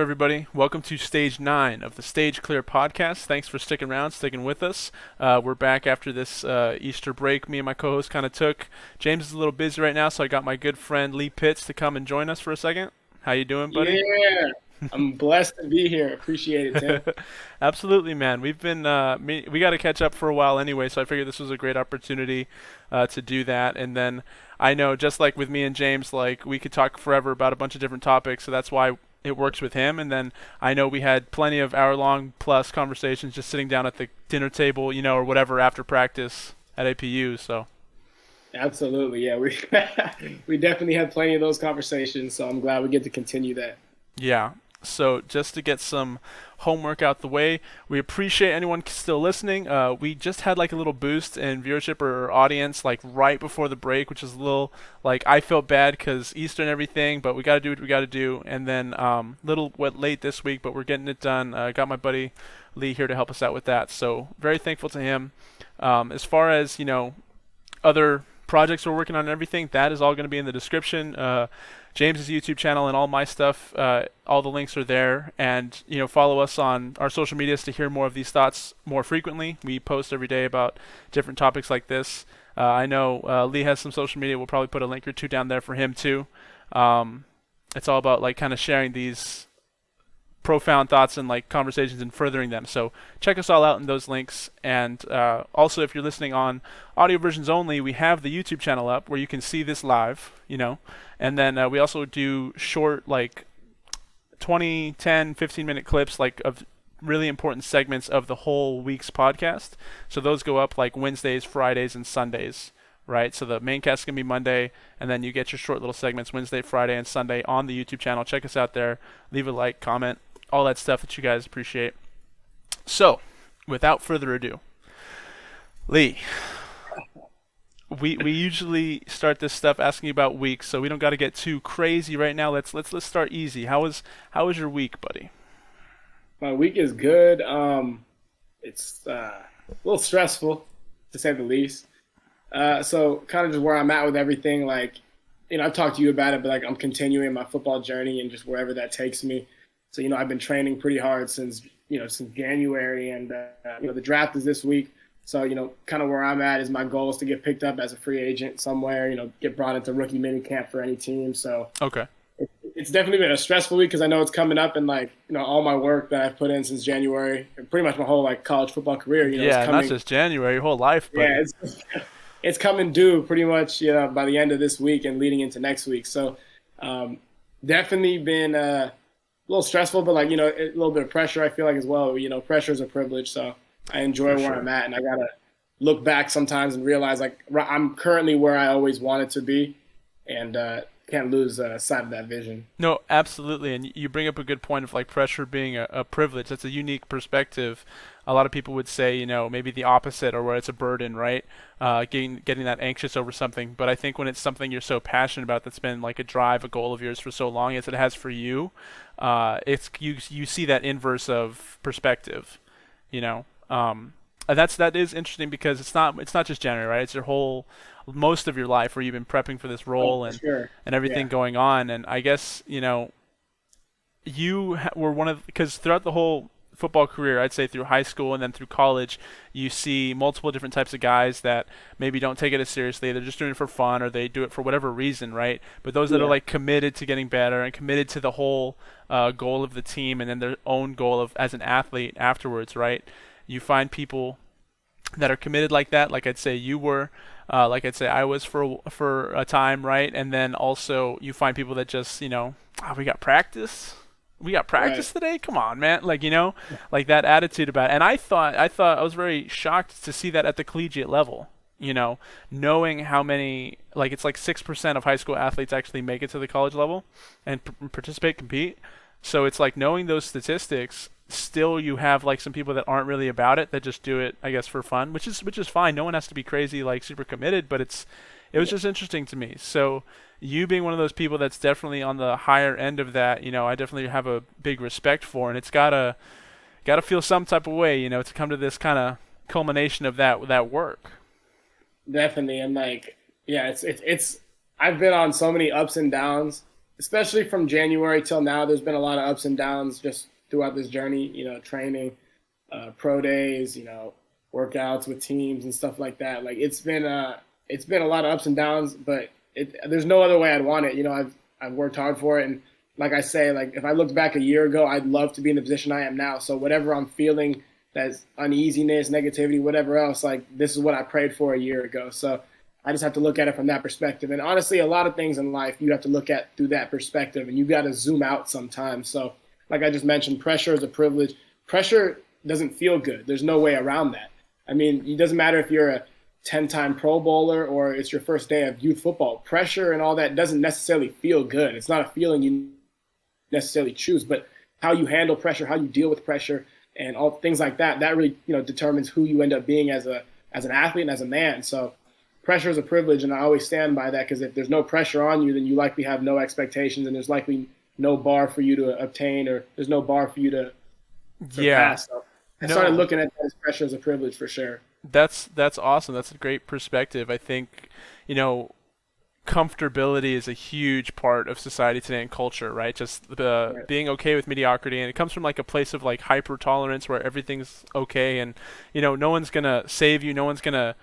Everybody, welcome to stage 9 of the Stage Clear podcast. Thanks for sticking around, sticking with us. We're back after this Easter break. Me and my co-host kind of took. James is a little busy right now, so I got my good friend Lee Pitts to come and join us for a second. How you doing, buddy? Yeah, I'm blessed to be here. Appreciate it, Tim. Absolutely, man. We got to catch up for a while anyway, so I figured this was a great opportunity to do that. And then I know, just like with me and James, like we could talk forever about a bunch of different topics, so that's why it works with him. And then I know we had plenty of hour-long plus conversations just sitting down at the dinner table, or whatever after practice at APU. So Absolutely, yeah. We we definitely had plenty of those conversations, so I'm glad we get to continue that. yeah. So just to get some homework out the way, we appreciate anyone still listening. We just had like a little boost in viewership or audience like right before the break, which is a little like I felt bad because Easter and everything, but we got to do what we got to do. And then little wet late this week, but we're getting it done. Got my buddy Lee here to help us out with that. So very thankful to him. As far as other projects we're working on and everything, that is all going to be in the description. James's YouTube channel and all my stuff, all the links are there. And follow us on our social medias to hear more of these thoughts more frequently. We post every day about different topics like this. I know Lee has some social media. We'll probably put a link or two down there for him too. It's all about like kind of sharing these profound thoughts and like conversations and furthering them. So check us all out in those links. And also, if you're listening on audio versions only, we have the YouTube channel up where you can see this live, and then we also do short like 20, 10, 15-minute clips like of really important segments of the whole week's podcast. So those go up like Wednesdays, Fridays, and Sundays. Right, so the main cast is going to be Monday, and then you get your short little segments Wednesday, Friday, and Sunday on the YouTube channel. Check us out there. Leave a like, comment, all that stuff that you guys appreciate. So, without further ado, Lee, we usually start this stuff asking about weeks, so we don't got to get too crazy right now. Let's start easy. How was your week, buddy? My week is good. It's a little stressful, to say the least. So kind of just where I'm at with everything, like, I've talked to you about it, but like I'm continuing my football journey and just wherever that takes me. So, I've been training pretty hard since January, and, the draft is this week. So, kind of where I'm at is my goal is to get picked up as a free agent somewhere, get brought into rookie mini camp for any team. So Okay. it's definitely been a stressful week because I know it's coming up, and like, all my work that I've put in since January, pretty much my whole like college football career, Yeah, it's coming. not just January, your whole life, buddy. Yeah, it's coming due pretty much, by the end of this week and leading into next week. So definitely been a little stressful, but like, a little bit of pressure I feel like as well. Pressure is a privilege. So I enjoy For where sure. I'm at, and I got to look back sometimes and realize like I'm currently where I always wanted to be, and can't lose sight of that vision. No, absolutely, and you bring up a good point of like pressure being a privilege. That's a unique perspective. A lot of people would say, maybe the opposite, or where it's a burden, right? Getting that anxious over something. But I think when it's something you're so passionate about, that's been like a drive, a goal of yours for so long, as it has for you, it's you see that inverse of perspective, you know. And that is interesting because it's not just January, right? It's your whole most of your life where you've been prepping for this Oh, role for and sure. everything Yeah. going on. And I guess were one of because throughout the whole football career, I'd say through high school and then through college, you see multiple different types of guys that maybe don't take it as seriously. They're just doing it for fun or they do it for whatever reason, right? But those that are Yeah. like committed to getting better and committed to the whole goal of the team and then their own goal of as an athlete afterwards, right? You find people that are committed like that, like I'd say you were, like I'd say I was for a time, right? And then also you find people that just, we got practice. We got Right. practice today. Come on, man. Like, like that attitude about it. And I thought I was very shocked to see that at the collegiate level. Knowing how many, like it's like 6% of high school athletes actually make it to the college level and participate, compete. So it's like knowing those statistics. Still, you have like some people that aren't really about it that just do it, I guess, for fun, which is fine. No one has to be crazy, like super committed, but it was just interesting to me. So you being one of those people that's definitely on the higher end of that, I definitely have a big respect for, and it's gotta feel some type of way, to come to this kind of culmination of that work. Definitely, and like, yeah, it's I've been on so many ups and downs especially from January till now, there's been a lot of ups and downs just throughout this journey. Training, pro days, workouts with teams and stuff like that. Like it's been a lot of ups and downs, but there's no other way I'd want it. I've worked hard for it, and like I say, like if I looked back a year ago, I'd love to be in the position I am now. So whatever I'm feeling, that's uneasiness, negativity, whatever else, like this is what I prayed for a year ago. So I just have to look at it from that perspective. And honestly, a lot of things in life you have to look at through that perspective, and you got to zoom out sometimes. So like I just mentioned, pressure is a privilege. Pressure doesn't feel good. There's no way around that. I mean, it doesn't matter if you're a 10-time Pro Bowler or it's your first day of youth football. Pressure and all that doesn't necessarily feel good. It's not a feeling you necessarily choose, but how you handle pressure, how you deal with pressure, and all things like that, that really determines who you end up being as an athlete and as a man. So pressure is a privilege, and I always stand by that, because if there's no pressure on you, then you likely have no expectations, and there's likely no bar for you to obtain, or there's no bar for you to surpass. So I started looking at that as pressure as a privilege for sure. That's awesome. That's a great perspective. I think, comfortability is a huge part of society today and culture, right? Just Right. being okay with mediocrity, and it comes from like a place of like hyper tolerance where everything's okay, and no one's gonna save you, no one's gonna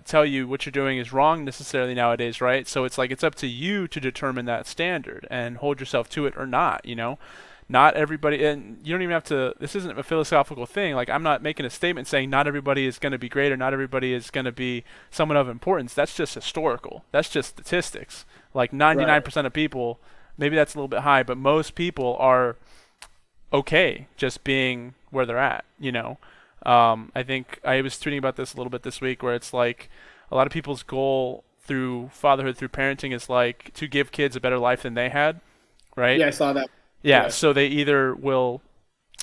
tell you what you're doing is wrong necessarily nowadays, right? So it's like it's up to you to determine that standard and hold yourself to it or not. Not everybody, and you don't even have to, this isn't a philosophical thing. Like, I'm not making a statement saying not everybody is going to be great or not everybody is going to be someone of importance. That's just historical. That's just statistics. Like 99% of people, maybe that's a little bit high, but most people are okay just being where they're at. I think I was tweeting about this a little bit this week, where it's like a lot of people's goal through fatherhood, through parenting, is like to give kids a better life than they had, right? Yeah, I saw that. Yeah, Yeah. so they either will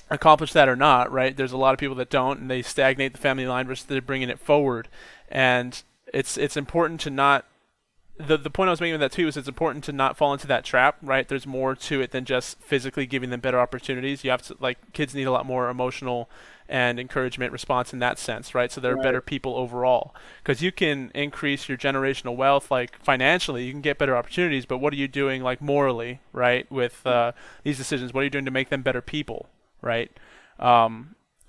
accomplish that or not, right? There's a lot of people that don't, and they stagnate the family line versus they're bringing it forward. And it's important to not. The point I was making with that too is it's important to not fall into that trap, right? There's more to it than just physically giving them better opportunities. You have to, like, kids need a lot more emotional and encouragement response in that sense, right? So they're Right. better people overall. Because you can increase your generational wealth, like financially, you can get better opportunities, but what are you doing, like morally, right? With these decisions, what are you doing to make them better people, right?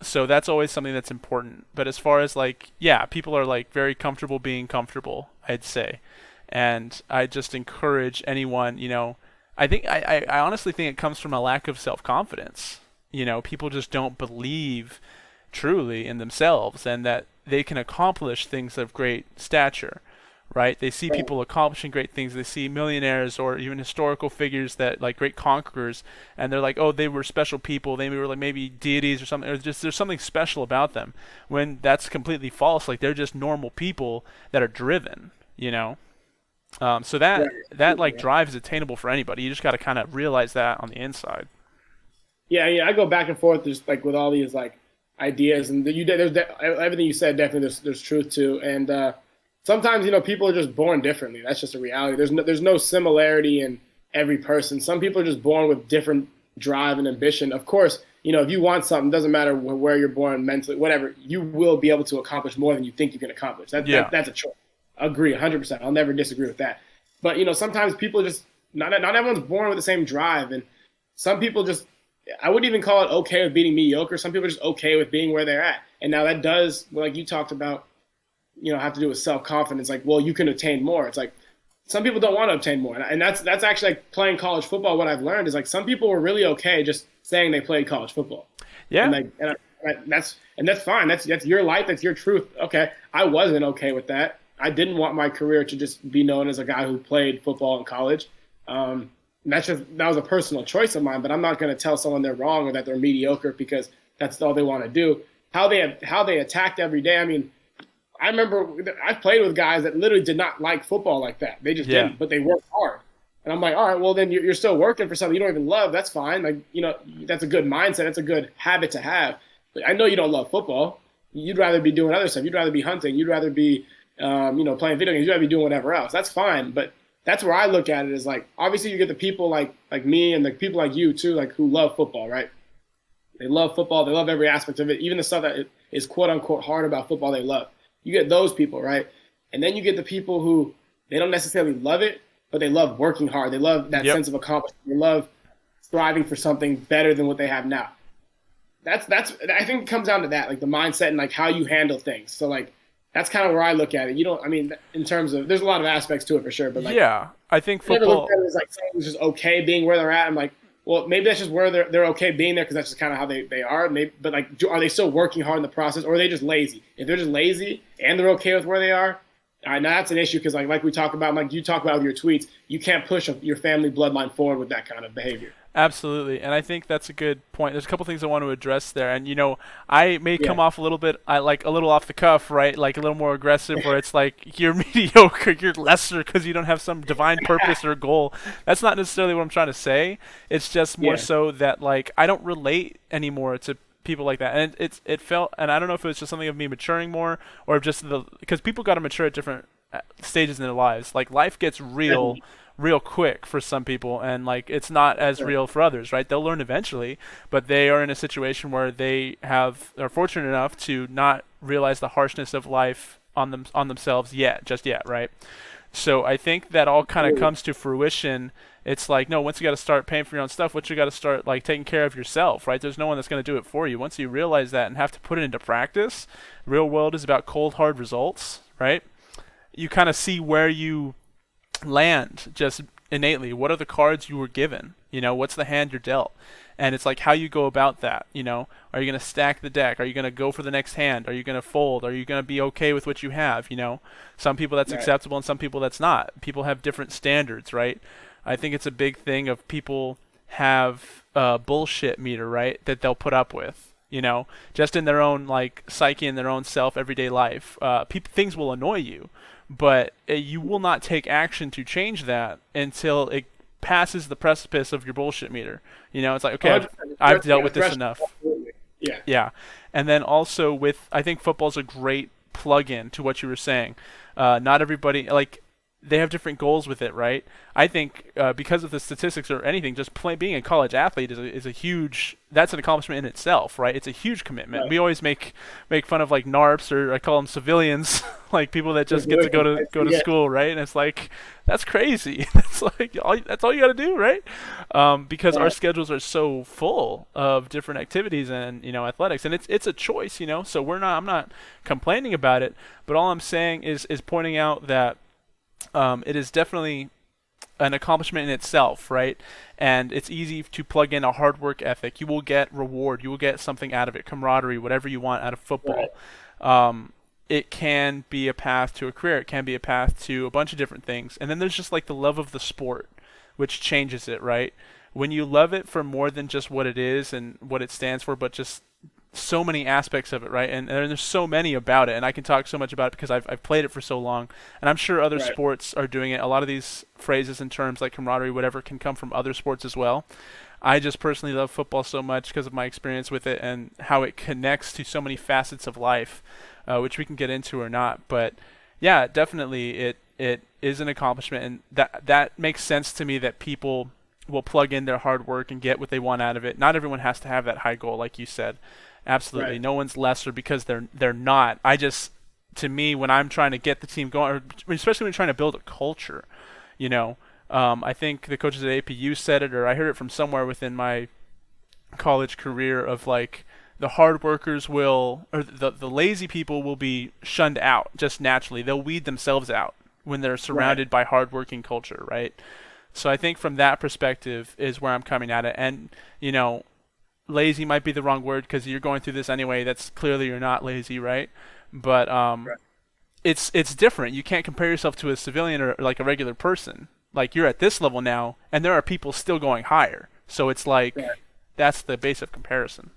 So that's always something that's important. But as far as like, yeah, people are like very comfortable being comfortable, I'd say. And I just encourage anyone, I honestly think it comes from a lack of self-confidence. People just don't believe truly in themselves and that they can accomplish things of great stature, right? They see Right. people accomplishing great things. They see millionaires or even historical figures that like great conquerors, and they're like, oh, they were special people. They were like maybe deities or something, or just there's something special about them. When that's completely false. Like they're just normal people that are driven. So that Right. like drive is attainable for anybody. You just got to kind of realize that on the inside. Yeah, yeah, I go back and forth just like with all these like ideas, and everything you said definitely there's truth to, and sometimes people are just born differently. That's just a reality. There's no similarity in every person. Some people are just born with different drive and ambition. Of course, if you want something, doesn't matter where you're born mentally, whatever, you will be able to accomplish more than you think you can accomplish. Yeah. That's a choice. Agree, 100%. I'll never disagree with that. But sometimes people just not everyone's born with the same drive, and some people just I wouldn't even call it okay with being mediocre. Some people are just okay with being where they're at. And now that does, like you talked about, have to do with self-confidence. Like, well, you can attain more. It's like some people don't want to obtain more. And that's actually like playing college football. What I've learned is like some people were really okay just saying they played college football. Yeah. And like that's fine. That's your life. That's your truth. Okay. I wasn't okay with that. I didn't want my career to just be known as a guy who played football in college. That was a personal choice of mine, but I'm not going to tell someone they're wrong or that they're mediocre because that's all they want to do. How they attacked every day. I mean, I remember I've played with guys that literally did not like football like that. They just Yeah. didn't, but they worked hard. And I'm like, all right, well then you're still working for something you don't even love. That's fine. Like that's a good mindset. That's a good habit to have. But I know you don't love football. You'd rather be doing other stuff. You'd rather be hunting. You'd rather be playing video games. You'd rather be doing whatever else. That's fine. But that's where I look at it is like obviously you get the people like me and the people like you too, like who love football, right? They love football. They love every aspect of it. Even the stuff that is quote unquote hard about football, they love. You get those people, right? And then you get the people who they don't necessarily love it, but they love working hard. They love that Yep. sense of accomplishment. They love striving for something better than what they have now. That's I think it comes down to that, like the mindset and like how you handle things. So like that's kind of where I look at it. You don't, I mean, in terms of there's a lot of aspects to it for sure, but like Yeah, I think I never looked football. at it as like someone's just okay being where they're at. I'm like, well, maybe that's just where they're okay being there because that's just kind of how they are. Maybe, but like, are they still working hard in the process, or are they just lazy? If they're just lazy and they're okay with where they are, now that's an issue because like we talk about, like you talk about with your tweets, you can't push your family bloodline forward with that kind of behavior. Absolutely, and I think that's a good point. There's a couple things I want to address there, and I may Yeah, come off a little bit, I like a little off the cuff, right? Like a little more aggressive, where it's like you're mediocre, you're lesser because you don't have some divine purpose or goal. That's not necessarily what I'm trying to say. It's just more yeah, so that like I don't relate anymore to people like that, and it felt, and I don't know if it was just something of me maturing more or just because people got to mature at different stages in their lives. Like life gets real definitely. real quick for some people, and like it's not as Sure. real for others, right? They'll learn eventually, but they are in a situation where they are fortunate enough to not realize the harshness of life on themselves yet, just yet, right? So I think that all kind of comes to fruition. It's like, no, once you got to start paying for your own stuff, once you got to start like taking care of yourself, right? There's no one that's going to do it for you. Once you realize that and have to put it into practice, real world is about cold hard results, right? You kind of see where you land just innately. What are the cards you were given? What's the hand you're dealt? And it's like how you go about that. Are you going to stack the deck? Are you going to go for the next hand? Are you going to fold? Are you going to be okay with what you have? Some people that's Right. acceptable and some people that's not. People have different standards, right? I think it's a big thing of people have a bullshit meter, right, that they'll put up with. Just in their own like psyche and their own self everyday life. Things will annoy you, but you will not take action to change that until it passes the precipice of your bullshit meter. It's like, okay, I've 100%. I've dealt Yeah, the with this threshold. enough. Absolutely. Yeah. Yeah, and then also with I think football's a great plug-in to what you were saying. Not everybody like they have different goals with it, right? I think because of the statistics or anything, just being a college athlete is a huge that's an accomplishment in itself, right? It's a huge commitment. Right. We always make fun of like NARPs or I call them civilians, like people that just get to go to Yeah. school, right? And it's like that's crazy. That's all you got to do, right? Because our Right. schedules are so full of different activities and athletics, and it's a choice, So I'm not complaining about it, but all I'm saying is pointing out that it is definitely an accomplishment in itself, right? And it's easy to plug in a hard work ethic. You will get reward. You will get something out of it, camaraderie, whatever you want out of Right. football. Um, it can be a path to a career. It can be a path to a bunch of different things. And then there's just like the love of the sport, which changes it, right? When you love it for more than just what it is and what it stands for, but just so many aspects of it, right? And there's so many about it, and I can talk so much about it because I've played it for so long, and I'm sure other Right. sports are doing it. A lot of these phrases and terms like camaraderie, whatever, can come from other sports as well. I just personally love football so much because of my experience with it and how it connects to so many facets of life, which we can get into or not. But yeah, definitely, it is an accomplishment, and that makes sense to me that people will plug in their hard work and get what they want out of it. Not everyone has to have that high goal, like you said. Absolutely, Right. no one's lesser because they're not. I just to me when I'm trying to get the team going, or especially when you're trying to build a culture, you know, I think the coaches at APU said it, or I heard it from somewhere within my college career of like the hard workers will, or the lazy people will be shunned out just naturally. They'll weed themselves out when they're Right. surrounded by hardworking culture, right? So I think from that perspective is where I'm coming at it, and you know, lazy might be the wrong word because you're going through this anyway. That's clearly you're not lazy, right? But Right. it's different. You can't compare yourself to a civilian or like a regular person. Like you're at this level now, and there are people still going higher. So it's like Right. that's the base of comparison.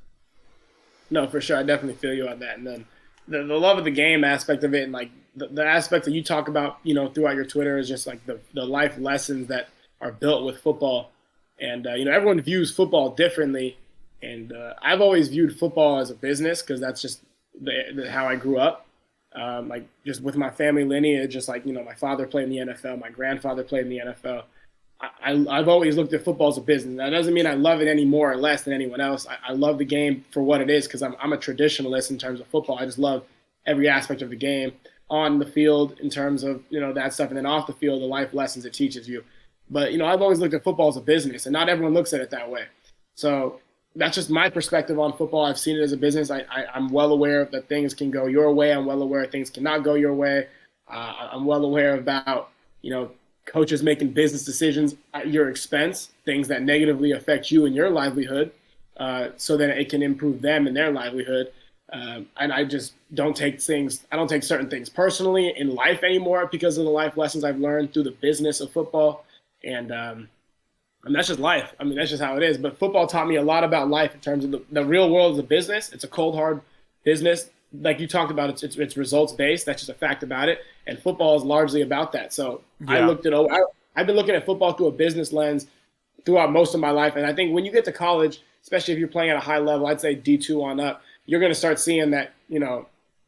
No, for sure. I definitely feel you on that. And then the love of the game aspect of it, and like the aspect that you talk about, throughout your Twitter is just like the life lessons that are built with football. And, everyone views football differently. And I've always viewed football as a business because that's just how I grew up. Like just with my family lineage, just like, my father played in the NFL, my grandfather played in the NFL. I've always looked at football as a business. That doesn't mean I love it any more or less than anyone else. I love the game for what it is because I'm a traditionalist in terms of football. I just love every aspect of the game. on the field in terms of, that stuff, and then off the field, the life lessons it teaches you. But, I've always looked at football as a business, and not everyone looks at it that way. So that's just my perspective on football. I've seen it as a business. I'm well aware that things can go your way. I'm well aware things cannot go your way. I'm well aware about, coaches making business decisions at your expense, things that negatively affect you and your livelihood, so that it can improve them and their livelihood. And I just don't take certain things personally in life anymore because of the life lessons I've learned through the business of football. And that's just life. I mean, that's just how it is. But football taught me a lot about life in terms of the real world is a business. It's a cold, hard business. Like you talked about, it's results based. That's just a fact about it. And football is largely about that. So Yeah. I've been looking at football through a business lens throughout most of my life. And I think when you get to college, especially if you're playing at a high level, I'd say D2 on up, you're going to start seeing that,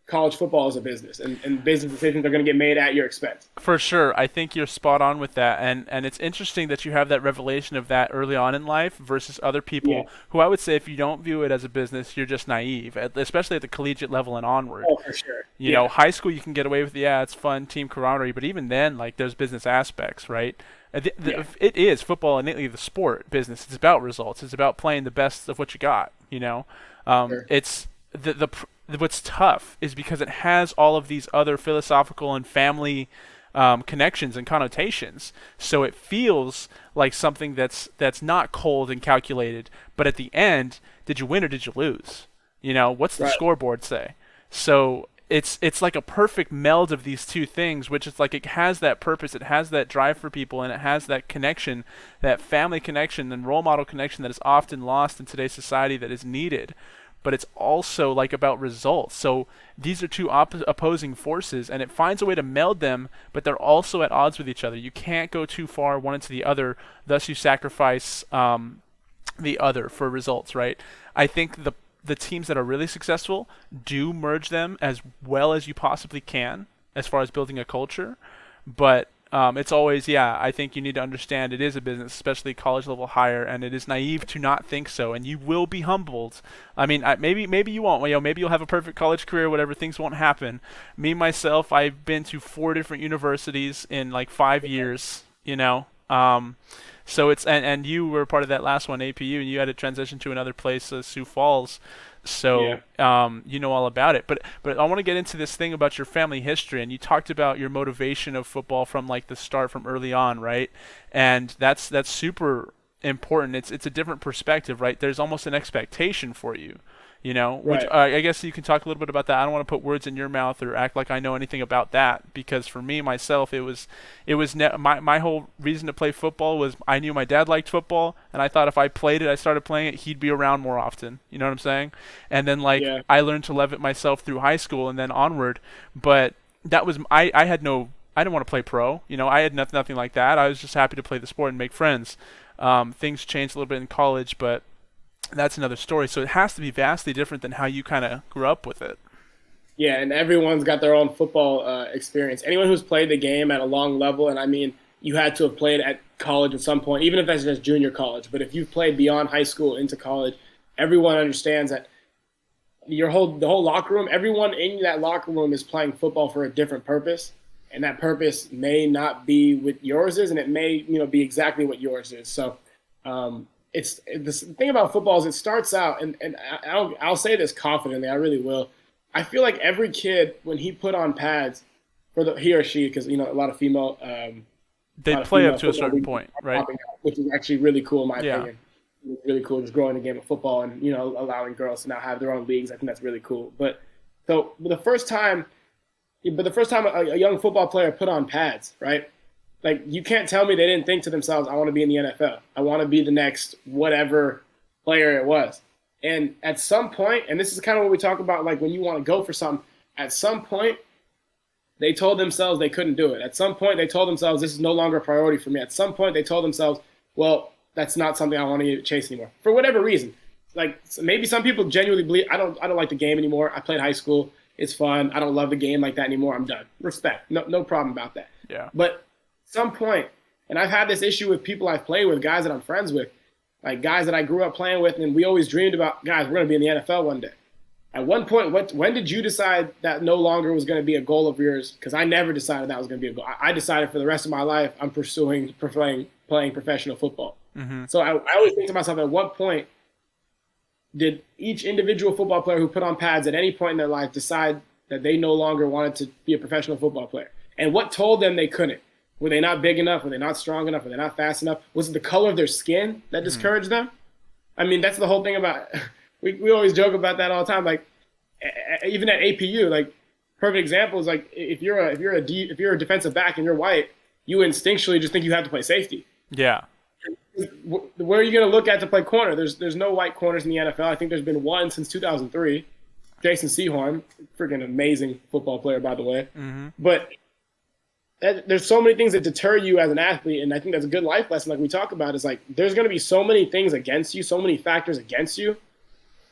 college football is a business, and business decisions are going to get made at your expense. For sure. I think you're spot on with that. And it's interesting that you have that revelation of that early on in life versus other Yeah. people who I would say if you don't view it as a business, you're just naive, especially at the collegiate level and onward. Oh, for sure. You know, Yeah. high school you can get away with, yeah, it's fun, team camaraderie, but even then, like, there's business aspects, right? Yeah. It is football innately the sport business. It's about results. It's about playing the best of what you got. Sure. It's what's tough is because it has all of these other philosophical and family connections and connotations. So it feels like something that's not cold and calculated. But at the end, did you win or did you lose? What's the Right. scoreboard say? So it's like a perfect meld of these two things, which is like it has that purpose, it has that drive for people, and it has that connection, that family connection and role model connection that is often lost in today's society that is needed. But it's also like about results. So these are two opposing forces, and it finds a way to meld them, but they're also at odds with each other. You can't go too far one into the other, thus you sacrifice the other for results, right? I think the teams that are really successful do merge them as well as you possibly can as far as building a culture, but it's always, yeah, I think you need to understand it is a business, especially college level higher, and it is naive to not think so, and you will be humbled. I mean, maybe you won't. Maybe you'll have a perfect college career, whatever, things won't happen. Me, myself, I've been to 4 different universities in like 5 years, so and you were part of that last one, APU, and you had to transition to another place, Sioux Falls. So Yeah. you know all about it. But I want to get into this thing about your family history, and you talked about your motivation of football from like the start, from early on, right? And that's super important. It's a different perspective, right? There's almost an expectation for you. Which Right. I guess you can talk a little bit about that. I don't want to put words in your mouth or act like I know anything about that, because for me myself my whole reason to play football was I knew my dad liked football, and I thought if I started playing it, he'd be around more often. You know what I'm saying? And then like Yeah. I learned to love it myself through high school and then onward. But that was I had no I didn't want to play pro. I had nothing like that. I was just happy to play the sport and make friends. Things changed a little bit in college, but that's another story. So it has to be vastly different than how you kind of grew up with it. Yeah, and everyone's got their own football experience. Anyone who's played the game at a long level, and I mean, you had to have played at college at some point, even if that's just junior college. But if you've played beyond high school into college, everyone understands that the whole locker room, everyone in that locker room is playing football for a different purpose, and that purpose may not be what yours is, and it may be exactly what yours is. So. It's the thing about football is it starts out, and I'll say this confidently, I really will. I feel like every kid when he put on pads he or she, because a lot of They play up to a football certain leagues point, are right? popping out, which is actually really cool in my Yeah. opinion. It's really cool just growing the game of football and allowing girls to now have their own leagues. I think that's really cool. But the first time a young football player put on pads, right? Like, you can't tell me they didn't think to themselves, I want to be in the NFL. I want to be the next whatever player it was. And at some point, and this is kind of what we talk about, like when you want to go for something, at some point, they told themselves they couldn't do it. At some point, they told themselves this is no longer a priority for me. At some point, they told themselves, well, that's not something I want to chase anymore. For whatever reason. Like, maybe some people genuinely believe, I don't like the game anymore. I played high school. It's fun. I don't love the game like that anymore. I'm done. Respect. No problem about that. Yeah. But some point, and I've had this issue with people I've played with, guys that I'm friends with, like guys that I grew up playing with, and we always dreamed about, guys, we're going to be in the NFL one day. At one point, when did you decide that no longer was going to be a goal of yours? Because I never decided that was going to be a goal. I decided for the rest of my life I'm playing professional football. Mm-hmm. So I always think to myself, at what point did each individual football player who put on pads at any point in their life decide that they no longer wanted to be a professional football player? And what told them they couldn't? Were they not big enough? Were they not strong enough? Were they not fast enough? Was it the color of their skin that discouraged them? I mean, that's the whole thing about. We always joke about that all the time. Like even at APU, like perfect example is like if you're a defensive back and you're white, you instinctually just think you have to play safety. Yeah. Where are you going to look at to play corner? There's no white corners in the NFL. I think there's been one since 2003. Jason Sehorn, freaking amazing football player, by the way. Mm-hmm. But there's so many things that deter you as an athlete, and I think that's a good life lesson like we talk about is like there's going to be so many things against you, so many factors against you,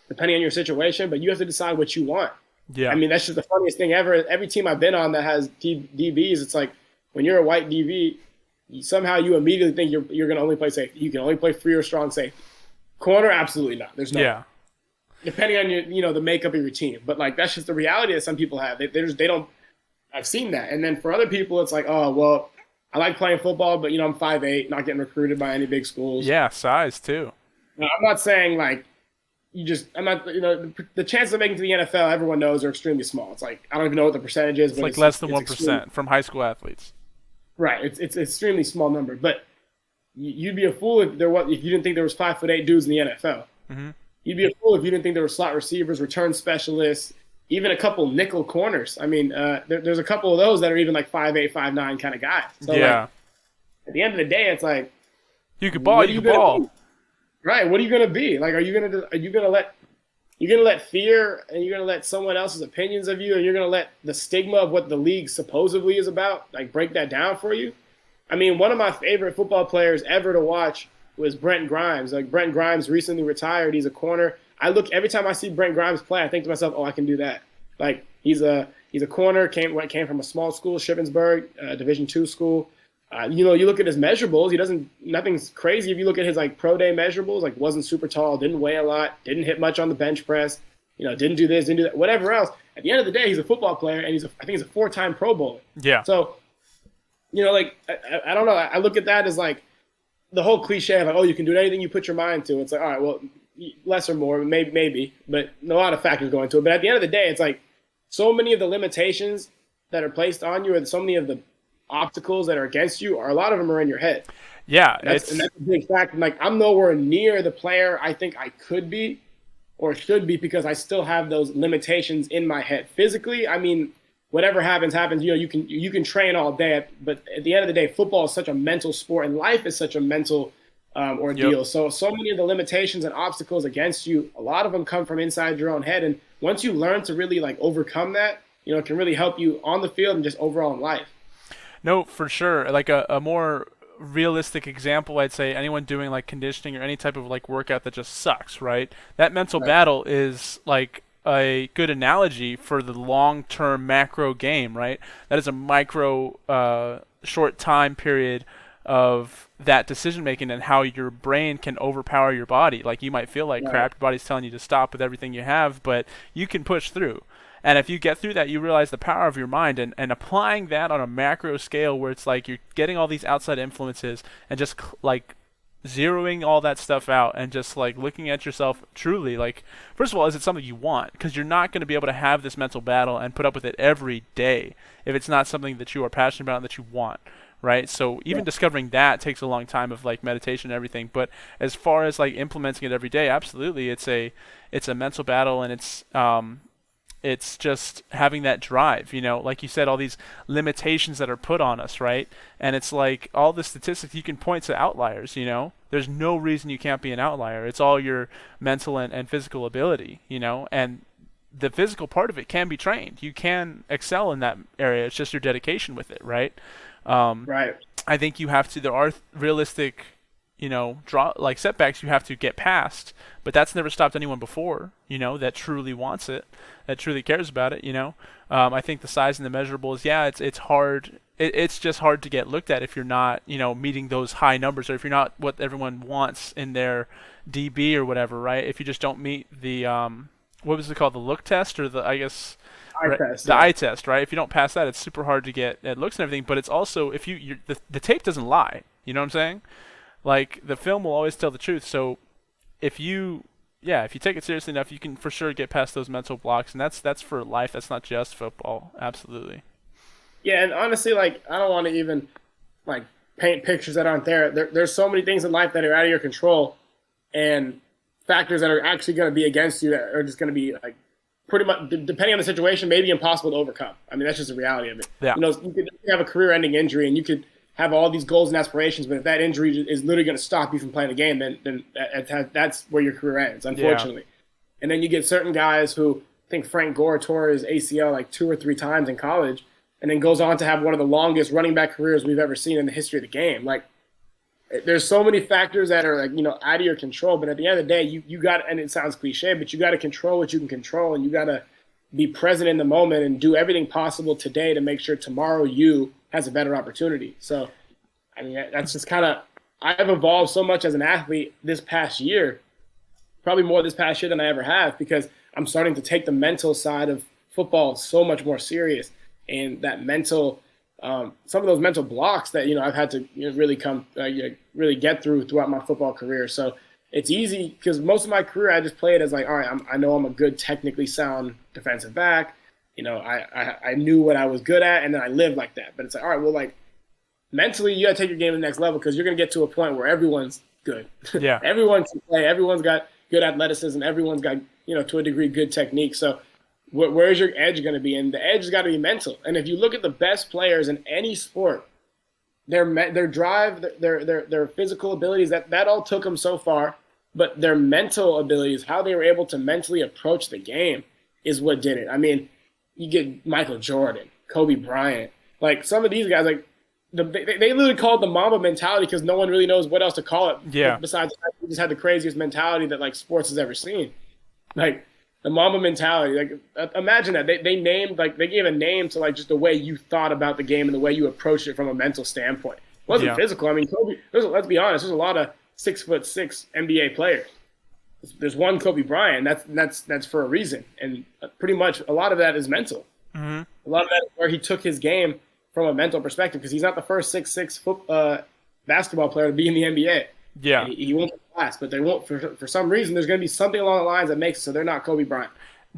depending on your situation, but you have to decide what you want. Yeah. I mean, that's just the funniest thing ever. Every team I've been on that has DBs, it's like when you're a white DB, somehow you immediately think you're going to only play safety. You can only play free or strong safety. Corner, absolutely not. There's no. Yeah. Depending on your, the makeup of your team, but like that's just the reality that some people have. They don't. I've seen that, and then for other people, it's like, oh well, I like playing football, but I'm 5'8", not getting recruited by any big schools. Yeah, size too. Now, I'm not saying like I'm not. The chances of making it to the NFL, everyone knows, are extremely small. It's like I don't even know what the percentage is, It's but like less than 1% from high school athletes. Right, it's an extremely small number, but you'd be a fool if you didn't think there was 5'8" dudes in the NFL. Mm-hmm. You'd be a fool if you didn't think there were slot receivers, return specialists, even a couple nickel corners. I mean, there's a couple of those that are even like 5'8", 5'9" kind of guys. So yeah. Like, at the end of the day, it's like you could ball, you could ball. Be? Right. What are you gonna be? Like, are you gonna let fear and you're gonna let someone else's opinions of you and you're gonna let the stigma of what the league supposedly is about like break that down for you? I mean, one of my favorite football players ever to watch was Brent Grimes. Like Brent Grimes recently retired. He's a corner. Every time I see Brent Grimes play, I think to myself, oh, I can do that. Like he's a corner, came from a small school, Shippensburg, Division II school. You look at his measurables, nothing's crazy. If you look at his like pro day measurables, like wasn't super tall, didn't weigh a lot, didn't hit much on the bench press, didn't do this, didn't do that, whatever else. At the end of the day, he's a football player and I think he's a 4-time Pro Bowler. Yeah. So, like I don't know. I look at that as like the whole cliche of like, oh, you can do anything you put your mind to. It's like, all right, well, less or more, maybe, but a lot of factors go into it. But at the end of the day, it's like so many of the limitations that are placed on you, and so many of the obstacles that are against you, a lot of them are in your head. Yeah, and that's a big fact. And like I'm nowhere near the player I think I could be or should be because I still have those limitations in my head. Physically, I mean, whatever happens. You can train all day, but at the end of the day, football is such a mental sport, and life is such a mental ordeal. Yep. So many of the limitations and obstacles against you, a lot of them come from inside your own head. And once you learn to really like overcome that, it can really help you on the field and just overall in life. No, for sure. Like a more realistic example, I'd say anyone doing like conditioning or any type of like workout that just sucks, right? That mental battle is like a good analogy for the long-term macro game, right? That is a micro short time period of that decision making and how your brain can overpower your body. Like you might feel like crap, your body's telling you to stop with everything you have, but you can push through. And if you get through that, you realize the power of your mind, and applying that on a macro scale where it's like you're getting all these outside influences and just like zeroing all that stuff out and just like looking at yourself truly. Like, first of all, is it something you want? Because you're not going to be able to have this mental battle and put up with it every day if it's not something that you are passionate about and that you want. Right. So even discovering that takes a long time of like meditation and everything. But as far as like implementing it every day, absolutely, it's a mental battle, and it's just having that drive, like you said, all these limitations that are put on us, right? And it's like all the statistics, you can point to outliers, there's no reason you can't be an outlier. It's all your mental and physical ability, and the physical part of it can be trained. You can excel in that area. It's just your dedication with it, right? Right. I think there are realistic, setbacks you have to get past, but that's never stopped anyone before, that truly wants it, that truly cares about it, I think the size and the measurables, it's hard. It's just hard to get looked at if you're not, meeting those high numbers, or if you're not what everyone wants in their DB or whatever, right? If you just don't meet the what was it called, the look test, or the, I guess, Eye right, test, the yeah. eye test, right? If you don't pass that, it's super hard to get at looks and everything. But it's also, if the tape doesn't lie. You know what I'm saying? Like, the film will always tell the truth. So if you, yeah, if you take it seriously enough, you can for sure get past those mental blocks, and that's for life. That's not just football. Absolutely. Yeah, and honestly, like I don't want to even like paint pictures that aren't there. There's so many things in life that are out of your control, and factors that are actually going to be against you that are just going to be like pretty much depending on the situation, maybe impossible to overcome. I mean, that's just the reality of it. Yeah. You could have a career-ending injury, and you could have all these goals and aspirations, but if that injury is literally going to stop you from playing the game, then that's where your career ends, Yeah. unfortunately. And then you get certain guys who I think Frank Gore tore his ACL like 2 or 3 times in college, and then goes on to have one of the longest running back careers we've ever seen in the history of the game. Like, there's so many factors that are like out of your control, but at the end of the day, you got, and it sounds cliche, but you got to control what you can control, and you got to be present in the moment and do everything possible today to make sure tomorrow you has a better opportunity. So, I mean, that's just kind of, I've evolved so much as an athlete this past year, probably more this past year than I ever have, because I'm starting to take the mental side of football so much more serious, and that mental, some of those mental blocks that I've had to really really get through throughout my football career. So it's easy because most of my career I just played as like, all right, I know I'm a good technically sound defensive back. I knew what I was good at, and then I lived like that. But it's like, all right, well, like mentally, you got to take your game to the next level because you're going to get to a point where everyone's good. Yeah. Everyone can play. Everyone's got good athleticism. Everyone's got, to a degree, good technique. So where's your edge going to be? And the edge has got to be mental. And if you look at the best players in any sport, their drive, their physical abilities, that all took them so far. But their mental abilities, how they were able to mentally approach the game, is what did it. I mean, you get Michael Jordan, Kobe Bryant, like some of these guys, like they literally call it the Mamba mentality because no one really knows what else to call it. Yeah. Besides, they just had the craziest mentality that like sports has ever seen. Like the Mamba mentality. Like imagine that they named, like they gave a name to like just the way you thought about the game and the way you approached it from a mental standpoint. It wasn't physical. I mean, Kobe. Let's be honest. There's a lot of 6'6" NBA players. There's one Kobe Bryant. That's for a reason, and pretty much a lot of that is mental. Mm-hmm. A lot of that is where he took his game from a mental perspective because he's not the first 6'6" basketball player to be in the NBA. Yeah. He won't be last, but they won't for some reason. There's going to be something along the lines that makes it so they're not Kobe Bryant.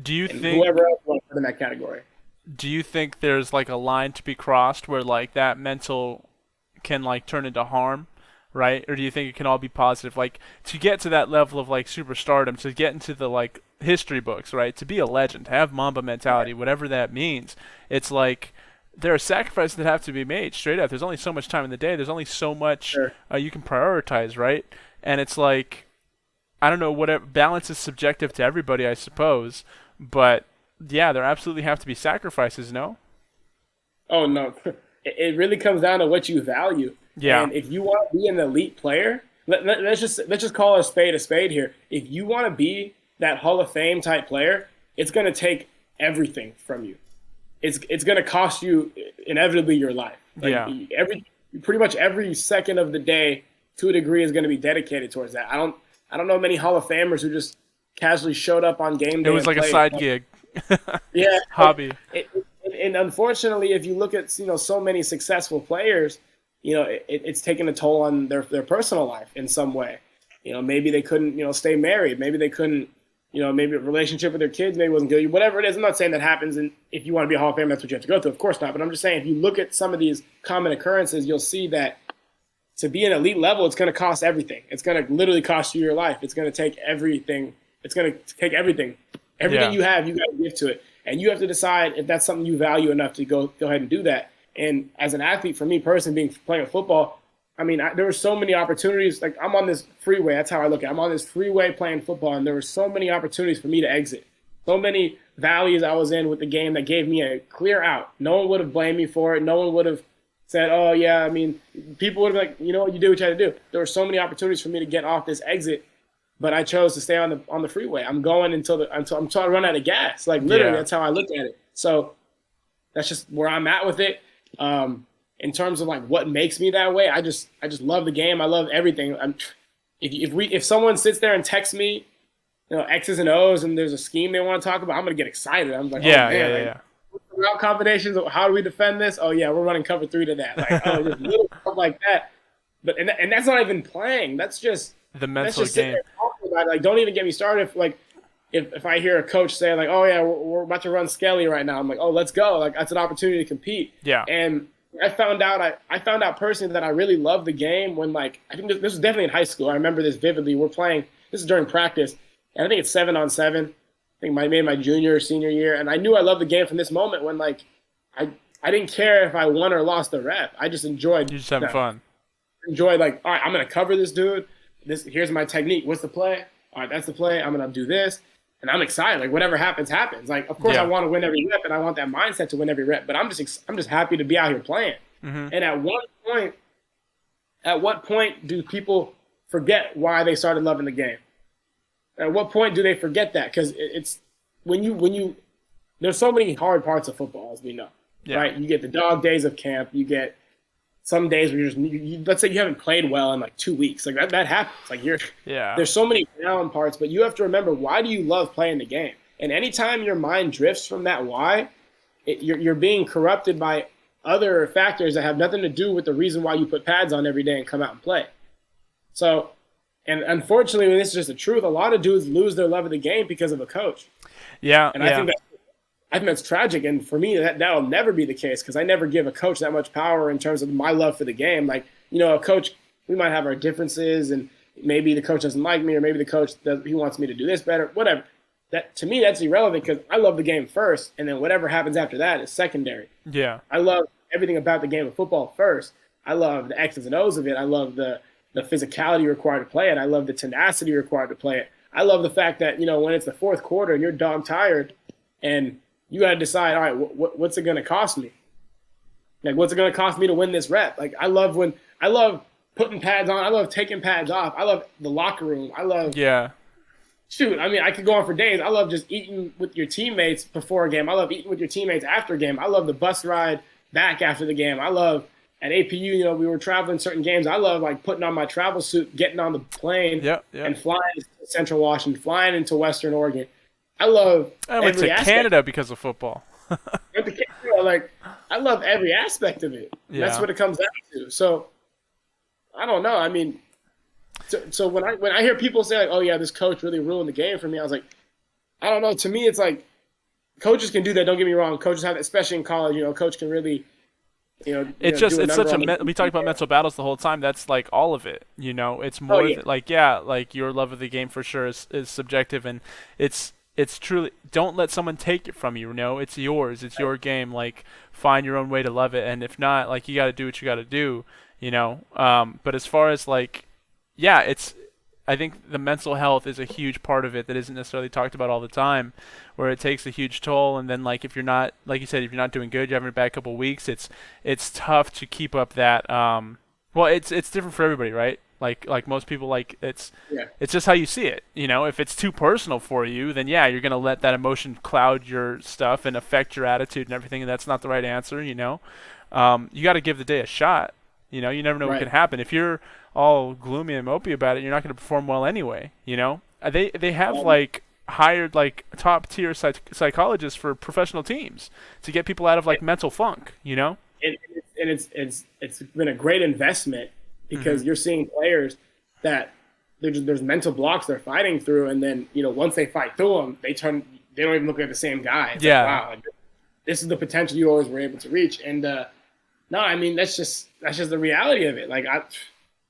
Do you and think whoever else wants in that category? Do you think there's like a line to be crossed where like that mental can like turn into harm, right? Or do you think it can all be positive? Like to get to that level of like superstardom, to get into the like history books, right? To be a legend, to have Mamba mentality, whatever that means. It's like there are sacrifices that have to be made straight up. There's only so much time in the day. There's only so much you can prioritize, right? And it's like, I don't know, whatever, balance is subjective to everybody, I suppose. But yeah, there absolutely have to be sacrifices, no? Oh no, it really comes down to what you value. Yeah. And if you want to be an elite player, let's just call a spade here. If you want to be that Hall of Fame type player, it's going to take everything from you. It's going to cost you inevitably your life. Like pretty much every second of the day, to a degree, is going to be dedicated towards that. I don't know many Hall of Famers who just casually showed up on game day. It was like a side gig. Yeah. Hobby. And unfortunately, if you look at so many successful players, it's taken a toll on their personal life in some way. Maybe they couldn't stay married. Maybe they couldn't. Maybe a relationship with their kids maybe wasn't good. Whatever it is, I'm not saying that happens. And if you want to be a Hall of Fame, that's what you have to go through. Of course not. But I'm just saying, if you look at some of these common occurrences, you'll see that to be an elite level, it's going to cost everything. It's going to literally cost you your life. It's going to take everything. It's going to take everything. Everything you have, you got to give to it. And you have to decide if that's something you value enough to go ahead and do that. And as an athlete, for me personally, playing football, I mean, there were so many opportunities. Like, I'm on this freeway. That's how I look at it. I'm on this freeway playing football, and there were so many opportunities for me to exit. So many valleys I was in with the game that gave me a clear out. No one would have blamed me for it. No one would have said, oh, yeah, I mean, people would have been like, you know what, you do what you had to do. There were so many opportunities for me to get off this exit, but I chose to stay on the freeway. I'm going until I'm trying to run out of gas. Like, literally, that's how I look at it. So that's just where I'm at with it. In terms of like what makes me that way, I just love the game. I love everything. If someone sits there and texts me X's and O's and there's a scheme they want to talk about, I'm gonna get excited. I'm like, oh Yeah, yeah, man, yeah, like yeah. route combinations. How do we defend this? Oh yeah, we're running cover three to that. Like oh, just little stuff like that. But and that's not even playing. The That's mental just sitting game. there talking about it. Like don't even get me started. If I hear a coach say like, oh yeah, we're about to run Skelly right now, I'm like, oh let's go. Like that's an opportunity to compete. Yeah. And I found out personally that I really love the game when like I think this was definitely in high school. I remember this vividly. We're playing. This is during practice, and I think it's 7-on-7. I think maybe my junior or senior year, and I knew I loved the game from this moment when like I didn't care if I won or lost the rep. I just enjoyed You're just having fun. enjoyed like all right, I'm gonna cover this dude. Here's my technique. What's the play? All right, that's the play. I'm gonna do this. And I'm excited. Like whatever happens, happens. Like of course Yeah. I want to win every rep, and I want that mindset to win every rep. But I'm just happy to be out here playing. Mm-hmm. And at what point do people forget why they started loving the game? At what point do they forget that? Because it's when you there's so many hard parts of football as we know, Yeah. right? You get the dog days of camp. You get some days where let's say you haven't played well in like 2 weeks. Like that happens. Like Yeah. there's so many down parts, but you have to remember why do you love playing the game? And anytime your mind drifts from that why, you're being corrupted by other factors that have nothing to do with the reason why you put pads on every day and come out and play. So, and unfortunately, this is just the truth. A lot of dudes lose their love of the game because of a coach, Yeah. and Yeah. I think that's tragic. And for me, that'll never be the case because I never give a coach that much power in terms of my love for the game. Like a coach, we might have our differences, and maybe the coach doesn't like me, or maybe the coach he wants me to do this better, whatever. That to me, that's irrelevant because I love the game first, and then whatever happens after that is secondary. Yeah. I love everything about the game of football first. I love the X's and O's of it. I love the physicality required to play it. I love the tenacity required to play it. I love the fact that, when it's the fourth quarter and you're dog tired and you got to decide, all right, what's it going to cost me? Like, what's it going to cost me to win this rep? Like, I love putting pads on. I love taking pads off. I love the locker room. I love shoot, I mean, I could go on for days. I love just eating with your teammates before a game. I love eating with your teammates after a game. I love the bus ride back after the game. I love at APU, we were traveling certain games. I love like putting on my travel suit, getting on the plane, and flying to Central Washington, flying into Western Oregon. I love I went every to aspect. Canada because of football. Like I love every aspect of it. Yeah. That's what it comes down to. So I don't know. I mean, so when I hear people say like, "Oh yeah, this coach really ruined the game for me," I was like, I don't know. To me, it's like coaches can do that. Don't get me wrong. Coaches have, especially in college. Coach can really. It's such we talked about mental battles the whole time. That's like all of it. It's more like your love of the game for sure is subjective, and it's truly, don't let someone take it from you. It's yours. It's your game. Like, find your own way to love it, and if not, like, you got to do what you got to do. But as far as like, I think the mental health is a huge part of it that isn't necessarily talked about all the time, where it takes a huge toll. And then, like, if you're not, like you said, if you're not doing good, you're having a bad couple of weeks, it's tough to keep up that. Well, it's different for everybody, right? Like most people, like it's just how you see it. If it's too personal for you, then you're gonna let that emotion cloud your stuff and affect your attitude and everything, and that's not the right answer. You got to give the day a shot. You never know what can happen. If you're all gloomy and mopey about it, you're not going to perform well anyway. They have like hired like top tier psychologists for professional teams to get people out of like mental funk. And it's been a great investment because you're seeing players that there's mental blocks they're fighting through, and then once they fight through them, they don't even look like the same guy. It's like, wow, like, this is the potential you always were able to reach. And no, I mean that's just the reality of it. Like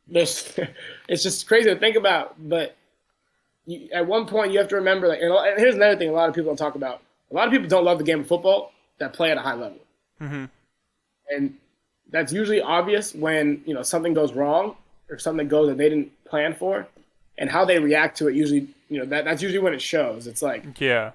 it's just crazy to think about. But at one point you have to remember, like, and here's another thing: a lot of people don't talk about. A lot of people don't love the game of football that play at a high level, and that's usually obvious when something goes wrong or something goes that they didn't plan for, and how they react to it. Usually, that's usually when it shows. It's like, do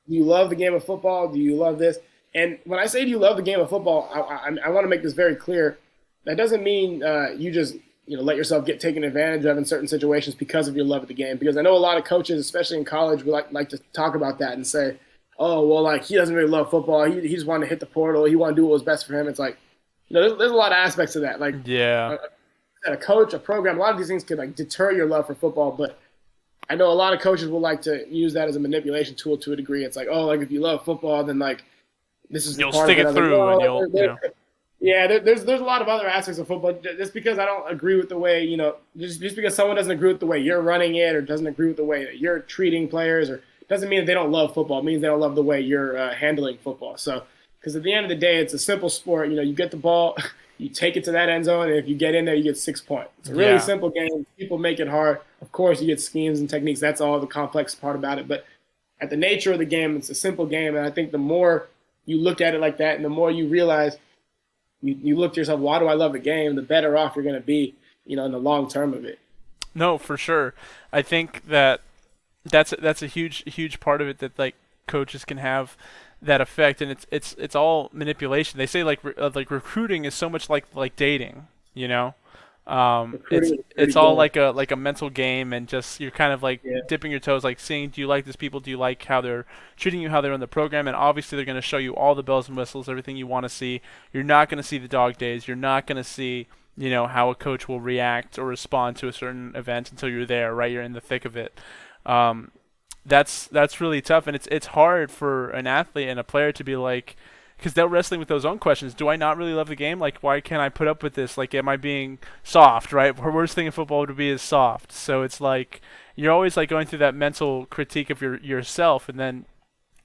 you love the game of football? Do you love this? And when I say do you love the game of football, I want to make this very clear. That doesn't mean you just let yourself get taken advantage of in certain situations because of your love of the game. Because I know a lot of coaches, especially in college, would like to talk about that and say, "Oh, well, like he doesn't really love football. He just wanted to hit the portal. He wanted to do what was best for him." It's like, there's a lot of aspects of that. Like, a coach, a program, a lot of these things could like deter your love for football. But I know a lot of coaches will like to use that as a manipulation tool to a degree. It's like, oh, like if you love football, then like this is the You'll part of stick it. I it was like, through, and no, you'll, you know. yeah, there's a lot of other aspects of football. Just because I don't agree with the way, just because someone doesn't agree with the way you're running it or doesn't agree with the way that you're treating players, or doesn't mean that they don't love football. It means they don't love the way you're handling football. So, because at the end of the day, it's a simple sport. You get the ball, you take it to that end zone, and if you get in there, you get 6 points. It's a really Yeah. simple game. People make it hard. Of course, you get schemes and techniques. That's all the complex part about it. But at the nature of the game, it's a simple game, and I think the more you look at it like that, and the more you realize you look to yourself, why do I love the game? The better off you're going to be, in the long term of it. No, for sure. I think that that's a huge part of it, that like coaches can have that effect, and it's all manipulation. They say like recruiting is so much like dating, you know. It's Recruiting is pretty it's all good. like a mental game, and just you're kind of like Yeah, dipping your toes, like seeing, do you like these people? Do you like how they're treating you, how they're in the program? And obviously they're going to show you all the bells and whistles, everything you want to see. You're not going to see the dog days. You're not going to see, how a coach will react or respond to a certain event until you're there, right? You're in the thick of it. Um, that's really tough, and it's hard for an athlete and a player to be like, because they're wrestling with those own questions. Do I not really love the game? Like, why can't I put up with this? Like, am I being soft? Right? The worst thing in football would be is soft. So it's like you're always like going through that mental critique of yourself, and then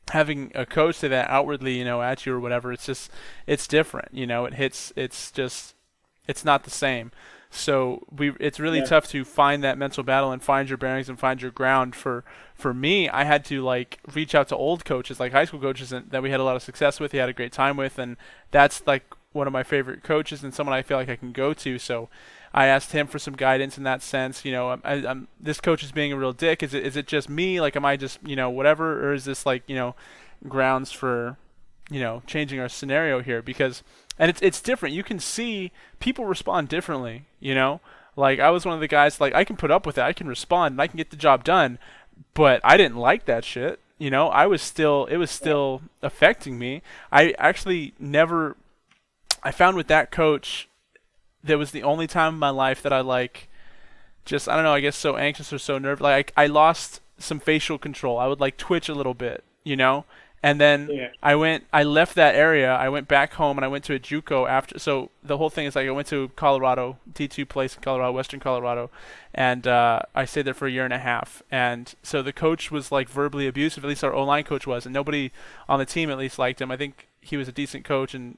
having a coach say that outwardly, at you or whatever. It's different. It hits. It's not the same. So it's really yeah, tough to find that mental battle and find your bearings and find your ground. For me, I had to like reach out to old coaches, like high school coaches, that we had a lot of success with, he had a great time with, and that's like one of my favorite coaches and someone I feel like I can go to. So I asked him for some guidance in that sense. I'm this coach is being a real dick. Is it just me? Like, am I just whatever, or is this like grounds for changing our scenario here? Because and it's different. You can see people respond differently. Like I was one of the guys, like I can put up with it, I can respond, and I can get the job done, but I didn't like that shit. I was still it was still affecting me. I actually never. I found with that coach, that was the only time in my life that I like just, I don't know, I guess so anxious or so nervous. Like I lost some facial control. I would like twitch a little bit. And then yeah, I left that area. I went back home and I went to a JUCO after. So the whole thing is like I went to Colorado, D2 place in Colorado, Western Colorado, and I stayed there for a year and a half. And so the coach was like verbally abusive. At least our O-line coach was, and nobody on the team at least liked him. I think he was a decent coach and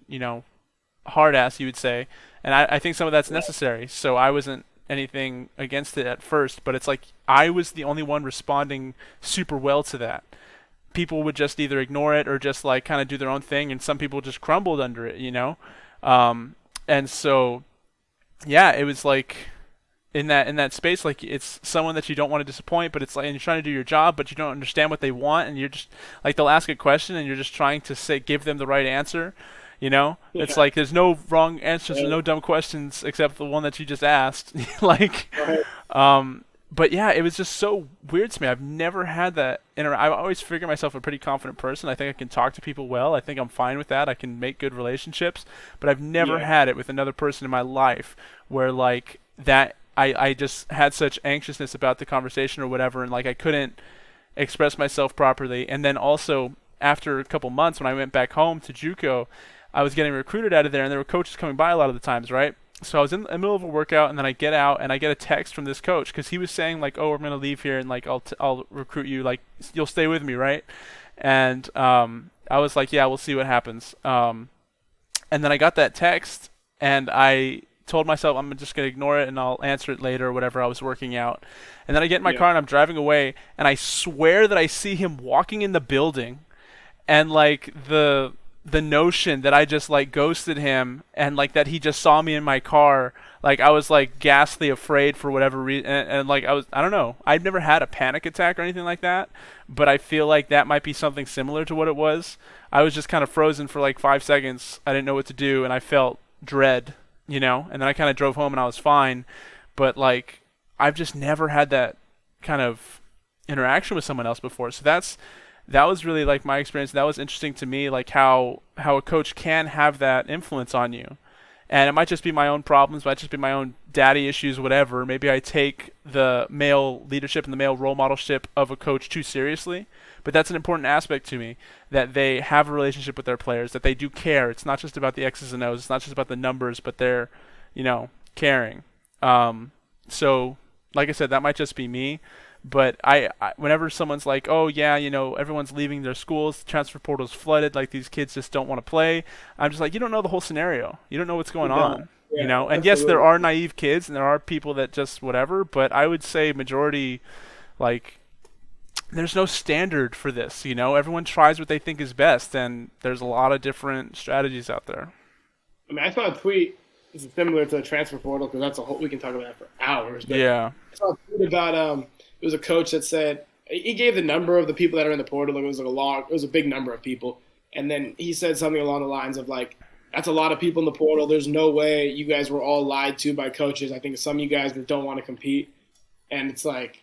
hard ass, you would say. And I think some of that's necessary. So I wasn't anything against it at first, but it's like I was the only one responding super well to that. People would just either ignore it or just like kind of do their own thing, and some people just crumbled under it. And so yeah, it was like in that space, like it's someone that you don't want to disappoint, but it's like, and you're trying to do your job, but you don't understand what they want, and you're just like, they'll ask a question and you're just trying to say, give them the right answer. It's yeah. like there's no wrong answers and Right, no dumb questions except the one that you just asked. like right. but yeah, it was just so weird to me. I've never had that I always figure myself a pretty confident person. I think I can talk to people well. I think I'm fine with that. I can make good relationships, but I've never Yeah, had it with another person in my life where like that I just had such anxiousness about the conversation or whatever, and like I couldn't express myself properly. And then also after a couple months when I went back home to JUCO, I was getting recruited out of there, and there were coaches coming by a lot of the times, right? So I was in the middle of a workout, and then I get out, and I get a text from this coach because he was saying like, "Oh, we're gonna leave here, and like I'll recruit you, like you'll stay with me, right?" And I was like, "Yeah, we'll see what happens." And then I got that text, and I told myself I'm just gonna ignore it and I'll answer it later or whatever. I was working out, and then I get in my yeah. car and I'm driving away, and I swear that I see him walking in the building, and like the notion that I just like ghosted him, and like that he just saw me in my car, like I was like ghastly afraid for whatever reason, and like I don't know, I've never had a panic attack or anything like that, but I feel like that might be something similar to what it was. I was just kind of frozen for like 5 seconds. I didn't know what to do, and I felt dread, and then I kind of drove home and I was fine. But like I've just never had that kind of interaction with someone else before. So that was really like my experience. That was interesting to me, like how a coach can have that influence on you. And it might just be my own problems, might just be my own daddy issues, whatever. Maybe I take the male leadership and the male role modelship of a coach too seriously. But that's an important aspect to me, that they have a relationship with their players, that they do care. It's not just about the X's and O's. It's not just about the numbers, but they're, caring. So, like I said, that might just be me. But whenever someone's like, oh yeah, everyone's leaving their schools, the transfer portal's flooded, like these kids just don't want to play. I'm just like, you don't know the whole scenario. You don't know what's going on. Yeah, And yes, there absolutely. are naive kids and there are people that just whatever, but I would say majority, like, there's no standard for this. Everyone tries what they think is best, and there's a lot of different strategies out there. I mean, I saw a tweet. This is similar to the transfer portal because that's a whole. We can talk about that for hours. But Yeah. I saw a tweet about it was a coach that said he gave the number of the people that are in the portal. Like it was like it was a big number of people, and then he said something along the lines of like, "That's a lot of people in the portal. There's no way you guys were all lied to by coaches. I think some of you guys that don't want to compete." And it's like,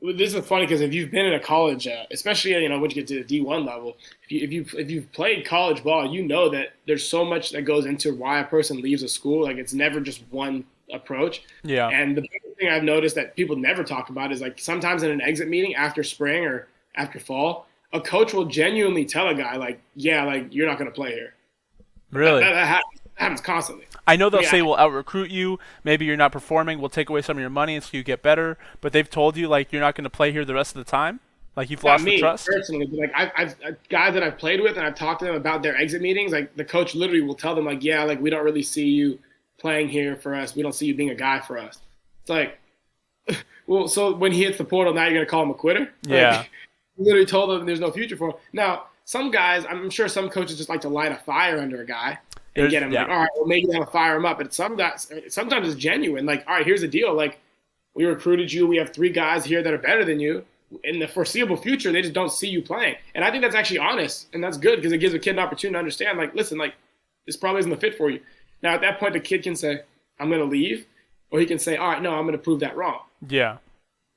well, this is funny because if you've been in a college, especially when you get to the D1 level, if you've played college ball, you know that there's so much that goes into why a person leaves a school. Like it's never just one approach. Yeah. And the biggest thing I've noticed that people never talk about is like sometimes in an exit meeting after spring or after fall, a coach will genuinely tell a guy like, "Yeah, like you're not going to play here." Really? That happens constantly. I know they'll Yeah, say we'll out recruit you. Maybe you're not performing. We'll take away some of your money until you get better. But they've told you like you're not going to play here the rest of the time. Like you've not lost the me trust. personally, but like I've guys that I've played with and I've talked to them about their exit meetings. Like the coach literally will tell them like, "Yeah, like we don't really see you playing here for us. We don't see you being a guy for us." It's like, well, so when he hits the portal, now you're gonna call him a quitter? Yeah. Like, you literally told them there's no future for him. Now, some guys, I'm sure some coaches just like to light a fire under a guy and get him like, all right, well maybe that'll fire him up. But some guys, sometimes it's genuine. Like, all right, here's the deal. Like, we recruited you. We have 3 guys here that are better than you. In the foreseeable future, they just don't see you playing. And I think that's actually honest, and that's good because it gives a kid an opportunity to understand, like, listen, like, this probably isn't the fit for you. Now, at that point, the kid can say, I'm going to leave, or he can say, all right, no, I'm going to prove that wrong. Yeah.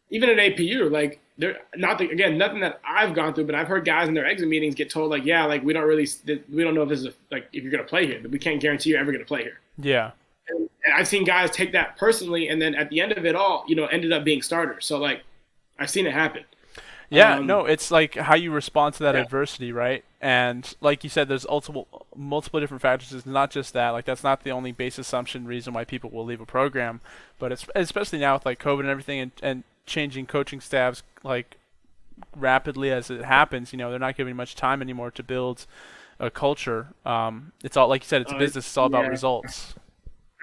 Even at APU, like, they're not the, again, nothing that I've gone through, but I've heard guys in their exit meetings get told, like, yeah, like, we don't know if this is, like, if you're going to play here, but we can't guarantee you're ever going to play here. Yeah. And I've seen guys take that personally, and then at the end of it all, ended up being starters. So, like, I've seen it happen. Yeah, no, it's like how you respond to that Yeah. adversity, right? And like you said, there's multiple different factors. It's not just that. Like that's not the only base assumption reason why people will leave a program, but it's especially now with like COVID and everything and changing coaching staffs like rapidly as it happens. They're not giving much time anymore to build a culture. It's all like you said, it's a business. It's all about Yeah. results.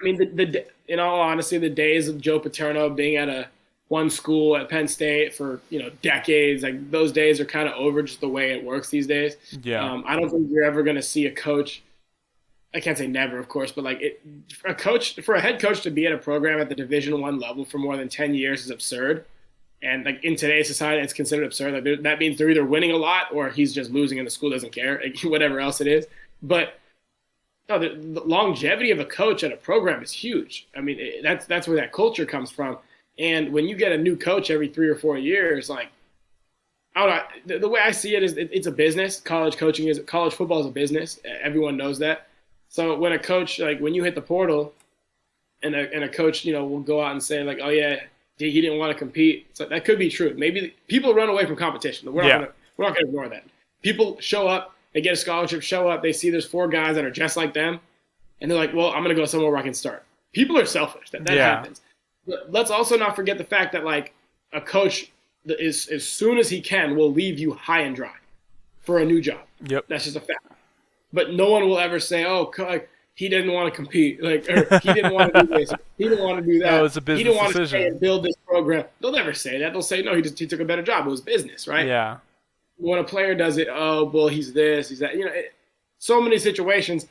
I mean, in all honesty, the days of Joe Paterno being at one school at Penn State for decades, like those days are kind of over. Just the way it works these days. Yeah. I don't think you're ever going to see a coach. I can't say never, of course, but like for a head coach to be at a program at the Division I level for more than 10 years is absurd. And like in today's society, it's considered absurd. Like that means they're either winning a lot or he's just losing and the school doesn't care, like, whatever else it is. But no, the longevity of a coach at a program is huge. I mean, that's where that culture comes from. And when you get a new coach every 3 or 4 years, like, I don't know, the way I see it is it's a business. College football is a business. Everyone knows that. So when a coach, like when you hit the portal and a coach, will go out and say like, oh yeah, he didn't want to compete. So that could be true. Maybe people run away from competition. We're not going to ignore that. People show up, they get a scholarship, show up, they see there's 4 guys that are just like them, and they're like, well, I'm going to go somewhere where I can start. People are selfish. That happens. But let's also not forget the fact that like a coach is as soon as he can will leave you high and dry for a new job. Yep. That's just a fact. But no one will ever say, "Oh, he didn't want to compete," like, or he didn't want to do this, he didn't want to do that. No, it's a business he didn't want decision. to stay and build this program. They'll never say that. They'll say, "No, he took a better job. It was business, right?" Yeah. When a player does it, oh, well, he's this, he's that. So many situations.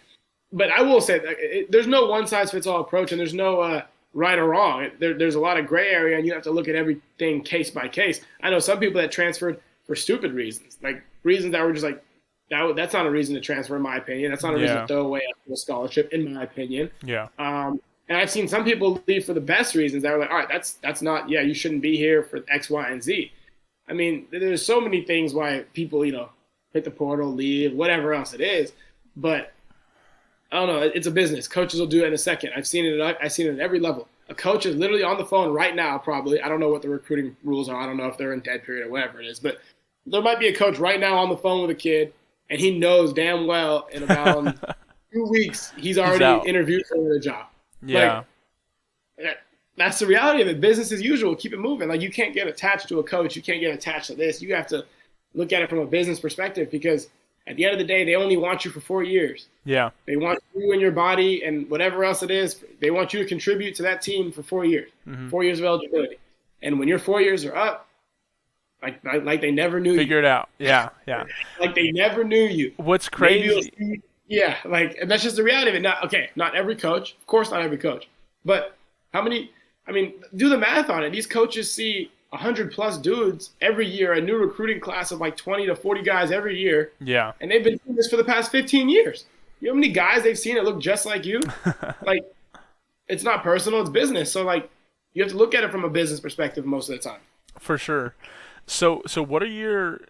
But I will say that there's no one size fits all approach, and there's no right or wrong. There's a lot of gray area, and you have to look at everything case by case. I know some people that transferred for stupid reasons, like reasons that were just like, that's not a reason to transfer, in my opinion. That's not a reason to throw away a scholarship, in my opinion. Yeah. And I've seen some people leave for the best reasons. That were like, all right, that's not, yeah, you shouldn't be here for X, Y, and Z. I mean, there's so many things why people, hit the portal, leave, whatever else it is. But I don't know. It's a business. Coaches will do it in a second. I've seen it. I've seen it at every level. A coach is literally on the phone right now. Probably. I don't know what the recruiting rules are. I don't know if they're in dead period or whatever it is. But there might be a coach right now on the phone with a kid, and he knows damn well in about 2 weeks he's already interviewed for a job. Yeah. Like, that's the reality of it. Business as usual. Keep it moving. Like, you can't get attached to a coach. You can't get attached to this. You have to look at it from a business perspective, because at the end of the day, they only want you for 4 years. Yeah. They want you and your body and whatever else it is. They want you to contribute to that team for 4 years, 4 years of eligibility. And when your 4 years are up, like they never knew Figure it out. Yeah, yeah. Like they never knew you. What's crazy? Yeah, like, and that's just the reality of it. Not every coach. Of course, not every coach. But how many? I mean, do the math on it. These coaches see 100+ dudes every year, a new recruiting class of like 20 to 40 guys every year. Yeah. And they've been doing this for the past 15 years. You know how many guys they've seen that look just like you? Like, it's not personal, it's business. So, like, you have to look at it from a business perspective most of the time. For sure. So what are your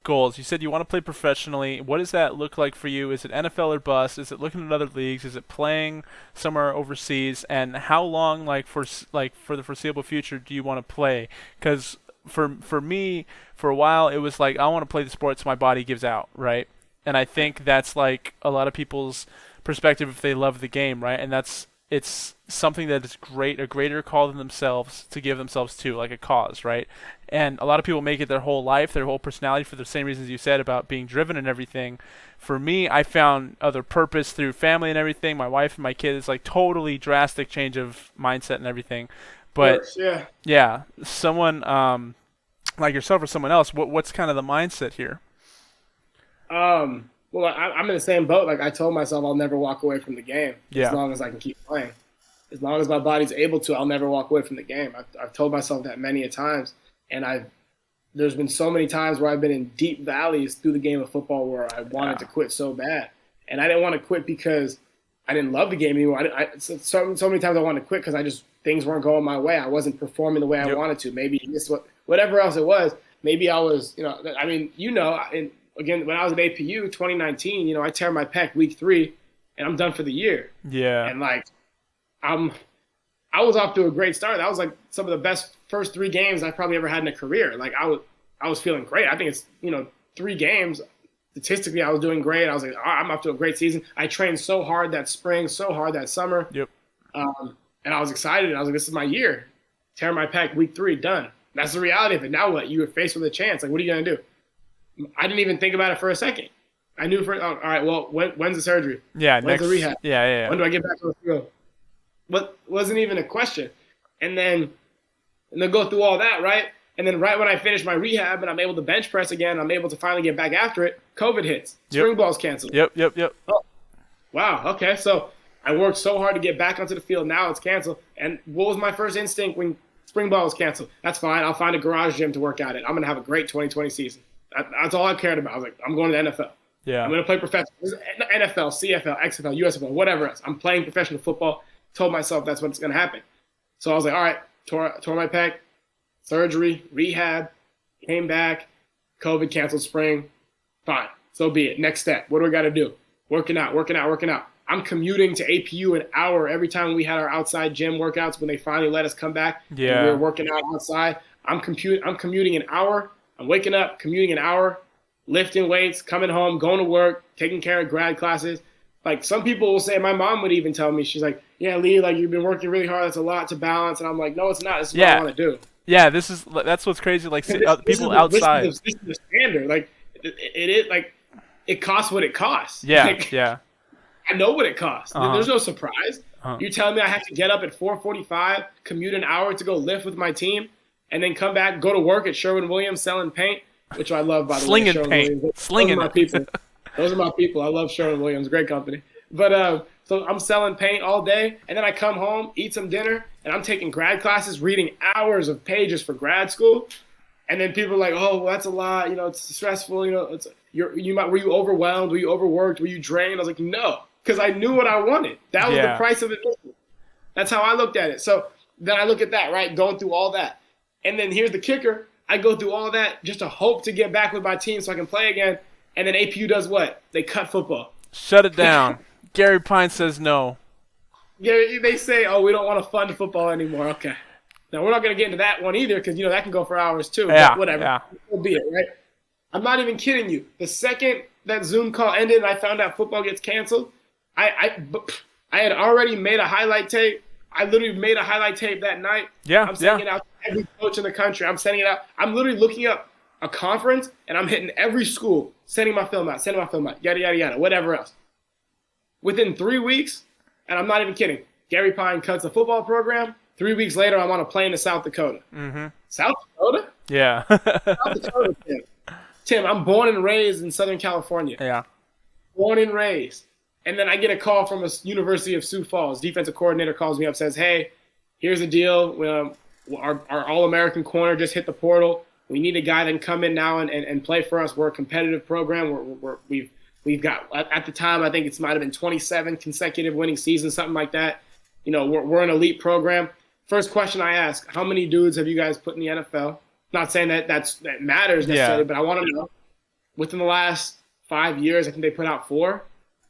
goals? You said you want to play professionally. What does that look like for you? Is it NFL or bust? Is it looking at other leagues? Is it playing somewhere overseas? And how long, for the foreseeable future, do you want to play? Because for me, for a while, it was like I want to play the sports my body gives out, right? And I think that's like a lot of people's perspective if they love the game, right? And it's something that is a greater call than themselves to give themselves to, like a cause, right? And a lot of people make it their whole life, their whole personality, for the same reasons you said about being driven and everything. For me, I found other purpose through family and everything. My wife and my kids, it's like totally drastic change of mindset and everything. But yeah, someone like yourself or someone else, what's kind of the mindset here? Well, I'm in the same boat. Like, I told myself I'll never walk away from the game as long as I can keep playing. As long as my body's able to, I'll never walk away from the game. I've told myself that many a times, and there's been so many times where I've been in deep valleys through the game of football where I wanted to quit so bad, and I didn't want to quit because I didn't love the game anymore. So many times I wanted to quit because things weren't going my way. I wasn't performing the way I wanted to. Maybe whatever else it was. Maybe I was, again, when I was at APU 2019, I tear my pec week 3, and I'm done for the year. Yeah. And I was off to a great start. That was like some of the best first 3 games I've probably ever had in a career. Like, I was feeling great. I think it's 3 games. Statistically, I was doing great. I was like, I'm off to a great season. I trained so hard that spring, so hard that summer. Yep. And I was excited. I was like, this is my year. Tear my pec week 3, done. That's the reality of it. Now what? You were faced with a chance. Like, what are you gonna do? I didn't even think about it for a second. I knew all right, well, when's the surgery? Yeah, when's the rehab? Yeah. When do I get back to the field? But wasn't even a question. And then go through all that, right? And then right when I finish my rehab and I'm able to bench press again, I'm able to finally get back after it, COVID hits. Spring ball's canceled. Yep. Oh, wow, okay. So I worked so hard to get back onto the field. Now it's canceled. And what was my first instinct when spring ball was canceled? That's fine. I'll find a garage gym to work out at. I'm going to have a great 2020 season. That's all I cared about. I was like, I'm going to the NFL. Yeah. I'm going to play professional. NFL, CFL, XFL, USFL, whatever else. I'm playing professional football. Told myself that's what's going to happen. So I was like, all right, tore my pec, surgery, rehab, came back, COVID canceled spring. Fine. So be it. Next step. What do we got to do? Working out. I'm commuting to APU an hour every time we had our outside gym workouts when they finally let us come back. Yeah. We were working out outside. I'm commuting an hour. I'm waking up, commuting an hour, lifting weights, coming home, going to work, taking care of grad classes. Like, some people will say, my mom would even tell me, she's like, yeah, Lee, like, you've been working really hard. That's a lot to balance. And I'm like, no, it's not. This is what I want to do. Yeah, that's what's crazy. Like, people outside. This is the standard. Like, it is, like, it costs what it costs. Yeah, like, yeah. I know what it costs. Uh-huh. There's no surprise. You're telling me I have to get up at 4:45, commute an hour to go lift with my team, and then come back, go to work at Sherwin-Williams selling paint, which I love, by the way. Slinging paint. Slinging my people. Those are my people. I love Sherwin-Williams. Great company. But so I'm selling paint all day, and then I come home, eat some dinner, and I'm taking grad classes, reading hours of pages for grad school. And then people are like, oh, well, that's a lot. It's stressful. Were you overwhelmed? Were you overworked? Were you drained? I was like, no, because I knew what I wanted. That was the price of admission. That's how I looked at it. So then I look at that, right, going through all that. And then here's the kicker. I go through all that just to hope to get back with my team so I can play again. And then APU does what? They cut football. Shut it down. Gary Pine says no. Yeah, they say, oh, we don't want to fund football anymore. Okay. Now, we're not going to get into that one either because, that can go for hours too. Yeah, but whatever. yeah. It'll be it, right? I'm not even kidding you. The second that Zoom call ended and I found out football gets canceled, I had already made a highlight tape. I literally made a highlight tape that night. Yeah, I'm sending it out to every coach in the country. I'm sending it out. I'm literally looking up a conference, and I'm hitting every school, sending my film out, yada, yada, yada, whatever else. Within 3 weeks, and I'm not even kidding, Gary Pine cuts the football program. 3 weeks later, I'm on a plane to South Dakota. Mm-hmm. South Dakota? Yeah. South Dakota, Tim. Tim, I'm born and raised in Southern California. Yeah. Born and raised. And then I get a call from a University of Sioux Falls. Defensive coordinator calls me up, says, hey, here's the deal. Our All-American corner just hit the portal. We need a guy that can come in now and play for us. We're a competitive program. We've got, at the time, I think it might have been 27 consecutive winning seasons, something like that. We're an elite program. First question I ask, how many dudes have you guys put in the NFL? Not saying that matters necessarily, but I want to know. Within the last 5 years, I think they put out 4.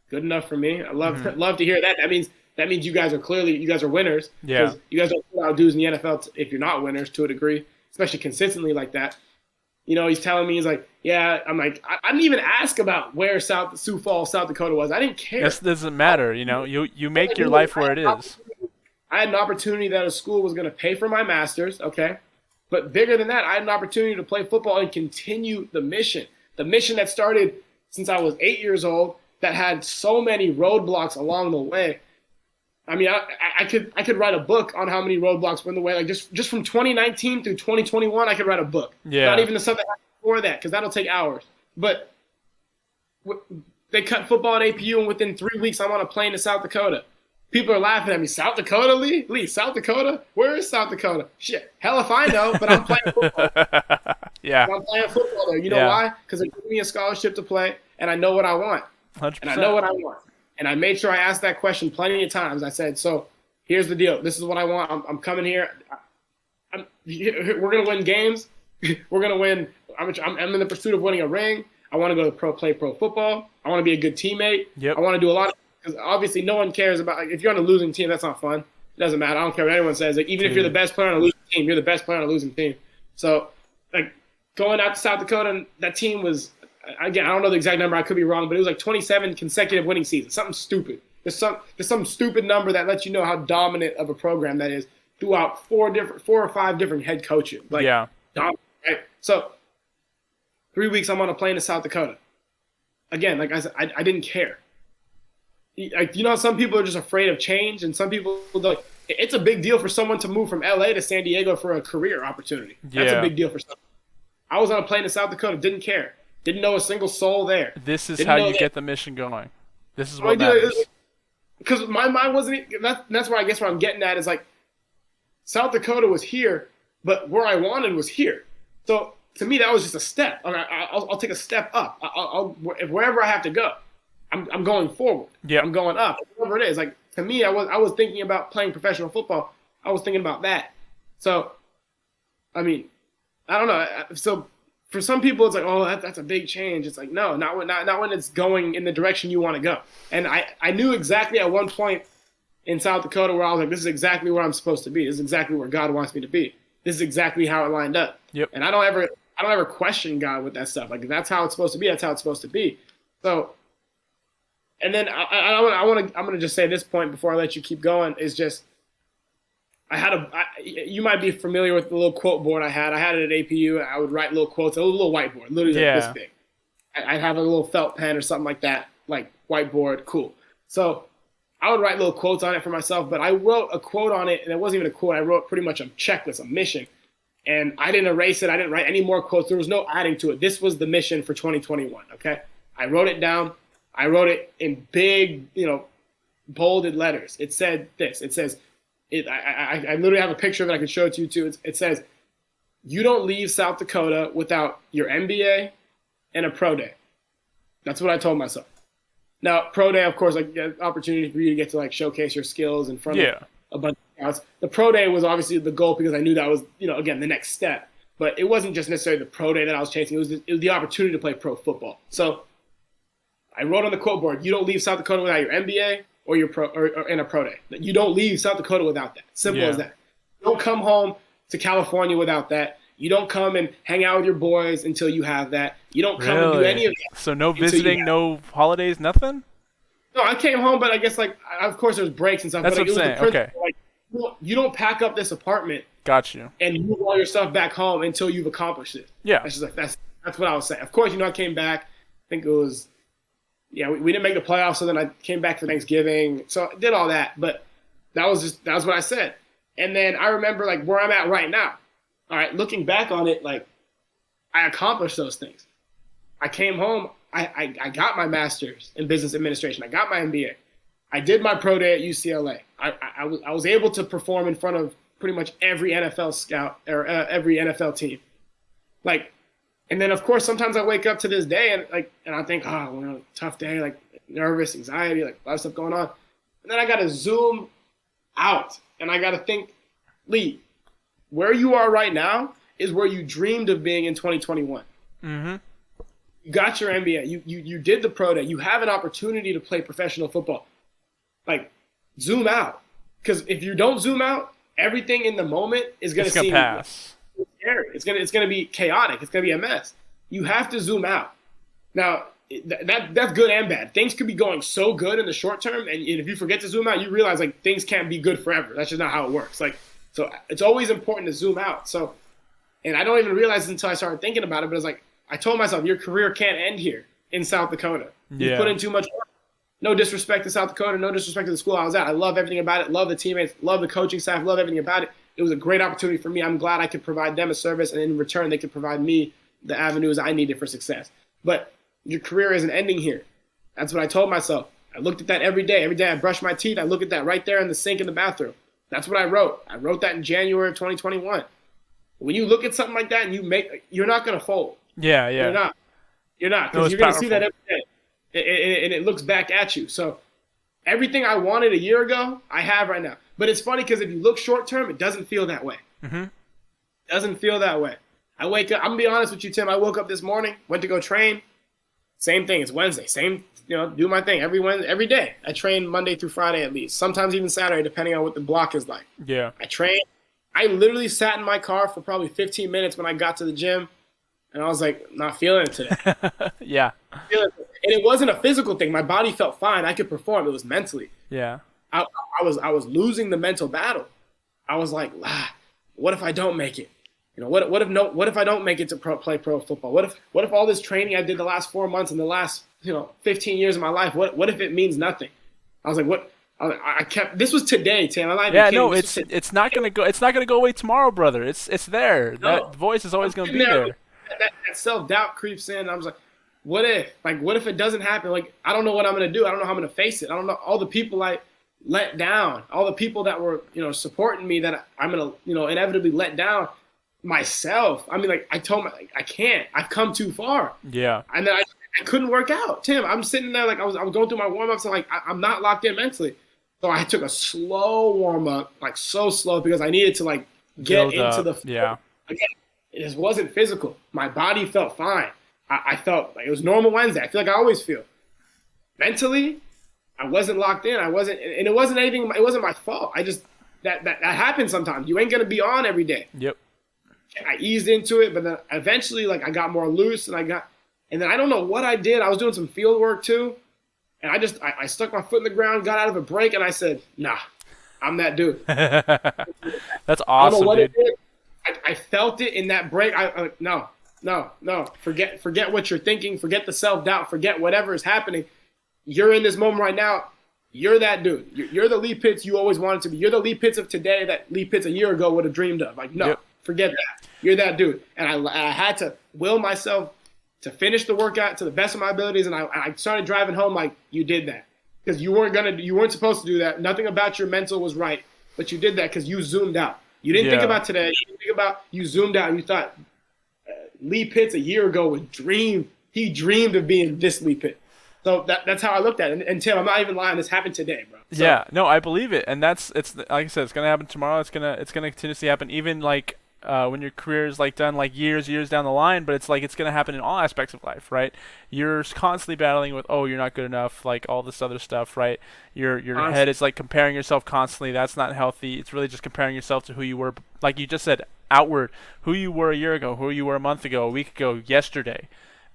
Good enough for me. I love to hear that. That means you guys are winners. Yeah. You guys don't put out dudes in the NFL if you're not winners to a degree, especially consistently like that. He's telling me, he's like, yeah. I'm like, I didn't even ask about where Sioux Falls, South Dakota was. I didn't care. This doesn't matter. You make your life where it is. I had an opportunity that a school was going to pay for my master's, okay? But bigger than that, I had an opportunity to play football and continue the mission that started since I was 8 years old, that had so many roadblocks along the way. I mean, I could write a book on how many roadblocks were in the way. Like just from 2019 through 2021, I could write a book. Yeah. Not even the stuff that happened before that, because that'll take hours. But they cut football at APU, and within 3 weeks, I'm on a plane to South Dakota. People are laughing at me. South Dakota, Lee? Lee, South Dakota? Where is South Dakota? Shit. Hell if I know, but I'm playing football. Yeah. I'm playing football there. You know why? Because they gave me a scholarship to play, and I know what I want. 100%. And I know what I want. And I made sure I asked that question plenty of times. I said, so here's the deal. This is what I want. I'm coming here. We're going to win games. We're going to win. I'm in the pursuit of winning a ring. I want to go play pro football. I want to be a good teammate. Yep. I want to do a lot of, because obviously no one cares about, like, if you're on a losing team, that's not fun. It doesn't matter. I don't care what anyone says. Like, even if you're the best player on a losing team, you're the best player on a losing team. So, like, going out to South Dakota, and that team was, again, I don't know the exact number. I could be wrong, but it was like 27 consecutive winning seasons. Something stupid. There's some stupid number that lets you know how dominant of a program that is throughout 4 or 5 different head coaches. Like, yeah. Dominant, right? So 3 weeks, I'm on a plane to South Dakota. Again, like I said, I didn't care. Like, some people are just afraid of change, and some people, like, it's a big deal for someone to move from LA to San Diego for a career opportunity. That's a big deal for someone. I was on a plane to South Dakota, didn't care. Didn't know a single soul there. This is how you get the mission going. This is what matters. matters. Because my mind wasn't. That's where I guess what I'm getting at is, like, South Dakota was here, but where I wanted was here. So to me, that was just a step. I'll take a step up. Wherever I have to go, I'm going forward. Yeah. I'm going up. Whatever it is. Like, to me, I was thinking about playing professional football. I was thinking about that. So, I mean, I don't know. So for some people, it's like, oh, that's a big change. It's like, no, not when it's going in the direction you want to go. And I knew exactly at one point in South Dakota where I was like, this is exactly where I'm supposed to be. This is exactly where God wants me to be. This is exactly how it lined up. Yep. And I don't ever question God with that stuff. Like, if that's how it's supposed to be, that's how it's supposed to be. So, and then I'm gonna just say this point before I let you keep going is just, you might be familiar with the little quote board I had. I had it at APU. I would write little quotes. It was a little whiteboard, literally like this big. I'd have a little felt pen or something like that, like whiteboard, cool. So I would write little quotes on it for myself, but I wrote a quote on it, and it wasn't even a quote. I wrote pretty much a checklist, a mission. And I didn't erase it. I didn't write any more quotes. There was no adding to it. This was the mission for 2021, okay? I wrote it down. I wrote it in big, bolded letters. It said this. It says, I literally have a picture of it. I can show it to you too. It says, you don't leave South Dakota without your MBA and a pro day. That's what I told myself. Now, pro day, of course, like, opportunity for you to get to, like, showcase your skills in front of a bunch of scouts. The pro day was obviously the goal because I knew that was, again, the next step. But it wasn't just necessarily the pro day that I was chasing. It was the opportunity to play pro football. So I wrote on the quote board, you don't leave South Dakota without your MBA or your pro or in a pro day. You don't leave South Dakota without that. Simple as that. You don't come home to California without that. You don't come and hang out with your boys until you have that. You don't come and do any of that. So no visiting, no holidays, nothing? No, I came home, but I guess like of course there's breaks and stuff. That's but what I'm saying. Okay. Like, you don't pack up this apartment. Got you. And move all your stuff back home until you've accomplished it. Yeah. That's just like that's what I was saying. Of course, I came back. I think it was we didn't make the playoffs, so then I came back for Thanksgiving. So I did all that, but that was what I said. And then I remember like where I'm at right now. All right, looking back on it, like I accomplished those things. I came home. I got my master's in business administration. I got my MBA. I did my pro day at UCLA. I was able to perform in front of pretty much every NFL scout or every NFL team. Like, and then of course sometimes I wake up to this day and I think, oh, tough day, like nervous, anxiety, like a lot of stuff going on. And then I got to zoom out and I got to think, Lee, where you are right now is where you dreamed of being in 2021. Mm-hmm. You got your MBA. You did the pro day. You have an opportunity to play professional football. Like, zoom out. Because if you don't zoom out, everything in the moment is going to seem pass. Scary. It's gonna be chaotic. It's gonna be a mess. You have to zoom out. Now, that's good and bad. Things could be going so good in the short term, and if you forget to zoom out, you realize like things can't be good forever. That's just not how it works. Like, so it's always important to zoom out. So, and I don't even realize it until I started thinking about it. But it's like I told myself, your career can't end here in South Dakota. You put in too much work. No disrespect to South Dakota. No disrespect to the school I was at. I love everything about it. Love the teammates. Love the coaching staff. Love everything about it. It was a great opportunity for me. I'm glad I could provide them a service, and in return, they could provide me the avenues I needed for success. But your career isn't ending here. That's what I told myself. I looked at that every day. Every day I brush my teeth. I look at that right there in the sink in the bathroom. That's what I wrote. I wrote that in January of 2021. When you look at something like that and you're not going to fold. Yeah. You're not. Because you're going to see that every day. And it looks back at you. So everything I wanted a year ago, I have right now. But it's funny because if you look short term, it doesn't feel that way. Mm-hmm. It doesn't feel that way. I wake up. I'm gonna be honest with you, Tim. I woke up this morning, went to go train. Same thing. It's Wednesday. Same, do my thing every day. I train Monday through Friday at least. Sometimes even Saturday, depending on what the block is like. Yeah. I train. I literally sat in my car for probably 15 minutes when I got to the gym, and I was like, not feeling it today. Yeah. And it wasn't a physical thing. My body felt fine. I could perform. It was mentally. Yeah. I was losing the mental battle. I was like, what if I don't make it? What if I don't make it to play pro football? What if all this training I did the last 4 months and the last 15 years of my life, what if it means nothing? I was like, what? I kept. This was today, Tim. I'm not even kidding. No, it's not gonna go. It's not gonna go away tomorrow, brother. It's there. No. That voice is always gonna be there. That self-doubt creeps in. I was like, what if it doesn't happen? Like, I don't know what I'm gonna do. I don't know how I'm gonna face it. I don't know all the people I let down, all the people that were supporting me that I'm gonna inevitably let down myself. I mean, like, I told I can't. I've come too far. Yeah. And then I couldn't work out. Tim, I'm sitting there like I was going through my warm-ups and like I'm not locked in mentally. So I took a slow warm-up, like so slow, because I needed to like get into the flow. Yeah. Again, it just wasn't physical. My body felt fine. I felt like it was normal Wednesday. I feel like I always feel. Mentally, I wasn't locked in. I wasn't, and it wasn't anything. It wasn't my fault. I just that happens sometimes. You ain't gonna be on every day. Yep. I eased into it, but then eventually, like, I got more loose, and then I don't know what I did. I was doing some field work too, and I stuck my foot in the ground, got out of a break, and I said, nah, I'm that dude. That's awesome, I don't know what dude. It did. I felt it in that break. No. Forget what you're thinking. Forget the self-doubt. Forget whatever is happening. You're in this moment right now. You're that dude. You're the Lee Pitts you always wanted to be. You're the Lee Pitts of today that Lee Pitts a year ago would have dreamed of. Like, no, Forget that. You're that dude. And I had to will myself to finish the workout to the best of my abilities, and I started driving home like, you did that. Because you weren't supposed to do that. Nothing about your mental was right, but you did that because you zoomed out. You didn't think about today. You didn't think about, you zoomed out and you thought, Lee Pitts a year ago he dreamed of being this Lee Pitts. So that's how I looked at it. And Tim, I'm not even lying. This happened today, bro. So, no, I believe it. And it's like I said, it's gonna happen tomorrow. It's gonna continuously happen. Even like when your career is like done like years down the line, but it's like it's gonna happen in all aspects of life, right? You're constantly battling with, oh, you're not good enough, like all this other stuff, right? Your head Honestly, is like comparing yourself constantly. That's not healthy. It's really just comparing yourself to who you were, like you just said, outward, who you were a year ago, who you were a month ago, a week ago, yesterday,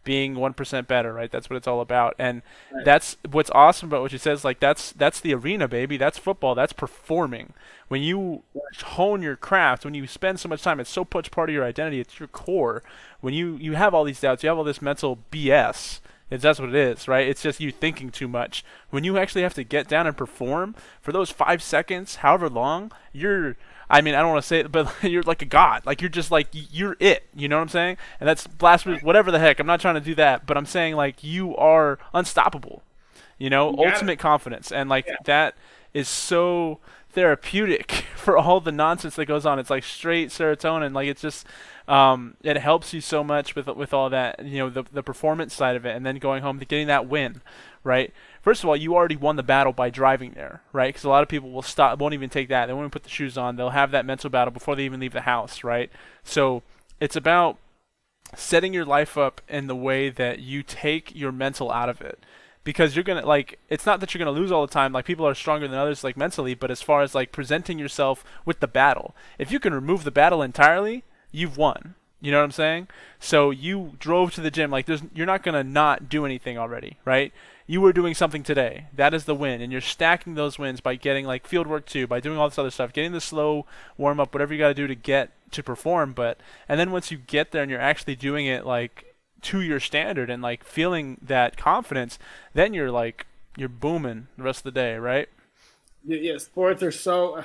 being 1% better, right? That's what it's all about. And right. that's what's awesome about what you said is like that's the arena, baby. That's football. That's performing. When you hone your craft, when you spend so much time, it's so much part of your identity. It's your core. When you have all these doubts, you have all this mental BS. That's what it is, right? It's just you thinking too much. When you actually have to get down and perform for those 5 seconds, however long, you're I mean, I don't want to say it, but you're like a god. Like you're just like you're it. You know what I'm saying? And that's blasphemous. Whatever the heck. I'm not trying to do that, but I'm saying like you are unstoppable. You know, You got it. ultimate confidence, and like Yeah. that is so therapeutic for all the nonsense that goes on. It's like straight serotonin. Like it's just, it helps you so much with all that. You know, the performance side of it, and then going home to getting that win, right? First of all, you already won the battle by driving there, right? Because a lot of people will stop, won't even take that. They won't even put the shoes on. They'll have that mental battle before they even leave the house, right? So it's about setting your life up in the way that you take your mental out of it, because you're gonna like it's not that you're gonna lose all the time. Like people are stronger than others like mentally, but as far as like presenting yourself with the battle, if you can remove the battle entirely, you've won. You know what I'm saying? So you drove to the gym, like you're not gonna not do anything already, right? You were doing something today. That is the win, and you're stacking those wins by getting like field work too, by doing all this other stuff, getting the slow warm up, whatever you got to do to get to perform. But and then once you get there and you're actually doing it like to your standard and like feeling that confidence, then you're booming the rest of the day, right? Yeah, sports are so,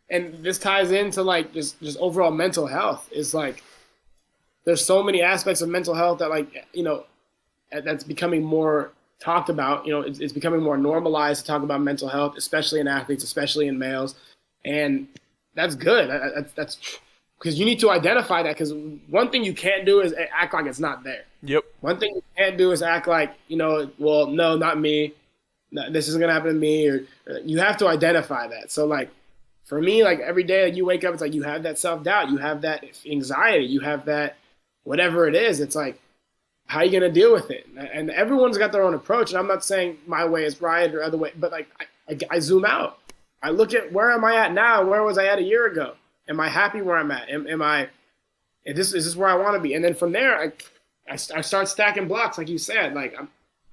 and this ties into like just overall mental health. It's like there's so many aspects of mental health that like that's becoming more talked about. It's becoming more normalized to talk about mental health, especially in athletes, especially in males, and that's good. That's because you need to identify that. Because one thing you can't do is act like it's not there. Yep. One thing you can't do is act like well, no, not me. No, this isn't gonna happen to me. Or you have to identify that. So like for me, like every day that you wake up, it's like you have that self doubt, you have that anxiety, you have that whatever it is. It's like how are you going to deal with it? And everyone's got their own approach. And I'm not saying my way is right or other way, but like I zoom out. I look at where am I at now? Where was I at a year ago? Am I happy where I'm at? Am I? Is this where I want to be? And then from there, I start stacking blocks, like you said. Like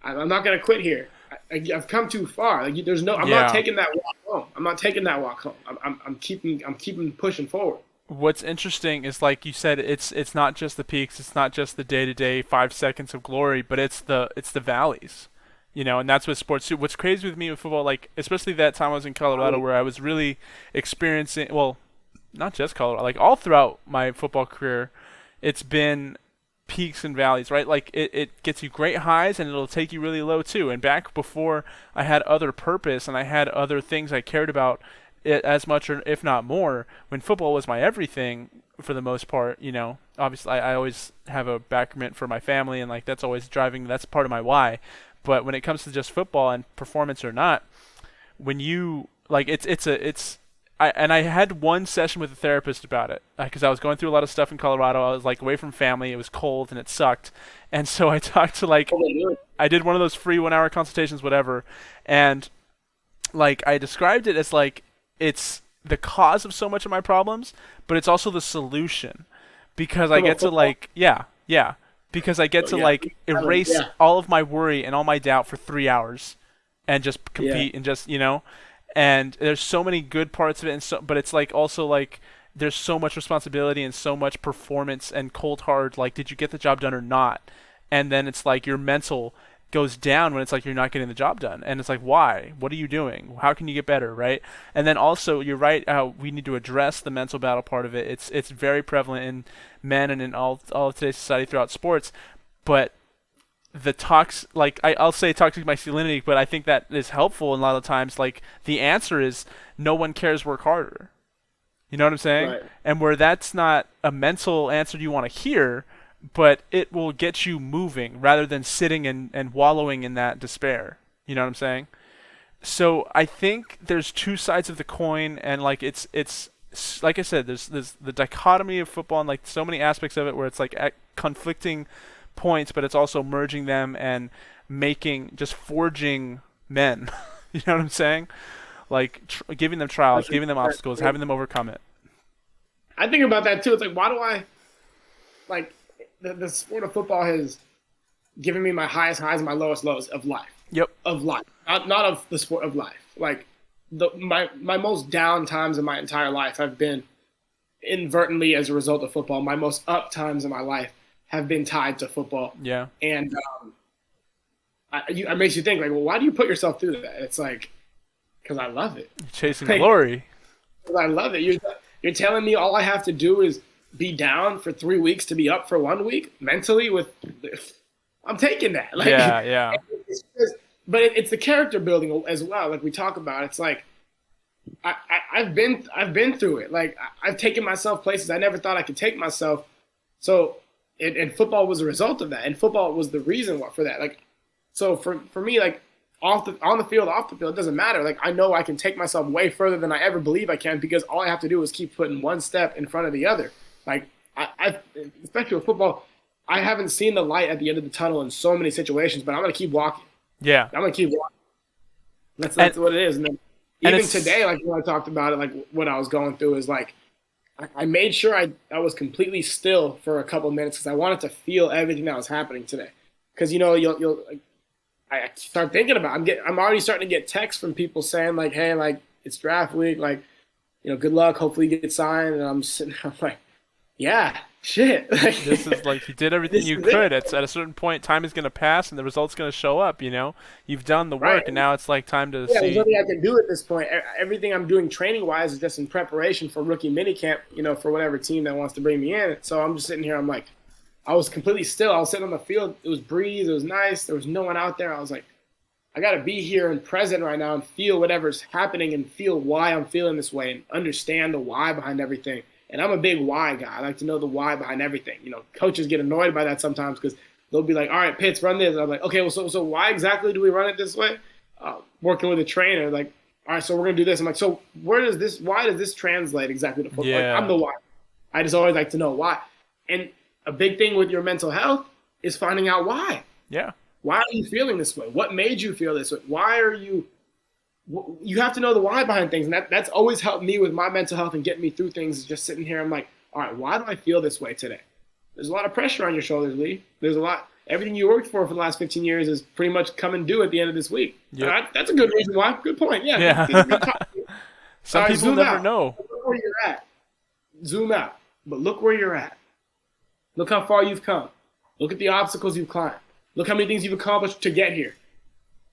I'm not going to quit here. I've come too far. Like there's no. I'm not Yeah. taking that walk home. I'm not taking that walk home. I'm keeping pushing forward. What's interesting is like you said, it's not just the peaks, it's not just the day to day 5 seconds of glory, but it's the valleys. You know, and that's what sports do. What's crazy with me with football, like especially that time I was in Colorado where I was really experiencing well, not just Colorado, like all throughout my football career, it's been peaks and valleys, right? Like it gets you great highs and it'll take you really low too. And back before I had other purpose and I had other things I cared about it as much or if not more, when football was my everything for the most part, you know, obviously I always have a backriment for my family and like that's always driving, that's part of my why. But when it comes to just football and performance or not, when you like it's I had one session with a therapist about it because I was going through a lot of stuff in Colorado. I was like away from family. It was cold and it sucked, and so I talked to like I did one of those free 1 hour consultations, whatever, and like I described it as like it's the cause of so much of my problems, but it's also the solution because I From a get to football, like yeah because I get to yeah, like erase yeah, all of my worry and all my doubt for 3 hours and just yeah. compete and just and there's so many good parts of it and so but it's like also like there's so much responsibility and so much performance and cold hard like did you get the job done or not, and then it's like your mental goes down when it's like you're not getting the job done and it's like why, what are you doing, how can you get better, right? And then also you're right, we need to address the mental battle part of it. It's very prevalent in men and in all of today's society throughout sports, but the I'll say toxic masculinity, but I think that is helpful in a lot of times. Like the answer is no one cares, work harder. You know what I'm saying? Right. And where that's not a mental answer you want to hear, but it will get you moving rather than sitting and wallowing in that despair. You know what I'm saying? So I think there's two sides of the coin, and like it's like I said, there's the dichotomy of football and like so many aspects of it where it's like at conflicting points, but it's also merging them and making just forging men. You know what I'm saying? Like giving them trials, giving them obstacles, having them overcome it. I think about that too. It's like, why do I like the sport of football has given me my highest highs and my lowest lows of life. Yep. Of life, not of the sport of life. Like my most down times in my entire life have been inadvertently as a result of football. My most up times in my life have been tied to football. Yeah. And it makes you think like, well, why do you put yourself through that? It's like, because I love it. You're chasing glory. Because I love it. You're telling me all I have to do is be down for 3 weeks to be up for 1 week mentally I'm taking that. Like, yeah. But it's the character building as well. Like we talk about, it's like I've been through it. Like I've taken myself places I never thought I could take myself. So and football was a result of that, and football was the reason for that. Like so for me, like on the field, off the field, it doesn't matter. Like I know I can take myself way further than I ever believe I can because all I have to do is keep putting one step in front of the other. Like I especially with football, I haven't seen the light at the end of the tunnel in so many situations, but I'm gonna keep walking. Yeah. I'm gonna keep walking. That's what it is. And then even today, like when I talked about it, like what I was going through is like I made sure I was completely still for a couple of minutes because I wanted to feel everything that was happening today. Because you'll like, I start thinking about I'm already starting to get texts from people saying like, hey, like it's draft week, like good luck, hopefully you get signed. And I'm sitting there, I'm like, yeah, shit. This is like you did everything you could. It's at a certain point, time is going to pass and the result's going to show up. You've done the work, right. And now it's like time to see. There's nothing I can do at this point. Everything I'm doing training wise is just in preparation for rookie minicamp. For whatever team that wants to bring me in. So I'm just sitting here. I'm like, I was completely still. I was sitting on the field. It was breeze. It was nice. There was no one out there. I was like, I got to be here and present right now and feel whatever's happening and feel why I'm feeling this way and understand the why behind everything. And I'm a big why guy. I like to know the why behind everything. Coaches get annoyed by that sometimes because they'll be like, all right, Pitts, run this. And I'm like, okay, well, so why exactly do we run it this way? Working with a trainer, like, all right, so we're going to do this. I'm like, so why does this translate exactly to football? Yeah. Like, I'm the why. I just always like to know why. And a big thing with your mental health is finding out why. Yeah. Why are you feeling this way? What made you feel this way? Why are you – you have to know the why behind things. And that's always helped me with my mental health and getting me through things. Just sitting here, I'm like, all right, why do I feel this way today? There's a lot of pressure on your shoulders, Lee. There's a lot – everything you worked for the last 15 years is pretty much coming due at the end of this week. Yep. That's a good reason why. Good point. Yeah. Good Some people never know. Look where you're at. Zoom out. But look where you're at. Look how far you've come. Look at the obstacles you've climbed. Look how many things you've accomplished to get here.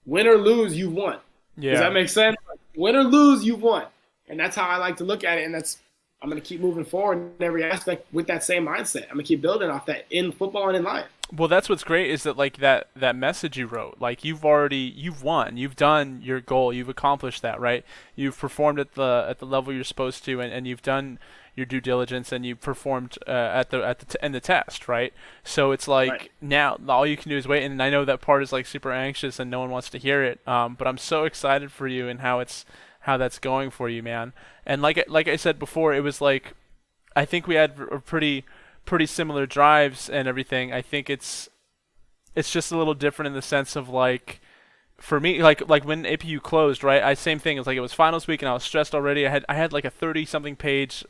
Win or lose, you've won. Yeah. Does that make sense? Win or lose, you've won. And that's how I like to look at it. And I'm going to keep moving forward in every aspect with that same mindset. I'm going to keep building off that in football and in life. Well, that's what's great is that like that message you wrote, like you've won, you've done your goal, you've accomplished that, right? You've performed at the level you're supposed to, and you've done your due diligence, and you performed at the test, right? So it's like right. Now all you can do is wait, and I know that part is like super anxious and no one wants to hear it, but I'm so excited for you and how that's going for you, man. And like I said before, it was like I think we had a pretty similar drives and everything. I think it's just a little different in the sense of like. For me, like when APU closed, right? Same thing. It's like it was finals week, and I was stressed already. I had like a 30-something page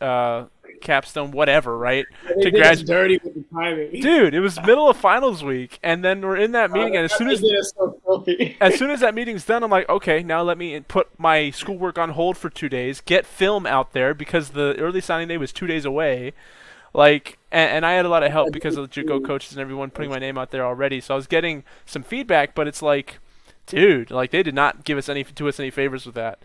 capstone, whatever, right? To graduate. Dirty with the timing. Dude, it was middle of finals week, and then we're in that meeting, and as soon as that meeting's done, I'm like, okay, now let me put my schoolwork on hold for 2 days, get film out there because the early signing day was 2 days away. Like, and I had a lot of help because of the JUCO coaches and everyone putting my name out there already. So I was getting some feedback, but it's like. Dude, like they did not do us any favors with that.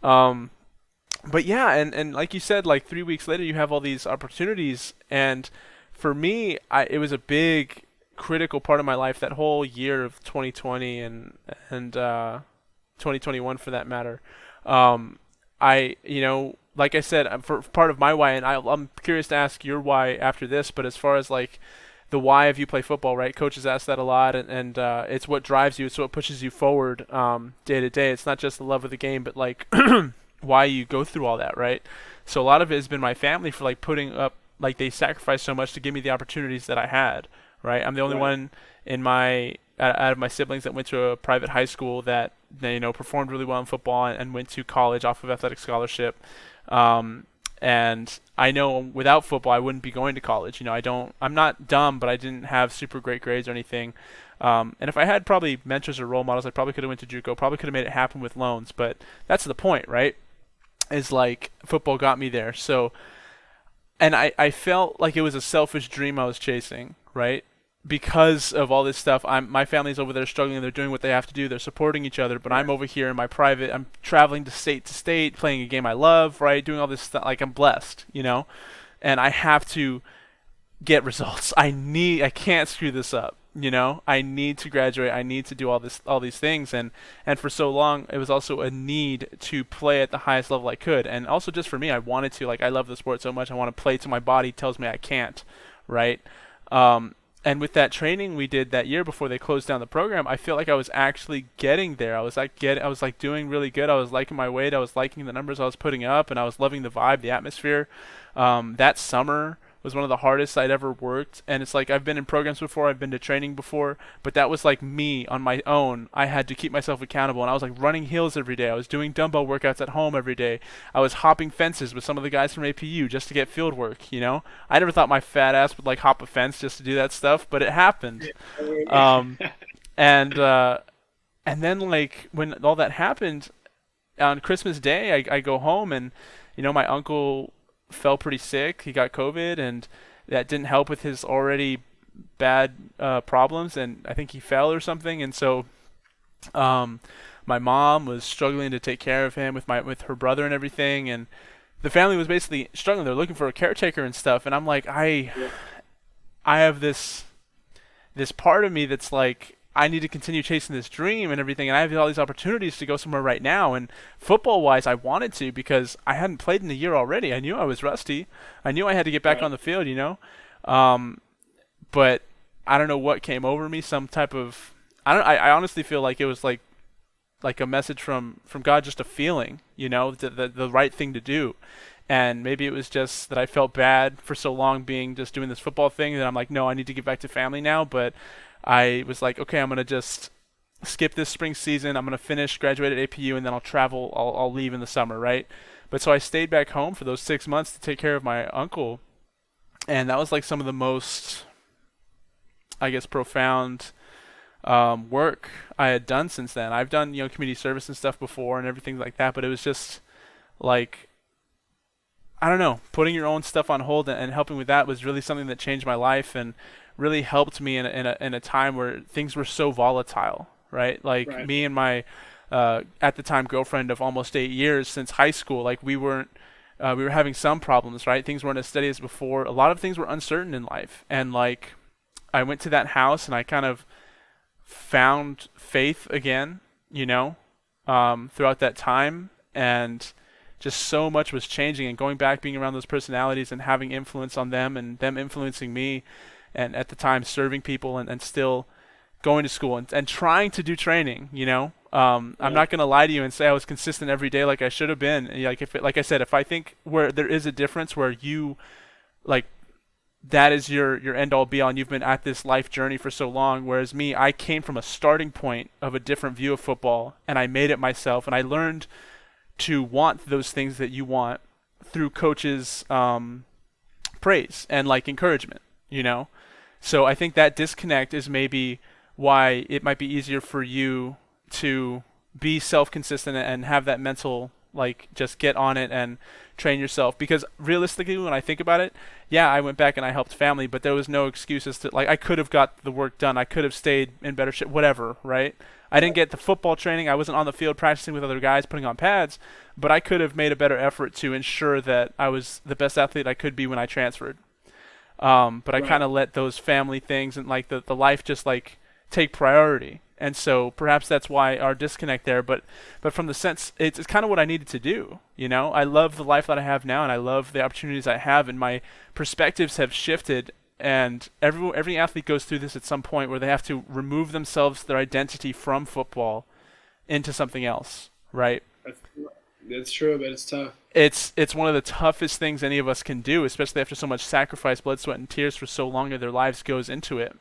But yeah, and like you said, like 3 weeks later you have all these opportunities, and for me, it was a big critical part of my life that whole year of 2020 and 2021 for that matter. Like I said, for part of my why, and I'm curious to ask your why after this, but as far as like the why of you play football, right? Coaches ask that a lot, and it's what drives you. It's what pushes you forward day to day. It's not just the love of the game, but like why you go through all that, right? So a lot of it has been my family for like putting up, like they sacrificed so much to give me the opportunities that I had, right? I'm the only Right. one in my out of my siblings that went to a private high school that performed really well in football and went to college off of athletic scholarship. Um, and I know without football I wouldn't be going to college. I'm not dumb, but I didn't have super great grades or anything. And if I had probably mentors or role models, I probably could have went to JUCO, probably could have made it happen with loans. But that's the point, right? Is like football got me there. So, and I felt like it was a selfish dream I was chasing, right? Because of all this stuff, my family's over there struggling. They're doing what they have to do. They're supporting each other, but I'm Right. over here in my private. I'm traveling to state, playing a game I love, right? Doing all this stuff. Like I'm blessed, and I have to get results. I can't screw this up. I need to graduate. I need to do all these things, and for so long, it was also a need to play at the highest level I could, and also just for me, I wanted to. Like I love the sport so much, I want to play till my body tells me I can't, right? Um, and with that training we did that year before they closed down the program, I feel like I was actually getting there. I was like doing really good. I was liking my weight. I was liking the numbers I was putting up, and I was loving the vibe, the atmosphere. That summer was one of the hardest I'd ever worked. And it's like I've been in programs before, I've been to training before, but that was like me on my own. I had to keep myself accountable, and I was like running hills every day. I was doing dumbbell workouts at home every day. I was hopping fences with some of the guys from APU just to get field work. I never thought my fat ass would like hop a fence just to do that stuff, but it happened. I mean, Um, and and then like when all that happened on Christmas Day, I go home and my uncle fell pretty sick. He got COVID, and that didn't help with his already bad problems. And I think he fell or something. And so um, my mom was struggling to take care of him with her brother and everything. And the family was basically struggling. They're looking for a caretaker and stuff. And I'm like, yeah. I have this part of me that's like I need to continue chasing this dream and everything, and I have all these opportunities to go somewhere right now. And football wise, I wanted to because I hadn't played in a year already. I knew I was rusty. I knew I had to get back Right. on the field. Um, but I don't know what came over me. Some type of I don't. I honestly feel like it was like a message from God, just a feeling. The right thing to do. And maybe it was just that I felt bad for so long being just doing this football thing that I'm like, no, I need to get back to family now. But I was like, okay, I'm gonna just skip this spring season. I'm gonna finish, graduate at APU, and then I'll travel. I'll leave in the summer, right? But so I stayed back home for those 6 months to take care of my uncle, and that was like some of the most, I guess, profound work I had done since then. I've done community service and stuff before and everything like that, but it was just like I don't know, putting your own stuff on hold and helping with that was really something that changed my life and really helped me in a time where things were so volatile, right? Like Right. me and my at the time girlfriend of almost 8 years since high school, like we were having some problems, right? Things weren't as steady as before. A lot of things were uncertain in life, and like I went to that house and I kind of found faith again, throughout that time, and just so much was changing and going back being around those personalities and having influence on them and them influencing me, and at the time serving people and still going to school and trying to do training. I'm Right. not gonna lie to you and say I was consistent every day like I should have been. Like like I said, if I think where there is a difference where you like that is your end all be all and you've been at this life journey for so long, whereas me, I came from a starting point of a different view of football and I made it myself, and I learned to want those things that you want through coaches praise and like encouragement. So I think that disconnect is maybe why it might be easier for you to be self-consistent and have that mental like just get on it and train yourself, because realistically when I think about it, yeah, I went back and I helped family, but there was no excuses to like I could have got the work done. I could have stayed in better shape, whatever, right? I didn't get the football training. I wasn't on the field practicing with other guys putting on pads, but I could have made a better effort to ensure that I was the best athlete I could be when I transferred. But I kind Right. of let those family things and like the life just like take priority. And so perhaps that's why our disconnect there. But from the sense, it's kind of what I needed to do. I love the life that I have now, and I love the opportunities I have, and my perspectives have shifted. And every athlete goes through this at some point where they have to remove themselves, their identity from football, into something else, right? That's, That's true, but it's tough. It's one of the toughest things any of us can do, especially after so much sacrifice, blood, sweat, and tears for so long of their lives goes into it.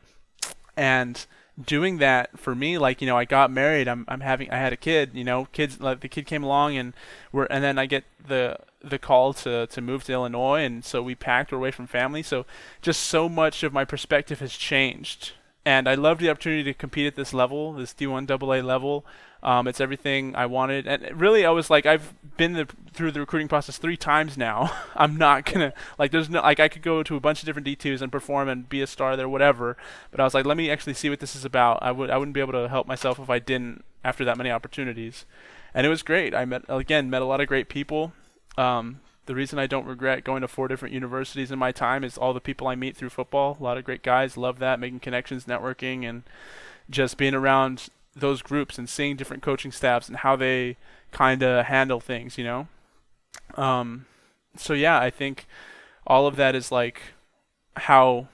And doing that for me, like, I got married, I had a kid, kids, like, the kid came along, and then I get the call to move to Illinois, and so we packed, we're away from family. So just so much of my perspective has changed, and I love the opportunity to compete at this level, this D1 AA level. It's everything I wanted, and really, I was like, I've been through the recruiting process 3 times now. I'm not gonna, like, there's no, like, I could go to a bunch of different D2s and perform and be a star there, whatever. But I was like, let me actually see what this is about. I wouldn't be able to help myself if I didn't after that many opportunities, and it was great. I met a lot of great people. The reason I don't regret going to 4 different universities in my time is all the people I meet through football. A lot of great guys, love that, making connections, networking, and just being around those groups and seeing different coaching staffs and how they kind of handle things. So yeah, I think all of that is like how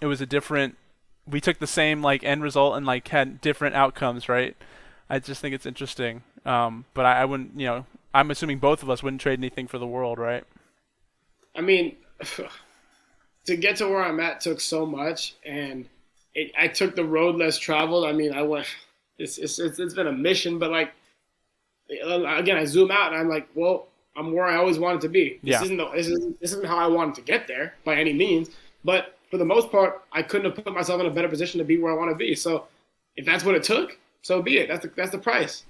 it was a different. We took the same like end result and like had different outcomes, right? I just think it's interesting. But I wouldn't, I'm assuming both of us wouldn't trade anything for the world, right? I mean, to get to where I'm at took so much, and I took the road less traveled. I mean, I went. It's been a mission, but like again, I zoom out and I'm like, well, I'm where I always wanted to be. Yeah. This isn't how I wanted to get there by any means, but for the most part, I couldn't have put myself in a better position to be where I want to be. So if that's what it took, so be it. That's the price.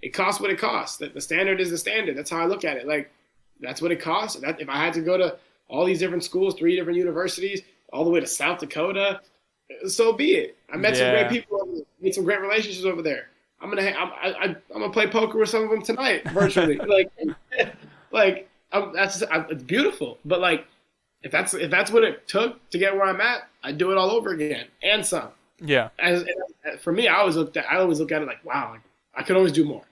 It costs what it costs. The standard is the standard. That's how I look at it. Like, that's what it costs. If I had to go to all these different schools, 3 different universities, all the way to South Dakota, so be it. I met some great people over there. Made some great relationships over there. I'm gonna play poker with some of them tonight virtually. It's beautiful. But like, if that's what it took to get where I'm at, I'd do it all over again and some. Yeah. For me, I always look at it like, wow, like, I could always do more.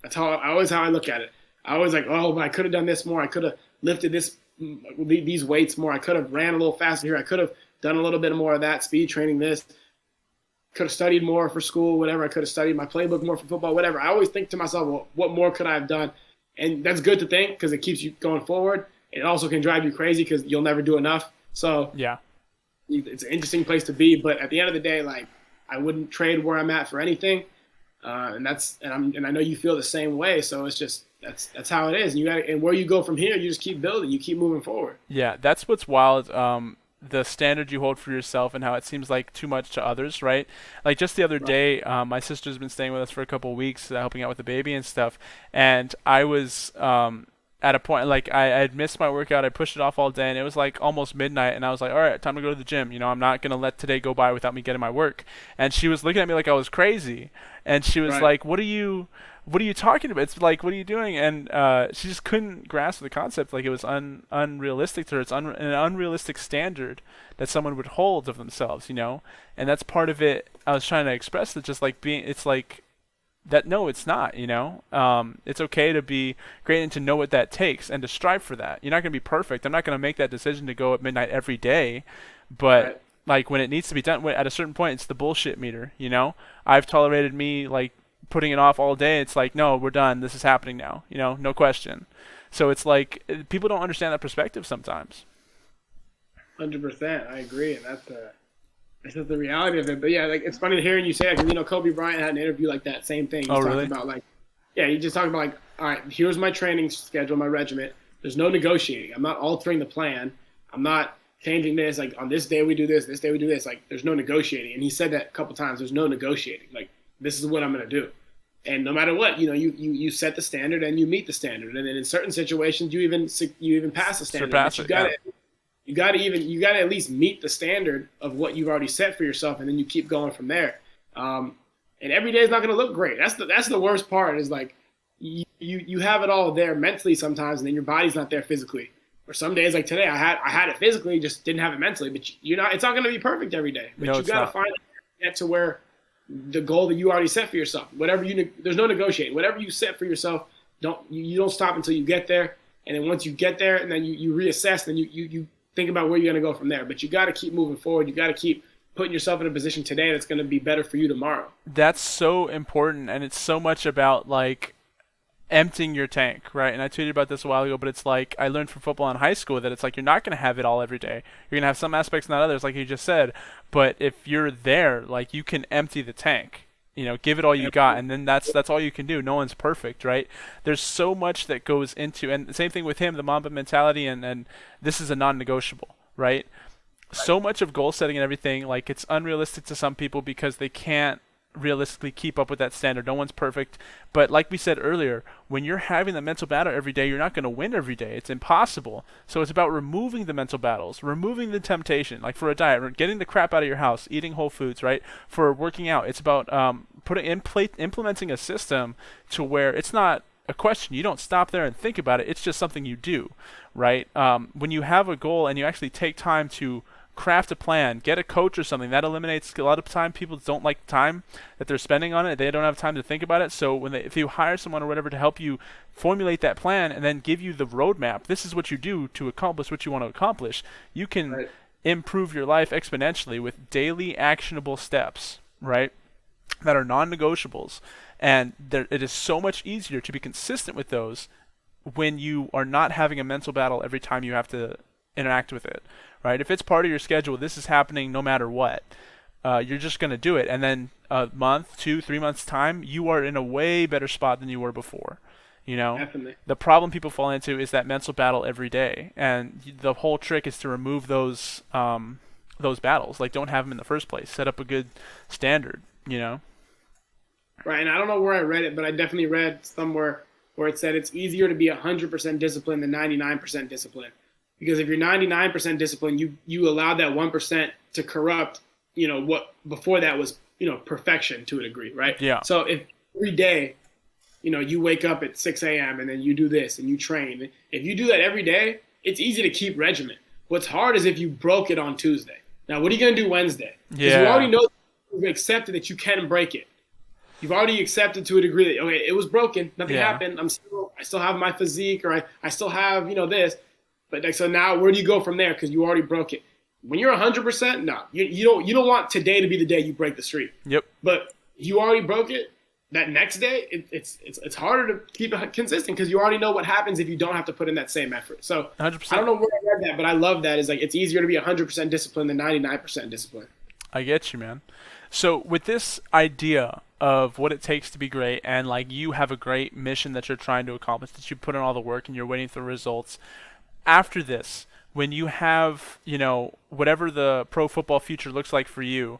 That's how I look at it. I always like, oh, but I could have done this more. I could have lifted these weights more. I could have ran a little faster here. I could have done a little bit more of that, speed training this. Could have studied more for school, whatever. I could have studied my playbook more for football, whatever. I always think to myself, well, what more could I have done? And that's good to think because it keeps you going forward. It also can drive you crazy because you'll never do enough. So yeah, it's an interesting place to be. But at the end of the day, like, I wouldn't trade where I'm at for anything. And I know you feel the same way. So it's just that's how it is. And where you go from here, you just keep building. You keep moving forward. Yeah, that's what's wild. The standard you hold for yourself and how it seems like too much to others, right? Like just the other day, my sister's been staying with us for a couple of weeks, helping out with the baby and stuff. And I was at a point, like I had missed my workout. I pushed it off all day, and it was like almost midnight. And I was like, all right, time to go to the gym. I'm not going to let today go by without me getting my work. And she was looking at me like I was crazy. And she was like, what are you talking about? It's like, what are you doing? And she just couldn't grasp the concept. Like it was unrealistic to her. It's an unrealistic standard that someone would hold of themselves, And that's part of it. I was trying to express that just like it's like that. No, it's not, It's okay to be great and to know what that takes and to strive for that. You're not going to be perfect. I'm not going to make that decision to go at midnight every day, but like when it needs to be done, at a certain point, it's the bullshit meter, I've tolerated me like putting it off all day. It's like, no, we're done. This is happening now, no question. So it's like people don't understand that perspective sometimes. 100%. I agree. And that's just the reality of it. But yeah, like it's funny hearing you say that because, Kobe Bryant had an interview like that, same thing. He was talking really? about like, yeah, he just talked about like, all right, here's my training schedule, my regiment. There's no negotiating. I'm not altering the plan. I'm not changing this. Like on this day we do this day we do this. Like there's no negotiating. And he said that a couple times. There's no negotiating. Like this is what I'm going to do. And no matter what, you set the standard and you meet the standard. And then in certain situations, you even pass the standard. Surpass it, you got to at least meet the standard of what you've already set for yourself, and then you keep going from there. And every day is not going to look great. That's the worst part. Is like you have it all there mentally sometimes, and then your body's not there physically. Or some days like today, I had it physically, just didn't have it mentally. But it's not going to be perfect every day. But you got to find get to where the goal that you already set for yourself. There's no negotiating. Whatever you set for yourself, you don't stop until you get there. And then once you get there, and then you reassess, then you think about where you're going to go from there. But you got to keep moving forward. You got to keep putting yourself in a position today that's going to be better for you tomorrow. That's so important, and it's so much about like emptying your tank, right? And I tweeted about this a while ago, but it's like I learned from football in high school that it's like you're not going to have it all every day. You're going to have some aspects, not others, like you just said. But if you're there, like you can empty the tank. Give it all you got, and then that's all you can do. No one's perfect, right? There's so much that goes into, and the same thing with him, the Mamba mentality, and this is a non-negotiable, right? So much of goal setting and everything, like it's unrealistic to some people because they can't realistically keep up with that standard. No one's perfect. But like we said earlier, when you're having the mental battle every day, you're not going to win every day. It's impossible. So it's about removing the mental battles, removing the temptation. Like for a diet, getting the crap out of your house, eating whole foods, right? For working out, it's about implementing a system to where it's not a question. You don't stop there and think about it. It's just something you do, right? When you have a goal and you actually take time to craft a plan, get a coach or something, that eliminates a lot of time. People don't like the time that they're spending on it. They don't have time to think about it. So if you hire someone or whatever to help you formulate that plan and then give you the roadmap, this is what you do to accomplish what you want to accomplish, you can improve your life exponentially with daily actionable steps, right? That are non-negotiables. And it is so much easier to be consistent with those when you are not having a mental battle every time you have to interact with it, right? If it's part of your schedule, this is happening no matter what. You're just going to do it. And then a month, 2, 3 months time, you are in a way better spot than you were before. Definitely. The problem people fall into is that mental battle every day. And the whole trick is to remove those battles. Like, don't have them in the first place. Set up a good standard, Right. And I don't know where I read it, but I definitely read somewhere where it said it's easier to be 100% disciplined than 99% disciplined. Because if you're 99% disciplined, you allow that 1% to corrupt, what before that was, perfection to a degree, right? Yeah. So if every day, you wake up at 6 a.m. and then you do this and you train, if you do that every day, it's easy to keep regimen. What's hard is if you broke it on Tuesday. Now, what are you going to do Wednesday? Because you already know, you've accepted that you can break it. You've already accepted to a degree that, okay, it was broken, nothing happened. I still have my physique, or I still have, this. But so now, where do you go from there? Because you already broke it. When you're 100%, no, you don't want today to be the day you break the streak. Yep. But you already broke it. That next day, it's harder to keep it consistent because you already know what happens if you don't have to put in that same effort. So 100%. I don't know where I read that, but I love that. It's like it's easier to be 100% disciplined than 99% disciplined. I get you, man. So with this idea of what it takes to be great, and like you have a great mission that you're trying to accomplish, that you put in all the work and you're waiting for results. After this, when you have, whatever the pro football future looks like for you,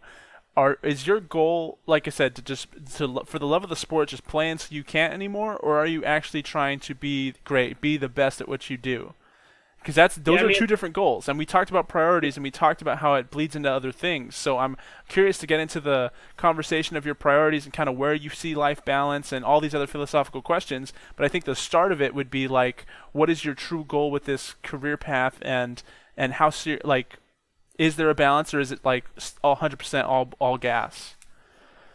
is your goal, like I said, for the love of the sport, just play until you can't anymore, or are you actually trying to be great, be the best at what you do? Because those are two different goals, and we talked about priorities, and we talked about how it bleeds into other things. So I'm curious to get into the conversation of your priorities and kind of where you see life balance and all these other philosophical questions. But I think the start of it would be like, what is your true goal with this career path, and how is there a balance, or is it like all 100% all gas?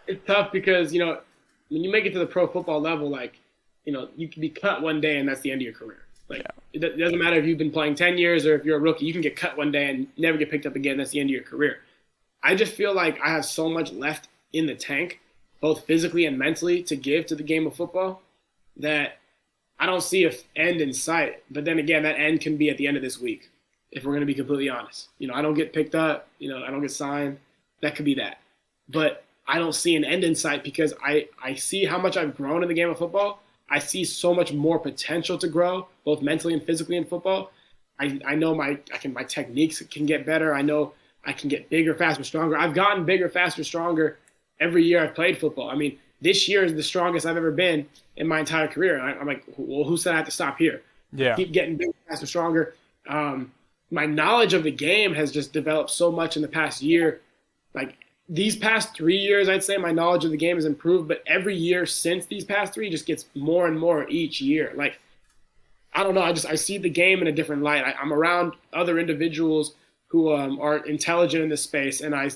It's tough because when you make it to the pro football level, you can be cut one day and that's the end of your career. It doesn't matter if you've been playing 10 years or if you're a rookie, you can get cut one day and never get picked up again. That's the end of your career. I just feel like I have so much left in the tank, both physically and mentally, to give to the game of football that I don't see an end in sight. But then again, that end can be at the end of this week, if we're going to be completely honest. I don't get picked up, I don't get signed. That could be that. But I don't see an end in sight because I see how much I've grown in the game of football. I see so much more potential to grow, both mentally and physically in football. I know my techniques can get better. I know I can get bigger, faster, stronger. I've gotten bigger, faster, stronger every year I've played football. I mean, this year is the strongest I've ever been in my entire career. And I'm like, well, who said I have to stop here? Yeah. Keep getting bigger, faster, stronger. My knowledge of the game has just developed so much in the past year. Like, these past 3 years, I'd say my knowledge of the game has improved, but every year since these past 3 just gets more and more each year. Like, I don't know. I see the game in a different light. I'm around other individuals who are intelligent in this space, and I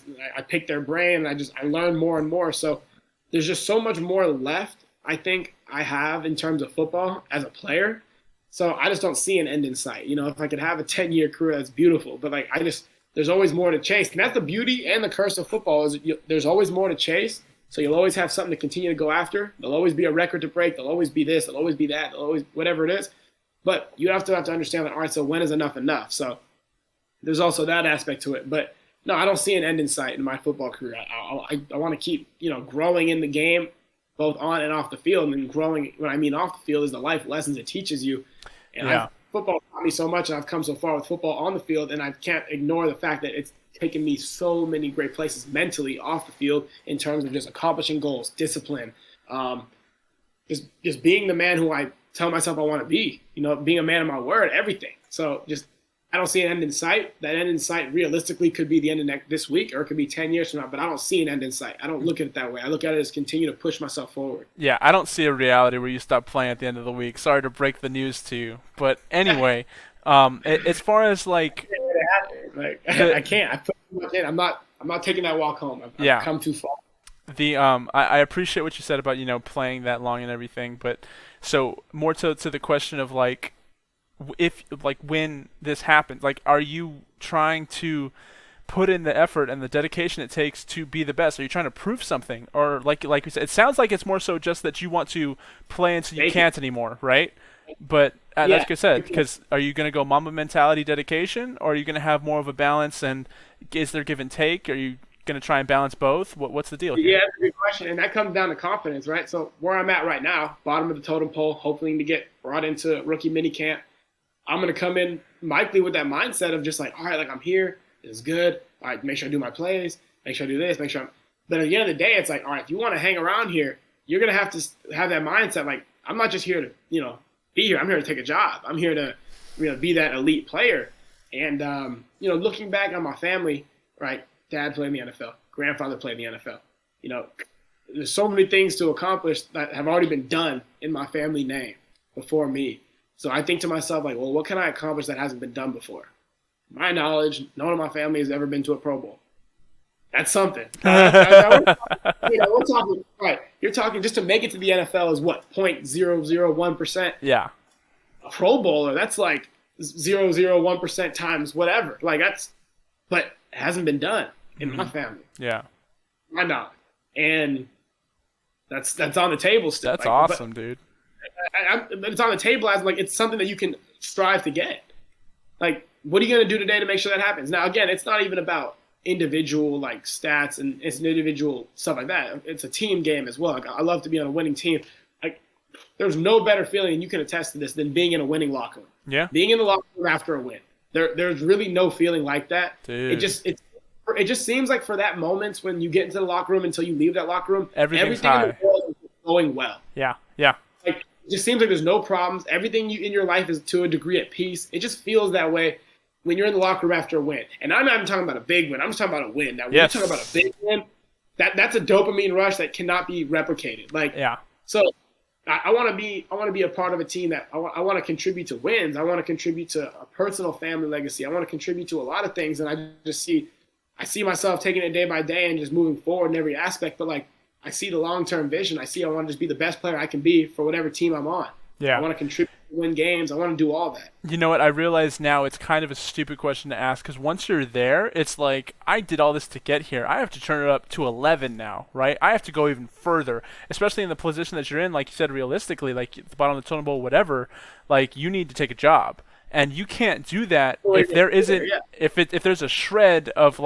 pick their brain, and I learn more and more. So there's just so much more left, I think, I have in terms of football as a player. So I just don't see an end in sight. If I could have a 10-year career, that's beautiful. But there's always more to chase. And that's the beauty and the curse of football is there's always more to chase. So you'll always have something to continue to go after. There'll always be a record to break. There'll always be this. There'll always be that. There'll always whatever it is. But you have to understand that, all right, so when is enough enough? So there's also that aspect to it. But no, I don't see an end in sight in my football career. I want to keep, growing in the game, both on and off the field. And growing, what I mean off the field, is the life lessons it teaches you. And football taught me so much, and I've come so far with football on the field, and I can't ignore the fact that it's taken me so many great places mentally off the field in terms of just accomplishing goals, discipline, just being the man who I tell myself I want to be, being a man of my word, everything. So I don't see an end in sight. That end in sight realistically could be the end of this week, or it could be 10 years from now, but I don't see an end in sight. I don't look at it that way. I look at it as continue to push myself forward. Yeah, I don't see a reality where you stop playing at the end of the week. Sorry to break the news to you. But anyway, as far as I can't. I put too much in. I'm not taking that walk home. I've come too far. I appreciate what you said about, playing that long and everything, but so more to the question of if when this happens, are you trying to put in the effort and the dedication it takes to be the best? Are you trying to prove something? Or like we said, it sounds like it's more so just that you want to play until you can't anymore, right? But like I said, because are you going to go Mamba mentality dedication, or are you going to have more of a balance, and is there give and take? Are you going to try and balance both? What's the deal here? Yeah, that's a good question. And that comes down to confidence, right? So where I'm at right now, bottom of the totem pole, hoping to get brought into rookie mini camp, I'm going to come in likely with that mindset of just all right, I'm here. This is good. All right, make sure I do my plays. Make sure I do this. Make sure But at the end of the day, it's all right, if you want to hang around here, you're going to have that mindset. I'm not just here to, be here. I'm here to take a job. I'm here to, be that elite player. And, looking back on my family, right, dad played in the NFL, grandfather played in the NFL. There's so many things to accomplish that have already been done in my family name before me. So I think to myself, well, what can I accomplish that hasn't been done before? My knowledge, no one in my family has ever been to a Pro Bowl. That's something. We're talking, right, you're talking just to make it to the NFL is what, 0.001%? Yeah. A Pro Bowler, that's 0.001% times whatever. But it hasn't been done in my family. Yeah. My knowledge. And that's on the table still. That's awesome, dude. It's on the table as it's something that you can strive to get. What are you going to do today to make sure that happens? Now, again, it's not even about individual stats and it's an individual stuff like that. It's a team game as well. I love to be on a winning team. There's no better feeling, and you can attest to this, than being in a winning locker room. Yeah. Being in the locker room after a win. There's really no feeling like that. Dude. It just seems like for that moment when you get into the locker room until you leave that locker room, everything high. in the world is going well. Yeah. Yeah. It just seems like there's no problems. Everything in your life is to a degree at peace. It just feels that way when you're in the locker room after a win. And I'm not even talking about a big win. I'm just talking about a win. Now, when you're talking about a big win, that's a dopamine rush that cannot be replicated. So I want to be a part of a team that I want to contribute to wins. I want to contribute to a personal family legacy. I want to contribute to a lot of things, and I see myself taking it day by day and just moving forward in every aspect. But I see the long-term vision. I want to just be the best player I can be for whatever team I'm on. Yeah. I want to contribute, win games. I want to do all that. You know what? I realize now it's kind of a stupid question to ask, because once you're there, it's I did all this to get here. I have to turn it up to 11 now, right? I have to go even further, especially in the position that you're in. Like you said, realistically, at the bottom of the totem pole, whatever, you need to take a job. And you can't do that if there isn't, if there's a shred of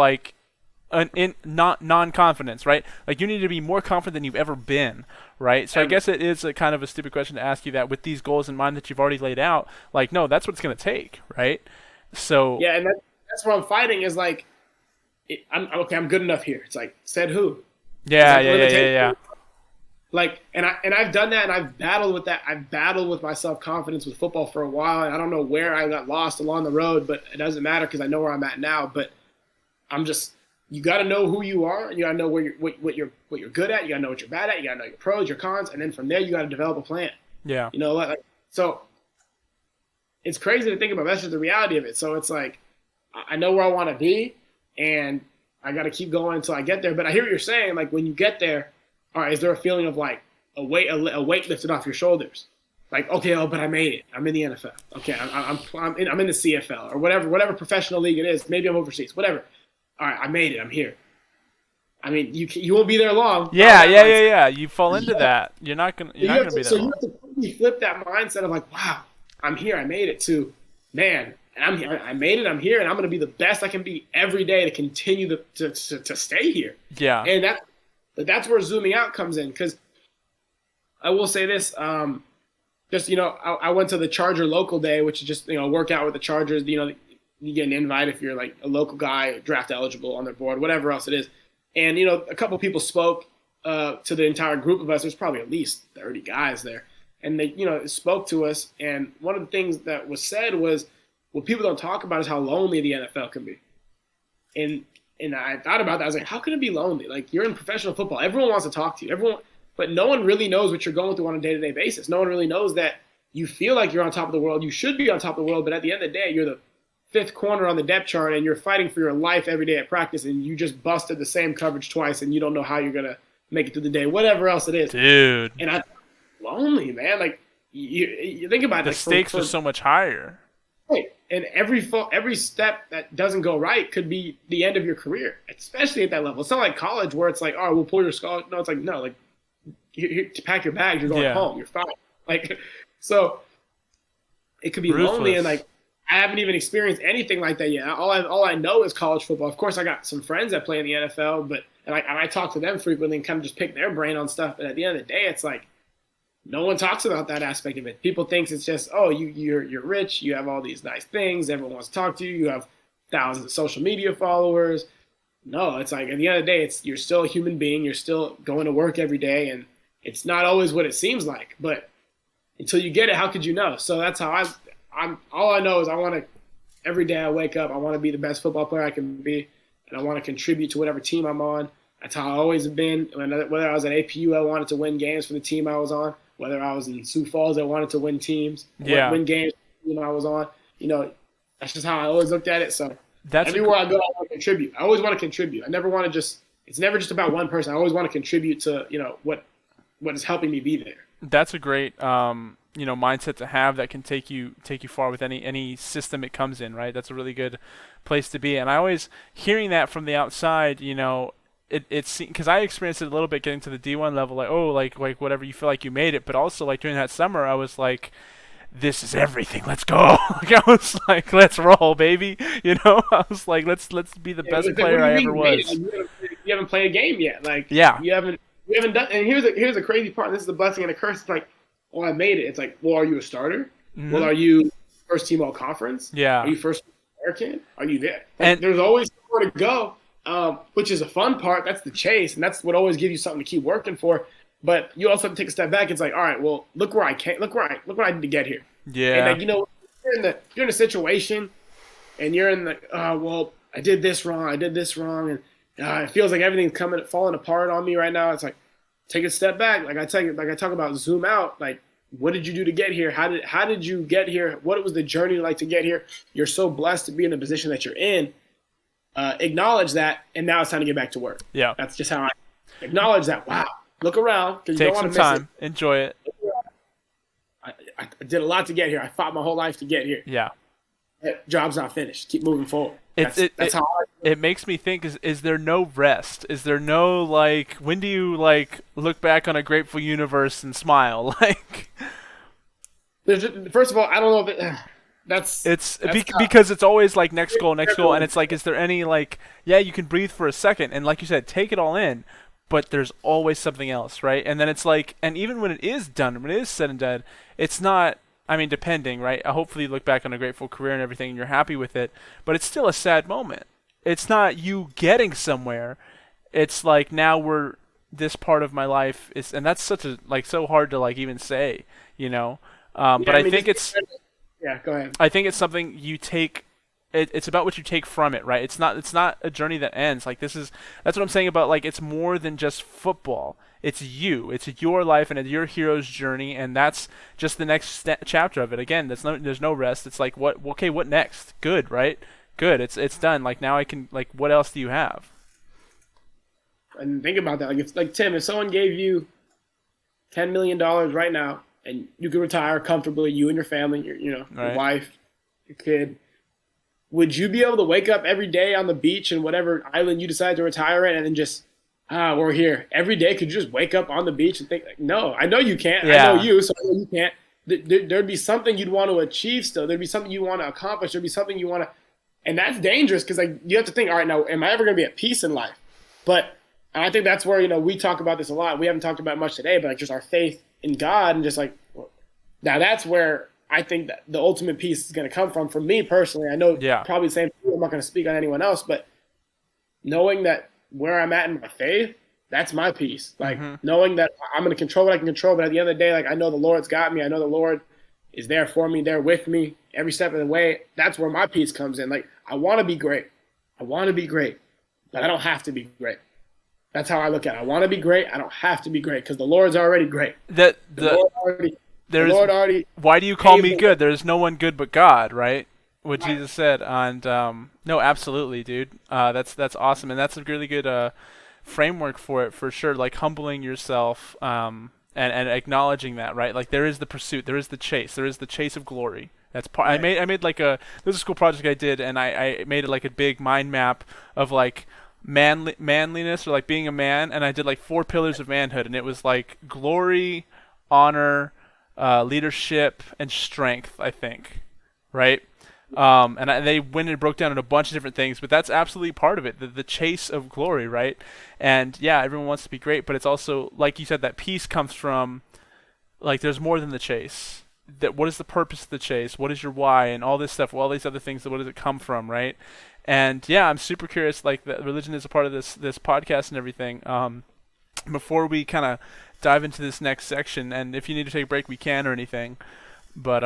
non-confidence, right? You need to be more confident than you've ever been, right? So I guess it is a kind of a stupid question to ask you that with these goals in mind that you've already laid out. No, that's what it's going to take, right? So yeah, and that's what I'm fighting is I'm good enough here. It's said who? Yeah. And I've done that, and I've battled with that. I've battled with my self-confidence with football for a while, and I don't know where I got lost along the road, but it doesn't matter because I know where I'm at now. But you got to know who you are, and you got to know what you're good at. You got to know what you're bad at. You got to know your pros, your cons, and then from there you got to develop a plan. Yeah. So it's crazy to think about. That's just the reality of it. So it's I know where I want to be, and I got to keep going until I get there. But I hear what you're saying. When you get there, all right, is there a feeling of a weight lifted off your shoulders? Okay, but I made it. I'm in the NFL. Okay, I'm in the CFL or whatever professional league it is. Maybe I'm overseas. Whatever. All right, I made it. I'm here. I mean, you won't be there long. Yeah, yeah, yeah, yeah. You fall into that. You're not gonna be there So you long. have to quickly flip that mindset of like, wow, I'm here, I made it. To man, I'm here, I made it, I'm here, and I'm gonna be the best I can be every day to continue to stay here. Yeah. And that's where zooming out comes in, because I will say this. Just I went to the Charger local day, which is just work out with the Chargers. You get an invite if you're like a local guy, draft eligible on their board, whatever else it is. And a couple people spoke to the entire group of us. There's probably at least 30 guys there, and they spoke to us. And one of the things that was said was, what people don't talk about is how lonely the NFL can be. And I thought about that. I was like, how can it be lonely? Like, you're in professional football. Everyone wants to talk to you. But no one really knows what you're going through on a day-to-day basis. No one really knows that you feel like you're on top of the world. You should be on top of the world, but at the end of the day, you're the fifth corner on the depth chart, and you're fighting for your life every day at practice, and you just busted the same coverage twice, and you don't know how you're going to make it through the day, whatever else it is. Dude. And I'm lonely, man. Like, you think about it. The like, stakes are so much higher. Right. And every step that doesn't go right could be the end of your career, especially at that level. It's not like college where it's like, oh, we'll pull your scholarship. No, it's like, no, like, to pack your bags, you're going home, you're fine. Like, so it could be lonely, and like, I haven't even experienced anything like that yet. All I know is college football. Of course, I got some friends that play in the NFL, and I talk to them frequently and kind of just pick their brain on stuff. But at the end of the day, it's like, no one talks about that aspect of it. People think it's just, oh, you're rich, you have all these nice things, everyone wants to talk to you, you have thousands of social media followers. No, it's like, at the end of the day, you're still a human being, you're still going to work every day, and it's not always what it seems like. But until you get it, how could you know? So that's how I'm all I know is I want to, every day I wake up, I want to be the best football player I can be, and I want to contribute to whatever team I'm on. That's how I always have been. Whether I was at APU, I wanted to win games for the team I was on. Whether I was in Sioux Falls, I wanted to win games for the team I was on. That's just how I always looked at it. So everywhere I go, I want to contribute. I always want to contribute. I never want to it's never just about one person. I always want to contribute to, what is helping me be there. That's a great mindset to have that can take you far with any system it comes in, right? That's a really good place to be. And I always, hearing that from the outside, it's because I experienced it a little bit getting to the D1 level, like whatever, you feel like you made it, but also like during that summer I was like, this is everything, let's go. Like, I was like, let's roll, baby. I was like, let's be the best player I ever was. You haven't played a game yet. Like, yeah, you haven't done. And here's a crazy part. This is the blessing and the curse. It's like, I made it. It's like, well, are you a starter? Mm-hmm. Well, are you first team all conference? Yeah. Are you first American? Are you there? And there's always somewhere to go, which is a fun part. That's the chase, and that's what always gives you something to keep working for. But you also have to take a step back. It's like, all right, well, look where I came. Look what I did to get here. Yeah. And like, you're in a situation, and you're in the well, I did this wrong, and it feels like everything's falling apart on me right now. It's like, take a step back. Like I talk about zoom out. Like, what did you do to get here? How did you get here? What was the journey like to get here? You're so blessed to be in the position that you're in. Acknowledge that, and now it's time to get back to work. Yeah. That's just how I acknowledge that. Wow. Look around, because you take don't want some to miss time. Enjoy it. I did a lot to get here. I fought my whole life to get here. Yeah. Job's not finished. Keep moving forward. That's how it makes me think, is there no rest? Is there no, like, when do you, like, look back on a grateful universe and smile? Like, first of all, I don't know if that's because it's always like next goal, and it's like, is there any, like, yeah, you can breathe for a second, and like you said, take it all in, but there's always something else, right? And then it's like, and even when it is done, when it is said and done, it's not, I mean, depending, right? Hopefully you look back on a grateful career and everything and you're happy with it, but it's still a sad moment. It's not you getting somewhere. It's like, now this part of my life is, and that's so hard to like even say, but I think it's, yeah, go ahead. I think it's something you take. It's about what you take from it, right? It's not a journey that ends. Like, that's what I'm saying about, like, it's more than just football. It's you. It's your life and it's your hero's journey, and that's just the next chapter of it. Again, there's no rest. It's like, what next? Good, right? Good. It's done. Like, now I can, like, what else do you have? And think about that. Like, Tim, if someone gave you $10 million right now and you could retire comfortably, you and your family, your wife, your kid, would you be able to wake up every day on the beach in whatever island you decide to retire in and then just we're here every day. Could you just wake up on the beach and think, like, no, I know you can't. I know Yeah. you, so I know you can't. There'd be something you'd want to achieve still. There'd be something you want to accomplish. There'd be something you want to, and that's dangerous because like you have to think, all right, now, am I ever going to be at peace in life? But I think that's where we talk about this a lot. We haven't talked about it much today, but like just our faith in God and just like now that's where I think that the ultimate peace is going to come from. For me personally, I know Yeah. probably the same. I'm not going to speak on anyone else, but knowing that where I'm at in my faith, that's my peace. Like Hmm. knowing that I'm going to control what I can control, but at the end of the day, like I know the Lord's got me. I know the Lord is there for me, there with me every step of the way. That's where my peace comes in. Like I want to be great. I want to be great, but I don't have to be great. That's how I look at it. I want to be great. I don't have to be great because the Lord's already great. That The the Lord already, the there's Lord already why do you call paved me the good? There's no one good but God, right? What way. Jesus said. And no, absolutely, dude. That's awesome, and that's a really good framework for it for sure. Like humbling yourself, and acknowledging that, right? Like there is the pursuit, there is the chase of glory. That's part. Right. I made like this is a school project I did, and I made it like a big mind map of like manliness or like being a man, and I did like 4 pillars of manhood, and it was like glory, honor, leadership, and strength, I think, right? They went and broke down in a bunch of different things, but that's absolutely part of it, the chase of glory, right? And yeah, everyone wants to be great, but it's also, like you said, that peace comes from, like, there's more than the chase. That what is the purpose of the chase? What is your why? And all this stuff, all these other things, what does it come from, right? And yeah, I'm super curious, like, that religion is a part of this podcast and everything. Before we kind of dive into this next section, and if you need to take a break, we can or anything. But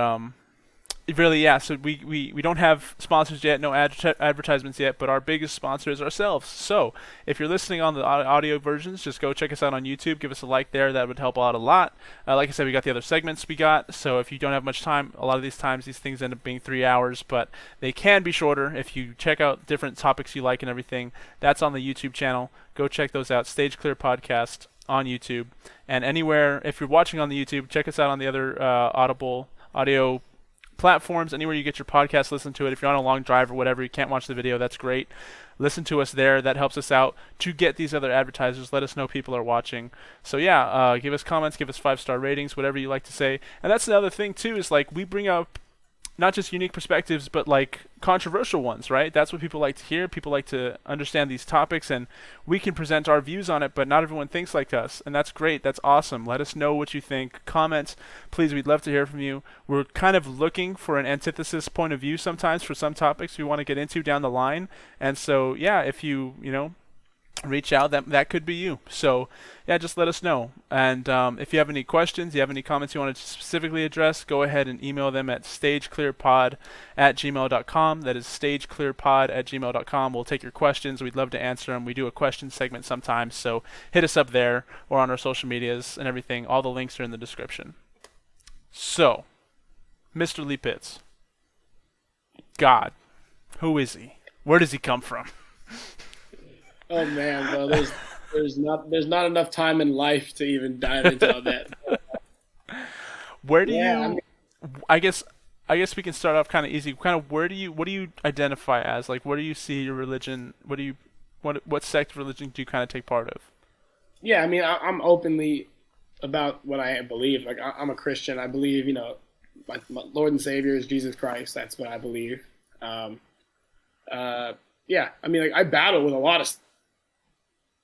really, yeah. So we don't have sponsors yet, no advertisements yet, but our biggest sponsor is ourselves. So if you're listening on the audio versions, just go check us out on YouTube. Give us a like there. That would help out a lot. Like I said, we got the other segments we got. So if you don't have much time, a lot of these times these things end up being 3 hours, but they can be shorter if you check out different topics you like and everything. That's on the YouTube channel. Go check those out. Stage Clear Podcast on YouTube, and anywhere if you're watching on the YouTube, check us out on the other Audible audio platforms, anywhere you get your podcast, listen to it. If you're on a long drive or whatever, you can't watch the video, that's great. Listen to us there. That helps us out to get these other advertisers. Let us know people are watching. So yeah, give us comments, give us 5-star ratings, whatever you like to say. And that's another thing too, is like we bring up not just unique perspectives, but like controversial ones, right? That's what people like to hear. People like to understand these topics, and we can present our views on it, but not everyone thinks like us, and that's great. That's awesome. Let us know what you think. Comments, please. We'd love to hear from you. We're kind of looking for an antithesis point of view sometimes for some topics we want to get into down the line, and so yeah, if you reach out, that could be you. So yeah, just let us know. And if you have any questions, you have any comments you want to specifically address, go ahead and email them at stageclearpod@gmail.com. That is stageclearpod@gmail.com. We'll take your questions. We'd love to answer them. We do a question segment sometimes, so hit us up there or on our social medias and everything. All the links are in the description. So, Mr. Lee Pitts, God, who is he? Where does he come from? Oh man, bro, there's not enough time in life to even dive into all that. Where do Yeah, I you mean, I guess we can start off kind of easy. Kind of what do you identify as? Like where do you see your religion? What sect of religion do you kind of take part of? yeah, I mean, I'm openly about what I believe. Like I'm a Christian. I believe, my Lord and Savior is Jesus Christ. That's what I believe. Um, yeah, I mean, like I battle with a lot of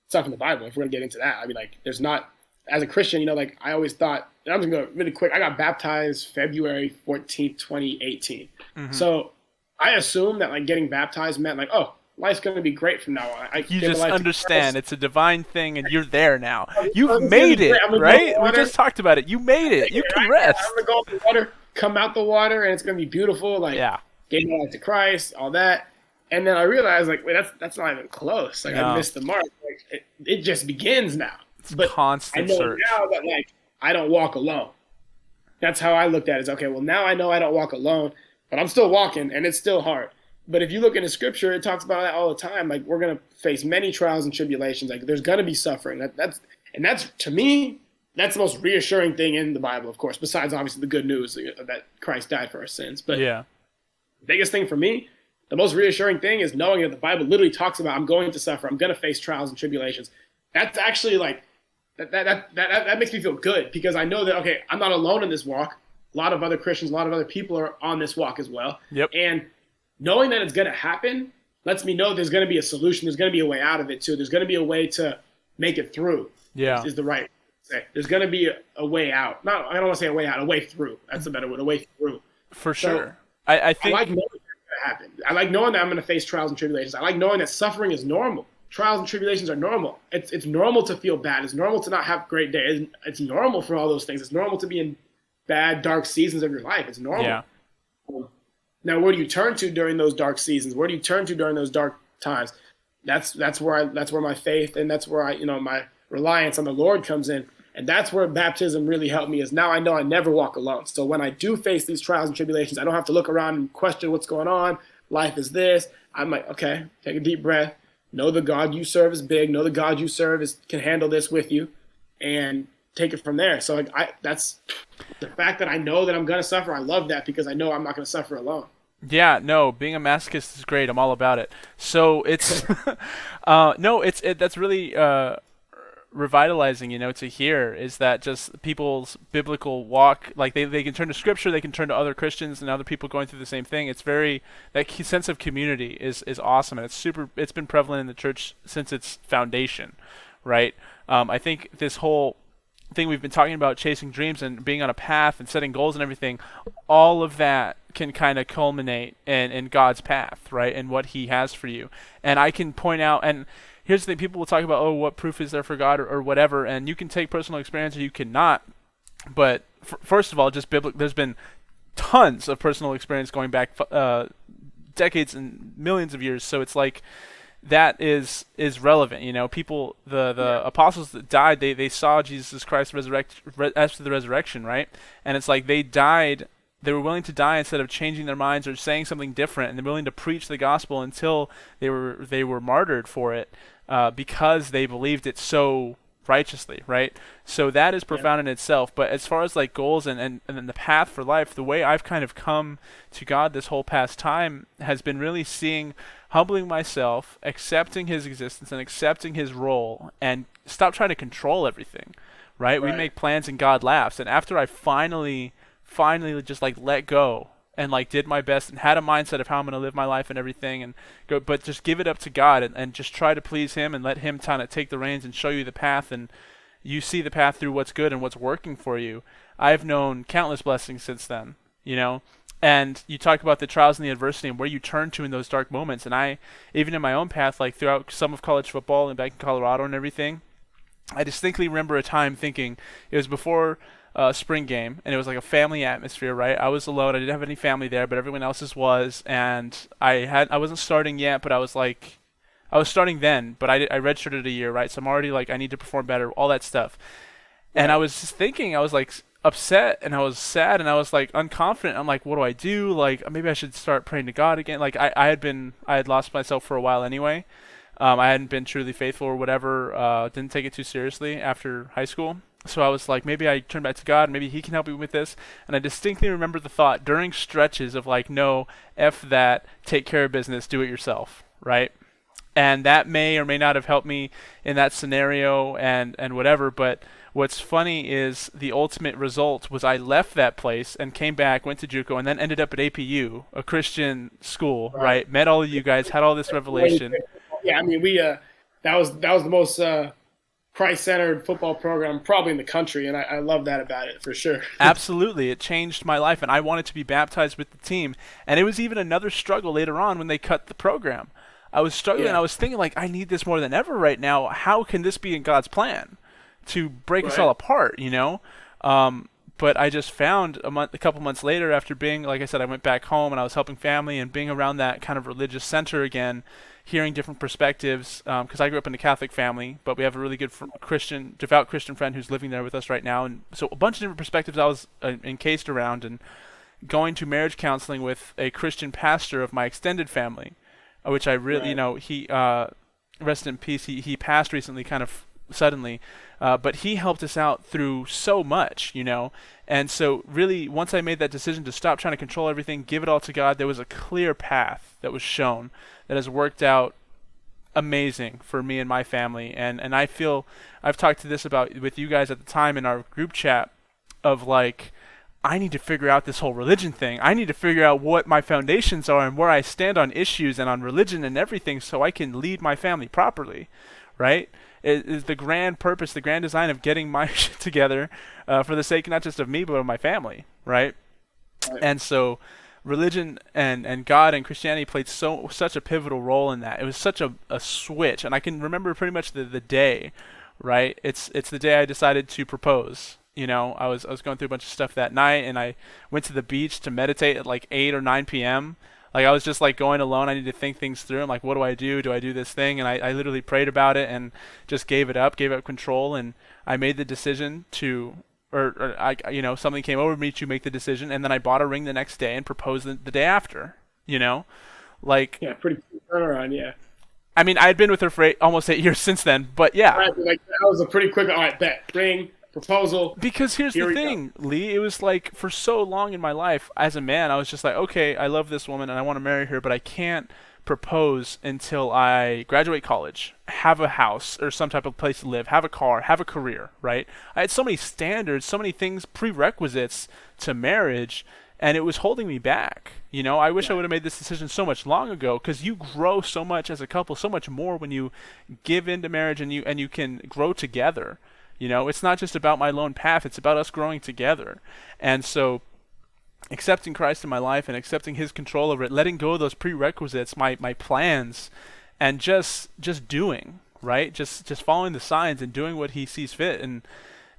stuff in the Bible. If we're gonna get into that, I mean, like there's not as a Christian, like I always thought. And I'm just gonna go really quick. I got baptized February 14th, 2018. Hmm. So I assumed that like getting baptized meant like, oh, life's gonna be great from now on. I You gave my just life to understand Christ. it's a divine thing, and you're there now. I'm You've gonna be made great. it, I'm gonna go in right? the We water. just talked about it. You made it. You can Right? rest. I'm gonna go in the water, come out the water, and it's gonna be beautiful. Like Yeah. gave my life to Christ, all that. And then I realized, like, wait, that's not even close. Like, I No. missed the mark. Like, it just begins now. It's But I constant know search. now that, like, I don't walk alone. That's how I looked at it. Is okay, well, now I know I don't walk alone, but I'm still walking, and it's still hard. But if you look into Scripture, it talks about that all the time. Like, we're gonna face many trials and tribulations. Like, there's gonna be suffering. That's to me, that's the most reassuring thing in the Bible, of course. Besides, obviously, the good news that Christ died for our sins. But Yeah. the biggest thing for me, the most reassuring thing is knowing that the Bible literally talks about I'm going to suffer, I'm going to face trials and tribulations. that's actually like that makes me feel good because I know that okay, I'm not alone in this walk. A lot of other Christians, a lot of other people are on this walk as well. Yep. And knowing that it's going to happen lets me know there's going to be a solution. There's going to be a way out of it too. There's going to be a way to make it through. Yeah. Is the right say. There's going to be a way out. Not I don't want to say a way out. A way through. That's a better word. A way through. For So sure. I think I like knowing that's going to happen. I like knowing that I'm going to face trials and tribulations. I like knowing that suffering is normal. Trials and tribulations are normal. It's normal to feel bad. It's normal to not have great days. It's normal for all those things. It's normal to be in bad, dark seasons of your life. It's normal. yeah. Now, where do you turn to during those dark seasons? Where do you turn to during those dark times? That's where my faith and that's where my reliance on the Lord comes in. And that's where baptism really helped me is now I know I never walk alone. So when I do face these trials and tribulations, I don't have to look around and question what's going on. Life is this. I'm like, okay, take a deep breath. Know the God you serve is big. Know the God you serve can handle this with you, and take it from there. So that's the fact that I know that I'm gonna suffer. I love that because I know I'm not gonna suffer alone. Yeah, no, being a masochist is great. I'm all about it. So it's no, that's really revitalizing, to hear is that just people's biblical walk, like they can turn to scripture, they can turn to other Christians and other people going through the same thing. It's very, that sense of community is awesome. And it's been prevalent in the church since its foundation, right? I think this whole thing we've been talking about, chasing dreams and being on a path and setting goals and everything, all of that can kind of culminate in God's path, right? And what he has for you. And I can point out, and here's the thing, people will talk about, oh, what proof is there for God or whatever, and you can take personal experience or you cannot. But first of all, just there's been tons of personal experience going back decades and millions of years, so it's like that is relevant. People, the apostles that died, they saw Jesus Christ resurrect after the resurrection, right? And it's like they died. They were willing to die instead of changing their minds or saying something different, and they're willing to preach the gospel until they were martyred for it because they believed it so righteously, right? So that is profound in itself. But as far as like goals and the path for life, the way I've kind of come to God this whole past time has been really humbling myself, accepting his existence and accepting his role, and stop trying to control everything, right? We make plans and God laughs. And after I finally just like let go and like did my best and had a mindset of how I'm going to live my life and everything and go, but just give it up to God and just try to please him and let him kind of take the reins and show you the path, and you see the path through what's good and what's working for you. I've known countless blessings since then, and you talk about the trials and the adversity and where you turn to in those dark moments. And I, even in my own path, like throughout some of college football and back in Colorado and everything, I distinctly remember a time thinking, it was before spring game, and it was like a family atmosphere, right? I was alone. I didn't have any family there, but everyone else's was, and I wasn't starting yet, but I was starting then, but I redshirted a year, right? So I'm already like, I need to perform better, all that stuff. And I was just thinking, I was like upset and I was sad and I was like unconfident. I'm like, what do I do? Like, maybe I should start praying to God again. Like I had lost myself for a while anyway. I hadn't been truly faithful or whatever, didn't take it too seriously after high school. So I was like, maybe I turn back to God, maybe he can help me with this. And I distinctly remember the thought during stretches of like, no, F that, take care of business, do it yourself, right? And that may or may not have helped me in that scenario and whatever, but what's funny is the ultimate result was I left that place and came back, went to JUCO, and then ended up at APU, a Christian school, right? Met all of you guys, had all this revelation. Yeah, I mean, that was the most Christ-centered football program probably in the country, and I love that about it for sure. Absolutely. It changed my life, and I wanted to be baptized with the team. And it was even another struggle later on when they cut the program. I was struggling, and I was thinking, like, I need this more than ever right now. How can this be in God's plan to break us all apart, But I just found a couple months later, after being, like I said, I went back home, and I was helping family and being around that kind of religious center again, hearing different perspectives, because I grew up in a Catholic family, but we have a really good devout Christian friend who's living there with us right now, and so a bunch of different perspectives I was encased around, and going to marriage counseling with a Christian pastor of my extended family, which I really, he, rest in peace, he passed recently, kind of suddenly, but he helped us out through so much, and so really once I made that decision to stop trying to control everything, give it all to God, there was a clear path that was shown that has worked out amazing for me and my family. And I feel I've talked to this about with you guys at the time in our group chat of like I need to figure out this whole religion thing. I need to figure out what my foundations are and where I stand on issues and on religion and everything so I can lead my family properly, right? It is the grand purpose, the grand design of getting my shit together for the sake not just of me but of my family, right? Right. And so religion and God and Christianity played such a pivotal role in that. It was such a switch, and I can remember pretty much the day, right? It's the day I decided to propose. You know, I was going through a bunch of stuff that night, and I went to the beach to meditate at like 8 or 9 p.m. Like I was just like going alone. I need to think things through. I'm like, what do I do? Do I do this thing? And I literally prayed about it and just gave up control, and I made the decision to or I something came over me to make the decision, and then I bought a ring the next day and proposed the day after. You know, like Yeah, pretty cool turnaround. Yeah. I mean I had been with her for almost 8 years since then, but yeah. Right, like that was a pretty quick. All right, bet ring proposal. Because here's Here the we thing, go. Lee. It was like for so long in my life as a man, I was just like, okay, I love this woman and I want to marry her, but I can't propose until I graduate college, have a house or some type of place to live, have a car, have a career, right? I had so many standards, so many things, prerequisites to marriage, and it was holding me back. You know, I wish I Right. would have made this decision so much long ago because you grow so much as a couple, so much more when you give into marriage and you can grow together. You know, it's not just about my lone path, it's about us growing together. And so accepting Christ in my life and accepting his control over it, letting go of those prerequisites, my plans, and just doing, right? Just following the signs and doing what he sees fit and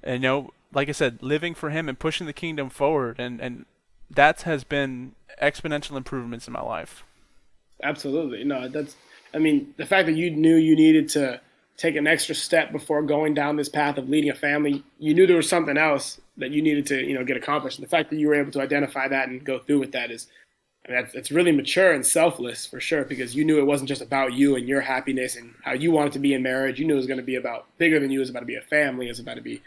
you know, like I said, living for him and pushing the kingdom forward and that has been exponential improvements in my life. Absolutely. No, that's. I mean, the fact that you knew you needed to take an extra step before going down this path of leading a family, you knew there was something else that you needed to, get accomplished. And the fact that you were able to identify that and go through with that is, I mean, that's really mature and selfless for sure, because you knew it wasn't just about you and your happiness and how you wanted to be in marriage. You knew it was going to be about bigger than you. It was about to be a family. It was about to be,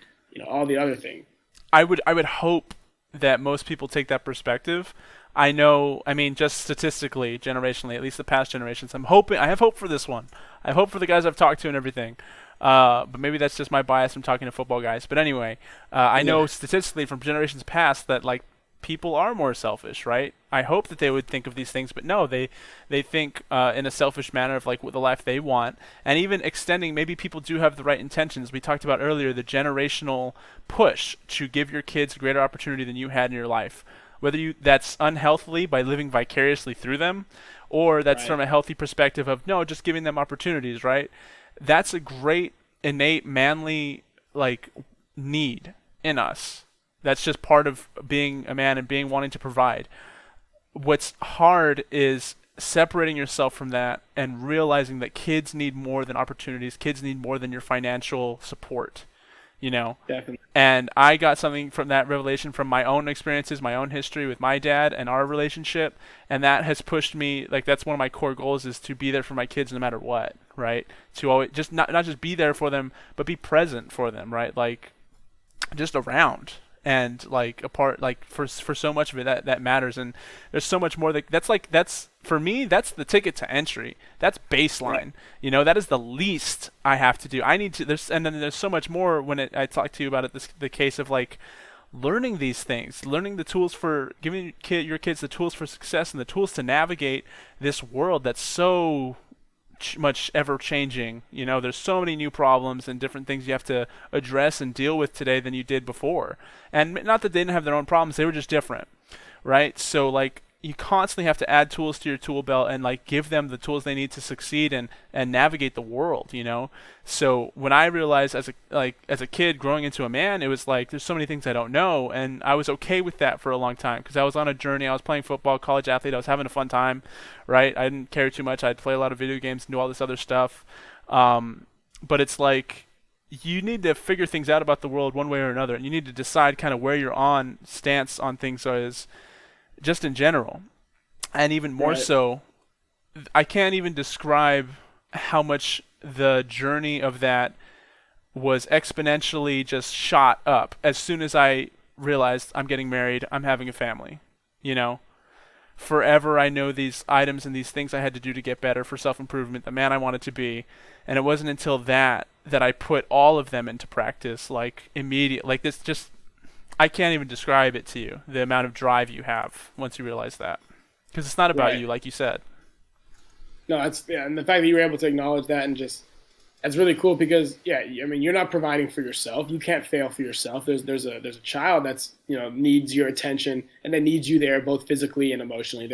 all the other things. I would hope that most people take that perspective. I know, I mean, just statistically, generationally, at least the past generations, I have hope for this one. I have hope for the guys I've talked to and everything. But maybe that's just my bias from talking to football guys. But anyway, I Yeah. know statistically from generations past that like people are more selfish, right? I hope that they would think of these things, but no, they think in a selfish manner of like what the life they want, and even extending. Maybe people do have the right intentions. We talked about earlier the generational push to give your kids greater opportunity than you had in your life. Whether you that's unhealthily by living vicariously through them, or that's Right. from a healthy perspective of no, just giving them opportunities, right? That's a great innate manly like need in us. That's just part of being a man and being wanting to provide. What's hard is separating yourself from that and realizing that kids need more than opportunities. Kids need more than your financial support, you know? Definitely. And I got something from that revelation from my own experiences, my own history with my dad and our relationship, and that has pushed me. Like that's one of my core goals is to be there for my kids no matter what, right? To always just not just be there for them, but be present for them, right? Like just around and like a part like for so much of it that matters, and there's so much more that's for me that's the ticket to entry. That's Right. baseline. That is the least I have to do. I need to there's and then there's so much more when I talk to you about it, the case of like learning these things, learning the tools for giving your kids the tools for success and the tools to navigate this world that's so much ever changing. There's so many new problems and different things you have to address and deal with today than you did before. And not that they didn't have their own problems, they were just different, right? So like you constantly have to add tools to your tool belt and like give them the tools they need to succeed and navigate the world. So when I realized as a kid growing into a man, it was like there's so many things I don't know, and I was okay with that for a long time because I was on a journey. I was playing football, college athlete. I was having a fun time, right? I didn't care too much. I'd play a lot of video games and do all this other stuff. But it's like you need to figure things out about the world one way or another, and you need to decide kind of where your on stance on things is just in general. And even more Right. so, I can't even describe how much the journey of that was exponentially just shot up as soon as I realized I'm getting married, I'm having a family. You know, forever I know these items and these things I had to do to get better for self-improvement, the man I wanted to be. And it wasn't until that I put all of them into practice, like immediate. Like this, just I can't even describe it to you. The amount of drive you have once you realize that, because it's not about Right. you, like you said. No, it's yeah, and the fact that you were able to acknowledge that and just that's really cool because yeah, I mean you're not providing for yourself. You can't fail for yourself. There's a child that's needs your attention and that needs you there both physically and emotionally.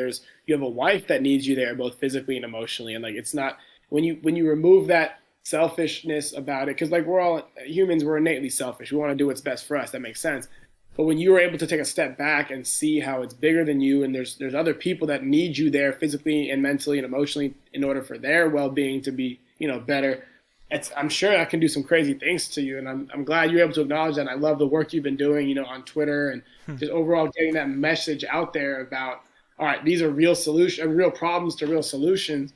You have a wife that needs you there both physically and emotionally. And like it's not when you remove that selfishness about it because like we're all humans, we're innately selfish. We want to do what's best for us. That makes sense. But when you are able to take a step back and see how it's bigger than you, and there's other people that need you there physically and mentally and emotionally in order for their well being to be better. I'm sure that can do some crazy things to you, and I'm glad you're able to acknowledge that. And I love the work you've been doing, on Twitter and just overall getting that message out there about all right, these are real problems to real solutions,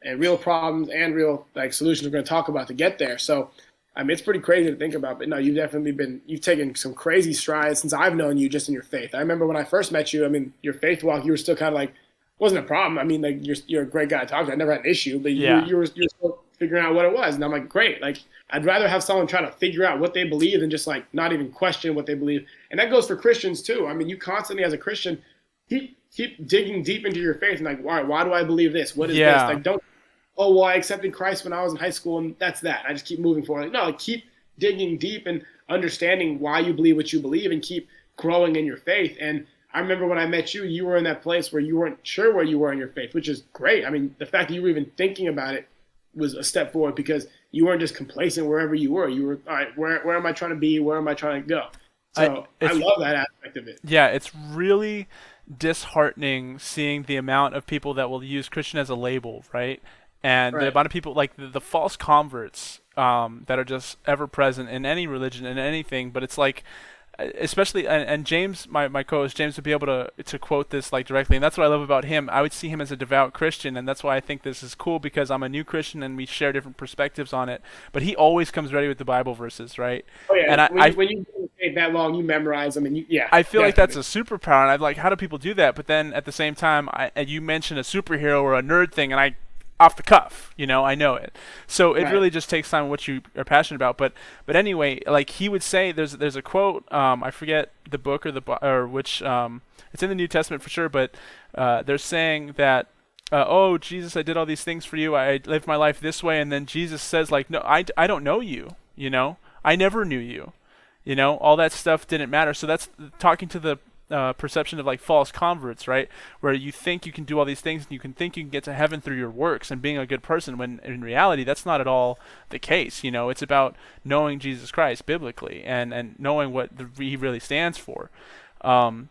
and real problems and real like solutions we're going to talk about to get there. So I mean, it's pretty crazy to think about, but no, you've taken some crazy strides since I've known you just in your faith. I remember when I first met you, I mean, your faith walk, you were still kind of like, wasn't a problem. I mean, like you're a great guy to talk to. I never had an issue, but Yeah. you're still figuring out what it was. And I'm like, great. Like, I'd rather have someone try to figure out what they believe than just like not even question what they believe. And that goes for Christians too. I mean, you constantly as a Christian, keep digging deep into your faith and like, why do I believe this? What is this? Yeah. Like, don't oh, well, I accepted Christ when I was in high school, and that's that. I just keep moving forward. Like, no, like, keep digging deep and understanding why you believe what you believe and keep growing in your faith. And I remember when I met you, you were in that place where you weren't sure where you were in your faith, which is great. I mean, the fact that you were even thinking about it was a step forward because you weren't just complacent wherever you were. You were, all right, where am I trying to be? Where am I trying to go? So I love that aspect of it. Yeah, it's really disheartening seeing the amount of people that will use Christian as a label, right? And the Right. amount of people like the false converts that are just ever present in any religion and anything. But it's like, especially and James, my co-host James, would be able to quote this like directly, and that's what I love about him. I would see him as a devout Christian, and that's why I think this is cool because I'm a new Christian and we share different perspectives on it. But he always comes ready with the Bible verses, right? Oh, yeah. And When you take that long, you memorize them, and yeah, I feel like that's definitely. a superpower, and I'm like, how do people do that? But then at the same time, and you mention a superhero or a nerd thing, and I off the cuff, I know it. So it Right. really just takes time what you are passionate about. But anyway, like he would say, there's a quote. I forget the book or which. It's in the New Testament for sure, but they're saying that. Oh Jesus, I did all these things for you. I lived my life this way, and then Jesus says like, no, I don't know you. I never knew you. All that stuff didn't matter. So that's talking to the perception of like false converts, right? Where you think you can do all these things and you can think you can get to heaven through your works and being a good person, when in reality that's not at all the case. It's about knowing Jesus Christ biblically and knowing what he really stands for. Um,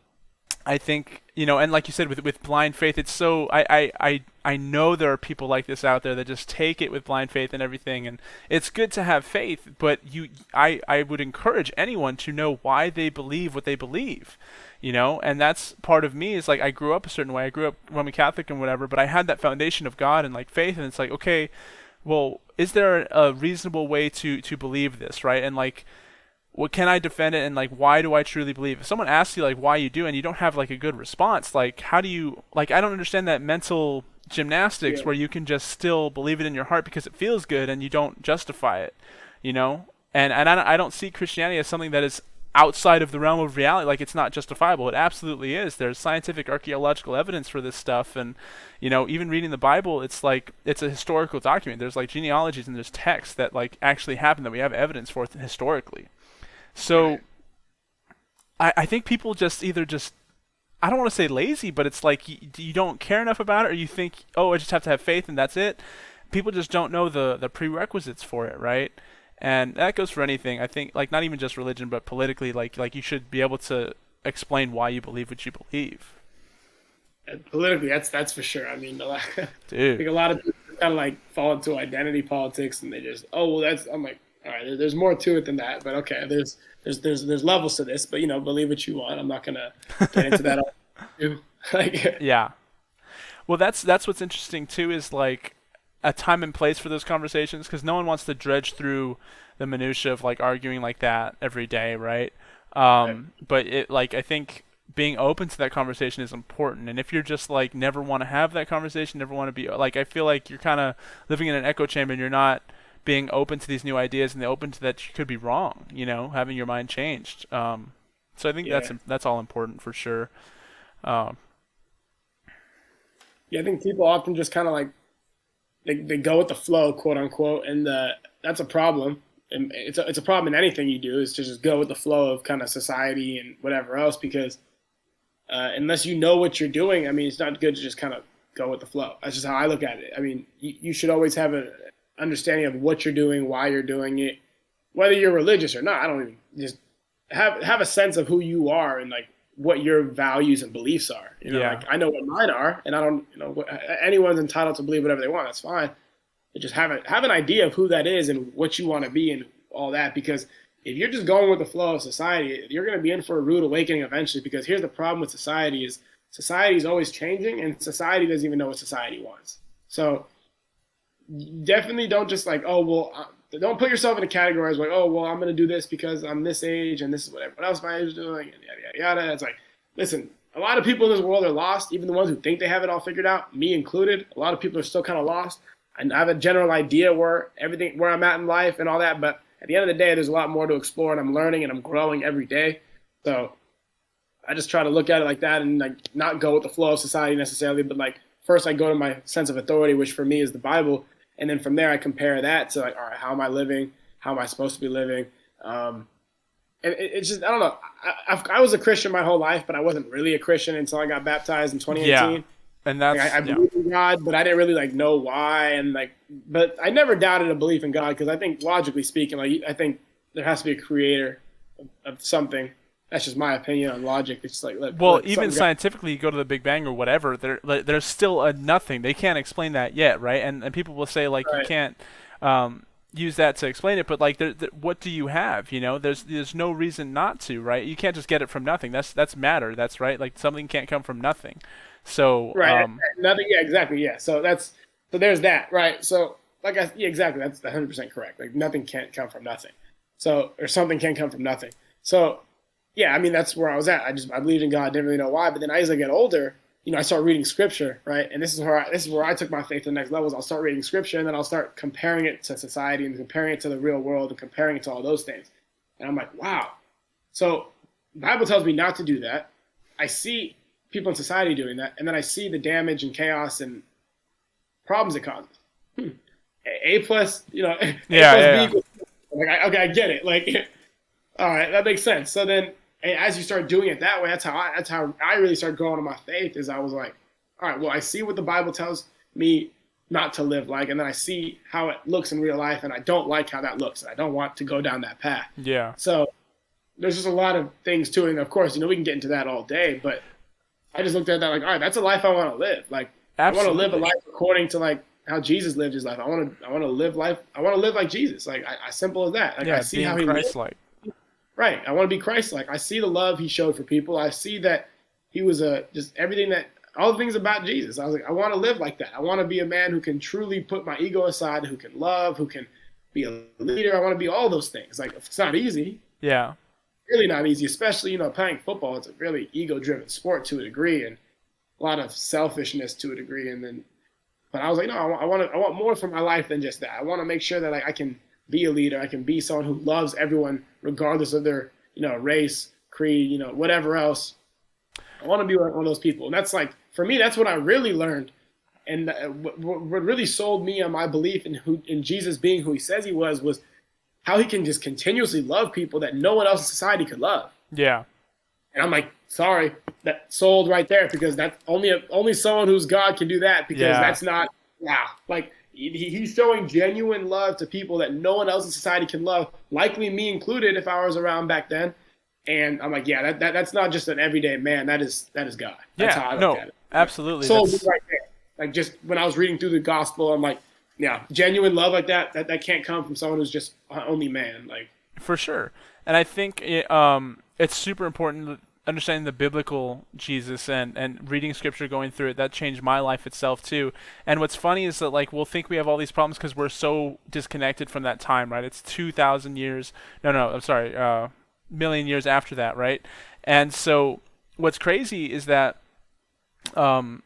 I think and like you said, with blind faith, it's so I know there are people like this out there that just take it with blind faith and everything, and it's good to have faith, but I would encourage anyone to know why they believe what they believe, and that's part of me is like I grew up a certain way. I grew up Roman Catholic and whatever, but I had that foundation of God and like faith, and it's like, okay, well, is there a reasonable way to believe this, right? And like, what can I defend it, and like why do I truly believe? If someone asks you like why you do and you don't have like a good response, like how do you, like, I don't understand that mental gymnastics Yeah. where you can just still believe it in your heart because it feels good and you don't justify it, you know? And I don't see Christianity as something that is outside of the realm of reality. Like, it's not justifiable. It absolutely is. There's scientific archaeological evidence for this stuff, and even reading the Bible, it's like it's a historical document. There's like genealogies and there's texts that like actually happened that we have evidence for historically. So Right. I think people just either just, I don't want to say lazy, but it's like you don't care enough about it, or you think, oh, I just have to have faith and that's it. People just don't know the prerequisites for it, right? And that goes for anything. I think, like, not even just religion, but politically, like you should be able to explain why you believe what you believe, And politically, that's for sure. I mean, I dude. think a lot of people kind of like fall into identity politics, and they just, oh, well, that's. I'm like, all right, there's more to it than that, but okay, there's levels to this, but believe what you want. I'm not gonna get into that. Like, Yeah. Well, that's what's interesting too, is like a time and place for those conversations, because no one wants to dredge through the minutia of like arguing like that every day, right? right, But it, like, I think being open to that conversation is important. And if you're just like never want to have that conversation, never want to be like, I feel like you're kind of living in an echo chamber and you're not being open to these new ideas and open to that you could be wrong, having your mind changed. So I think Yeah. that's all important for sure. Um, Yeah, I think people often just kind of like they go with the flow, quote unquote, and that's a problem. And it's a problem in anything you do is to just go with the flow of kind of society and whatever else because unless you know what you're doing, I mean, it's not good to just kind of go with the flow. That's just how I look at it. I mean, you should always have an understanding of what you're doing, why you're doing it, whether you're religious or not. I don't even just have a sense of who you are and like what your values and beliefs are. yeah. Like I know what mine are, and I don't. Anyone's entitled to believe whatever they want. That's fine. But just have an idea of who that is and what you want to be and all that. Because if you're just going with the flow of society, you're going to be in for a rude awakening eventually. Because here's the problem with society is always changing, and society doesn't even know what society wants. So definitely don't just like, oh well, don't put yourself in a category as like, oh well, I'm going to do this because I'm this age and this is what everyone else my age is doing and yada yada yada. It's like, listen, a lot of people in this world are lost, even the ones who think they have it all figured out, me included. A lot of people are still kind of lost. And I have a general idea where I'm at in life and all that, but at the end of the day, there's a lot more to explore, and I'm learning and I'm growing every day. So I just try to look at it like that and like not go with the flow of society necessarily, but like first I go to my sense of authority, which for me is the Bible, and then from there I compare that to like, all right, how am I living? How am I supposed to be living? And it's just I don't know. I was a Christian my whole life, but I wasn't really a Christian until I got baptized in Yeah. 2018. And Like, that's I yeah. believe in God, but I didn't really like know why, and like, but I never doubted a belief in God because I think logically speaking, like I think there has to be a creator of something. That's just my opinion on logic. It's like Well, let even something go. scientifically, you go to the Big Bang or whatever, there's still a nothing. They can't explain that yet, right? And people will say like you Right, can't use that to explain it, but like what do you have? There's no reason not to, right? You can't just get it from nothing. That's matter. That's right. Like something can't come from nothing. So right. Nothing. Yeah, exactly. Yeah. So there's that. Right. So yeah, exactly. That's 100% correct. Like nothing can't come from nothing. So or something can come from nothing. So yeah, I mean that's where I was at. I believed in God, didn't really know why. But then as I get older, I start reading scripture, right? And this is where I took my faith to the next levels. I'll start reading scripture, and then I'll start comparing it to society and comparing it to the real world and comparing it to all those things. And I'm like, wow. So the Bible tells me not to do that. I see people in society doing that, and then I see the damage and chaos and problems it causes. A plus, A yeah, plus B yeah, equals. Like, okay, I get it. Like, all right, that makes sense. So then, as you start doing it that way, that's how I really started growing in my faith. Is I was like, all right, well, I see what the Bible tells me not to live like, and then I see how it looks in real life, and I don't like how that looks, and I don't want to go down that path. yeah. So there's just a lot of things to it, and of course, we can get into that all day, but I just looked at that like, all right, that's a life I want to live. Like, I want to live a Absolutely. life according to like how Jesus lived his life. I want to live life. I want to live like Jesus. Like, as simple as that. Like, I Yeah, see being how he lived. Christ-like. Right. I want to be Christ-like. I see the love he showed for people. I see that he was just everything all the things about Jesus. I was like, I want to live like that. I want to be a man who can truly put my ego aside, who can love, who can be a leader. I want to be all those things. Like, it's not easy. Yeah. Really not easy, especially, playing football. It's a really ego-driven sport to a degree and a lot of selfishness to a degree. But I was like, no, I want more from my life than just that. I want to make sure that I can be a leader. I can be someone who loves everyone, regardless of their, race, creed, whatever else. I want to be one of those people. And that's like, for me, that's what I really learned. And what really sold me on my belief in Jesus being who he says he was how he can just continuously love people that no one else in society could love. Yeah. And I'm like, sorry, that sold right there because that's only someone who's God can do that because Yeah. that's not, wow. Like, he's showing genuine love to people that no one else in society can love, likely me included if I was around back then. And I'm like, yeah, that's not just an everyday man. That is God. That's how Yeah. I look No, at it. absolutely. Sold me That's right there. Like, just when I was reading through the gospel, I'm like, yeah, genuine love like that can't come from someone who's just only man. Like, for sure. And I think it's super important understanding the biblical Jesus and reading scripture, going through it. That changed my life itself too. And what's funny is that like we'll think we have all these problems because we're so disconnected from that time, right? It's 2,000 years. No, I'm sorry, million years after that, right? And so what's crazy is that um,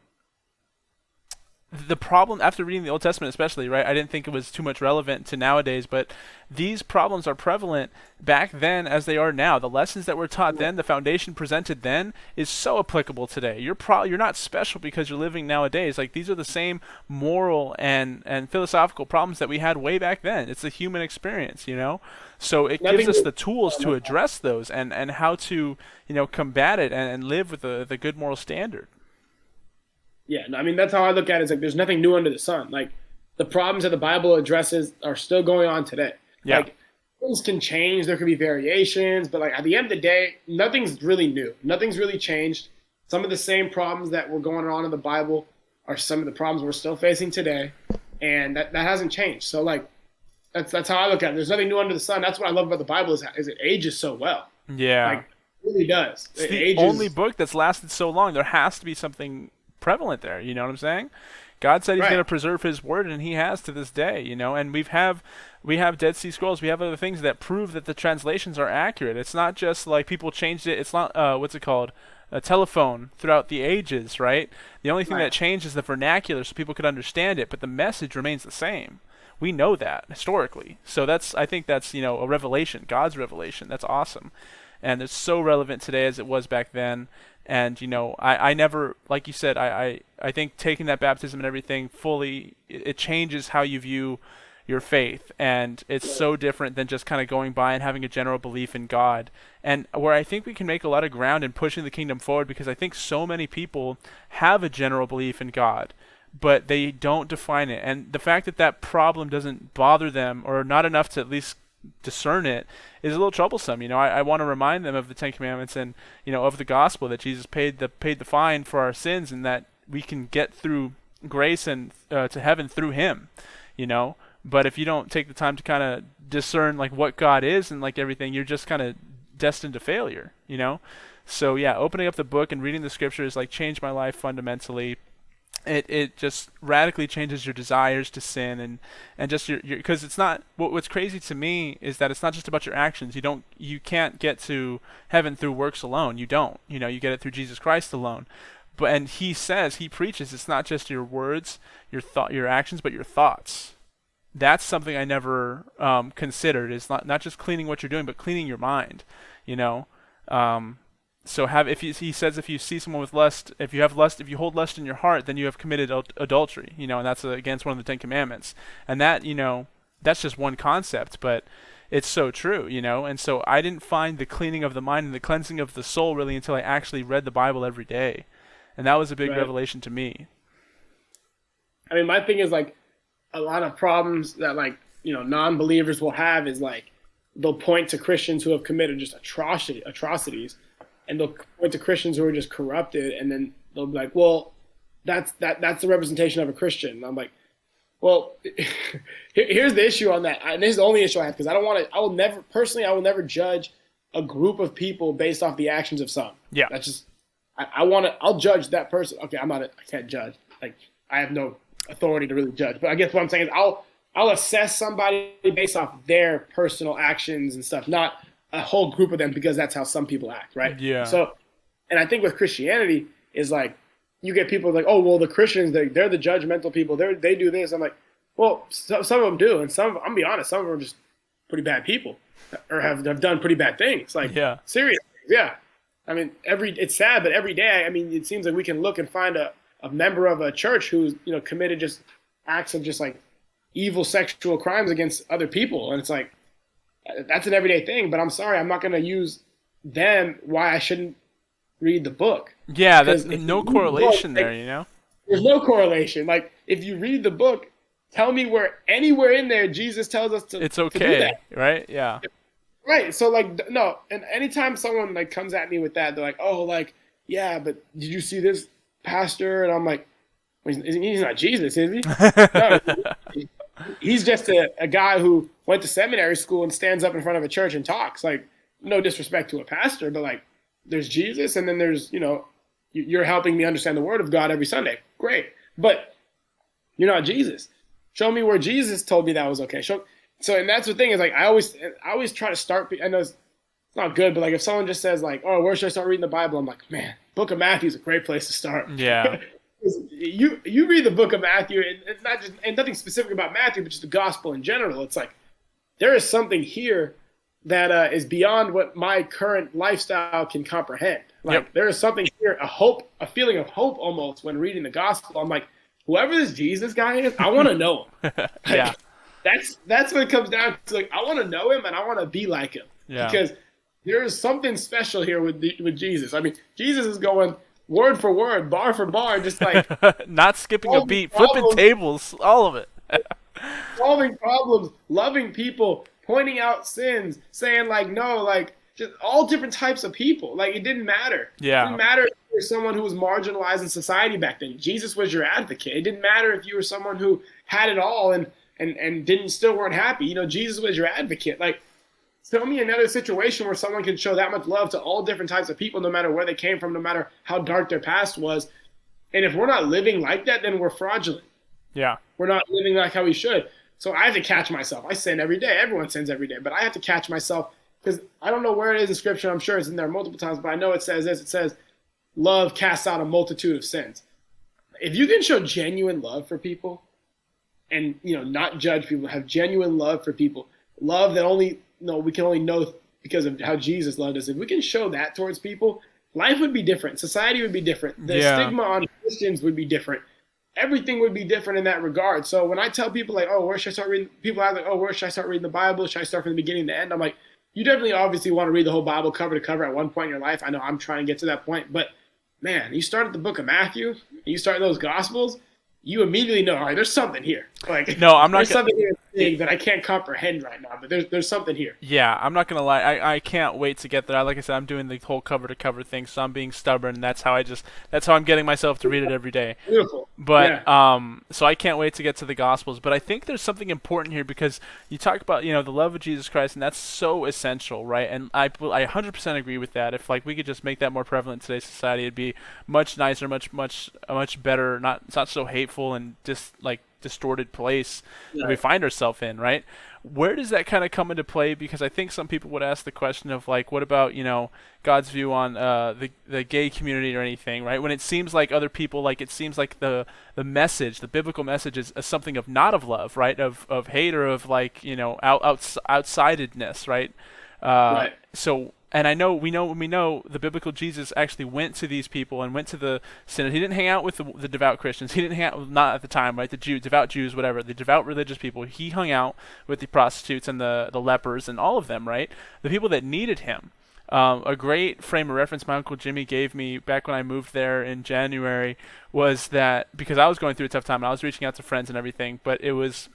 the problem after reading the Old Testament, especially, right? I didn't think it was too much relevant to nowadays, but these problems are prevalent back then as they are now. The lessons that were taught then, the foundation presented then, is so applicable today. You're not special because you're living nowadays. Like these are the same moral and philosophical problems that we had way back then. It's a human experience, you know. So it gives Nothing. us the tools to address those and how to combat it and live with the good moral standard. Yeah, I mean that's how I look at it. It's like there's nothing new under the sun. Like the problems that the Bible addresses are still going on today. Yeah. Like things can change, there could be variations, but like at the end of the day, nothing's really new. Nothing's really changed. Some of the same problems that were going on in the Bible are some of the problems we're still facing today, and that hasn't changed. So like that's how I look at it. There's nothing new under the sun. That's what I love about the Bible is it ages so well. Yeah. Like it really does. It's It the ages. only book that's lasted so long. There has to be something prevalent there. You know what I'm saying? God said He's Right. going to preserve His word, and He has to this day. You know, and we have Dead Sea Scrolls. We have other things that prove that the translations are accurate. It's not just like people changed it. It's not what's it called? A telephone throughout the ages, right? The only thing Right. that changed is the vernacular, so people could understand it, but the message remains the same. We know that historically. So I think that's a revelation, God's revelation. That's awesome, and it's so relevant today as it was back then. And I never, like you said, I think taking that baptism and everything fully, it changes how you view your faith, and it's so different than just kind of going by and having a general belief in God. And where I think we can make a lot of ground in pushing the kingdom forward, because I think so many people have a general belief in God, but they don't define it. And the fact that that problem doesn't bother them, or not enough to at least discern it, is a little troublesome. I want to remind them of the Ten Commandments and of the gospel, that Jesus paid the fine for our sins, and that we can get through grace and to heaven through Him. But if you don't take the time to kind of discern like what God is and like everything, you're just kind of destined to failure. So yeah, opening up the book and reading the scriptures like changed my life fundamentally. It just radically changes your desires to sin and just your because it's not what's crazy to me is that it's not just about your actions. You can't get to heaven through works alone. You don't. You get it through Jesus Christ alone. And He preaches it's not just your words, your actions, but your thoughts. That's something I never considered. It's not just cleaning what you're doing, but cleaning your mind. So he says if you see someone with lust, if you hold lust in your heart, then you have committed adultery. And that's against one of the Ten Commandments. And that that's just one concept, but it's so true. And so I didn't find the cleaning of the mind and the cleansing of the soul really until I actually read the Bible every day, and that was a big Right. revelation to me. I mean, my thing is like a lot of problems that like non-believers will have is like they'll point to Christians who have committed just atrocities, and they'll point to Christians who are just corrupted, and then they'll be like, well, that's the representation of a Christian. And I'm like, well, here's the issue on that, and this is the only issue I have, because I will never judge a group of people based off the actions of some. Yeah. That's just I'll judge that person. Okay, I can't judge. Like I have no authority to really judge. But I guess what I'm saying is I'll assess somebody based off their personal actions and stuff, not a whole group of them, because that's how some people act, right? Yeah. So, and I think with Christianity is like you get people like, oh well, the Christians they're the judgmental people. They do this. I'm like, well, some of them do, and I'm gonna be honest, some of them are just pretty bad people, or have done pretty bad things. Like Yeah. serious, yeah. I mean, it's sad, but every day, I mean, it seems like we can look and find a member of a church who's committed just acts of just like evil sexual crimes against other people, and it's like that's an everyday thing. But I'm sorry, I'm not going to use them why I shouldn't read the book. Yeah, that's Because if no you read the correlation book, there. There's no correlation. Like if you read the book, tell me where anywhere in there Jesus tells us to. It's to do okay, that. right? Yeah. Right. So like no, and anytime someone like comes at me with that, they're like, "Oh, like yeah, but did you see this pastor?" And I'm like, well, "He's not Jesus, is he?" No, he's just a guy who went to seminary school and stands up in front of a church and talks. Like, no disrespect to a pastor, but like, there's Jesus, and then there's you're helping me understand the Word of God every Sunday. Great, but you're not Jesus. Show me where Jesus told me that was okay. So, and that's the thing is like I always try to start. I know not good, but like if someone just says like, "Oh, where should I start reading the Bible?" I'm like, man, Book of Matthew is a great place to start. Yeah. You read the Book of Matthew, and it's not just and nothing specific about Matthew, but just the gospel in general. It's like there is something here that is beyond what my current lifestyle can comprehend. Like Yep. there is something here, a hope, a feeling of hope almost when reading the gospel. I'm like, whoever this Jesus guy is, I want to know him. Yeah. That's what it comes down to. Like I want to know him and I want to be like him Yeah. because there is something special here with Jesus. I mean, Jesus is going word for word, bar for bar, just like Not skipping a solving beat, flipping problems, tables, all of it. solving problems, loving people, pointing out sins, saying like no, like just all different types of people. Like it didn't matter. It Yeah. didn't matter if you were someone who was marginalized in society back then. Jesus was your advocate. It didn't matter if you were someone who had it all and didn't still weren't happy. You know, Jesus was your advocate. Like tell me another situation where someone can show that much love to all different types of people, no matter where they came from, no matter how dark their past was. And if we're not living like that, then we're fraudulent. Yeah. We're not living like how we should. So I have to catch myself. I sin every day. Everyone sins every day. But I have to catch myself because I don't know where it is in Scripture. I'm sure it's in there multiple times, but I know it says this. It says, love casts out a multitude of sins. If you can show genuine love for people and, you know, not judge people, have genuine love for people, love that only, we can only know because of how Jesus loved us. If we can show that towards people, life would be different. Society would be different. The Yeah. stigma on Christians would be different. Everything would be different in that regard. So when I tell people like, oh, where should I start reading? People ask like, oh, where should I start reading the Bible? Should I start from the beginning to the end? I'm like, you definitely obviously want to read the whole Bible cover to cover at one point in your life. I know I'm trying to get to that point, but man, you start at the book of Matthew, and you start those Gospels, you immediately know, all right, there's something here. Like, No, I'm not there's gonna, something here that I can't comprehend right now, but there's something here. yeah, I'm not gonna lie. I can't wait to get there. Like I said, I'm doing the whole cover to cover thing, so I'm being stubborn. That's how I'm getting myself to read it every day. Beautiful. But Yeah. so I can't wait to get to the Gospels. But I think there's something important here because you talk about the love of Jesus Christ, and that's so essential, right? And I 100% agree with that. If like we could just make that more prevalent in today's society, it'd be much nicer, much better. It's not so hateful and just like distorted place that we find ourselves in, right? Where does that kind of come into play? Because I think some people would ask the question of like, what about God's view on the gay community or anything, right? When it seems like other people, like it seems like the message, the biblical message is something of not of love, right? Of hate or of like outsidedness, right? Right. So. And we know the biblical Jesus actually went to these people and went to the sinners. He didn't hang out with the devout Christians. He didn't hang out, not at the time, right? Devout Jews, whatever, the devout religious people. He hung out with the prostitutes and the lepers and all of them, right? The people that needed him. A great frame of reference my Uncle Jimmy gave me back when I moved there in January was that, because I was going through a tough time and I was reaching out to friends and everything, but it was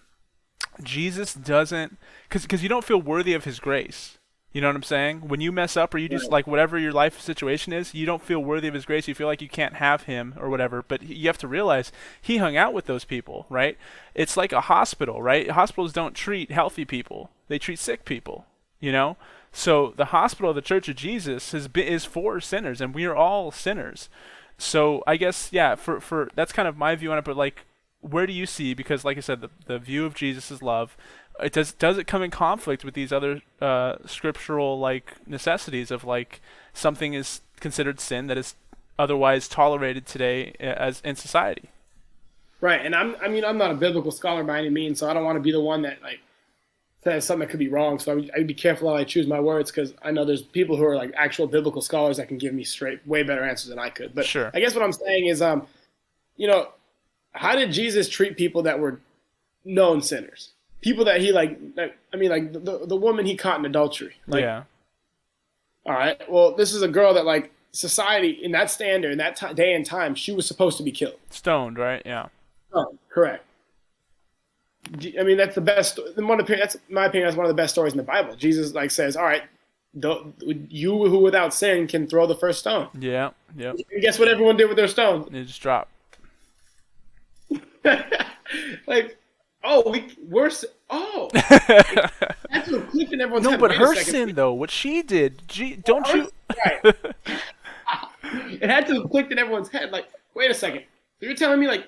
Jesus doesn't, because you don't feel worthy of his grace. You know what I'm saying? When you mess up or you just like whatever your life situation is, you don't feel worthy of his grace. You feel like you can't have him or whatever. But you have to realize he hung out with those people, right? It's like a hospital, right? Hospitals don't treat healthy people. They treat sick people, So the hospital of the Church of Jesus is for sinners, and we are all sinners. So I guess, yeah, for that's kind of my view on it. But like, where do you see? Because like I said, the view of Jesus is love. Does it come in conflict with these other scriptural like necessities of like something is considered sin that is otherwise tolerated today as in society? Right. And I'm not a biblical scholar by any means, so I don't want to be the one that like says something that could be wrong. So I'd be careful how I choose my words because I know there's people who are like actual biblical scholars that can give me way better answers than I could. But sure. I guess what I'm saying is, how did Jesus treat people that were known sinners? People that he the woman he caught in adultery. Like, yeah. All right. Well, this is a girl that like society in that standard in that day and time she was supposed to be killed. Stoned, right? Yeah. Oh, correct. I mean, that's the best. That's my opinion. That's one of the best stories in the Bible. Jesus like says, "All right, you who without sin can throw the first stone." Yeah. Yep. And guess what everyone did with their stones? It just dropped. Like, that's what clicked in everyone's No, head. but Wait a her second. sin though, what she did, don't you? Right. It had to have clicked in everyone's head. Like, wait a second. So you're telling me like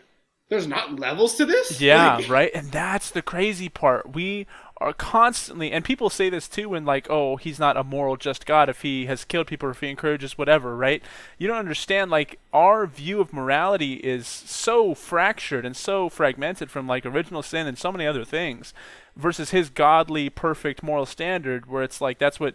there's not levels to this? Yeah, Like, right. And that's the crazy part. We are constantly, and people say this too when like, oh, he's not a moral just God if he has killed people or if he encourages whatever, right? You don't understand, like, our view of morality is so fractured and so fragmented from like original sin and so many other things versus his godly perfect moral standard, where it's like that's what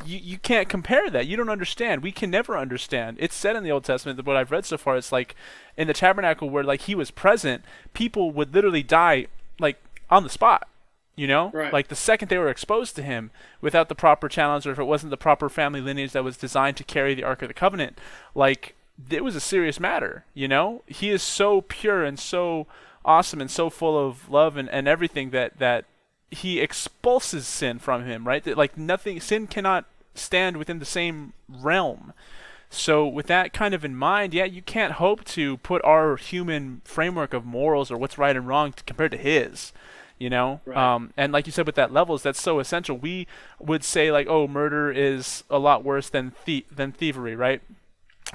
you can't compare that. You don't understand. We can never understand. It's said in the Old Testament that what I've read so far, it's like in the tabernacle where like he was present, people would literally die like on the spot. You know, Right. like the second they were exposed to him without the proper challenge, or if it wasn't the proper family lineage that was designed to carry the Ark of the Covenant, like it was a serious matter. You know, he is so pure and so awesome and so full of love and everything that he expulses sin from him, right? That like nothing, sin cannot stand within the same realm. So with that kind of in mind, yeah, you can't hope to put our human framework of morals or what's right and wrong compared to his. You know, Right. and like you said with that levels, that's so essential. We would say like, oh, murder is a lot worse than thievery, right?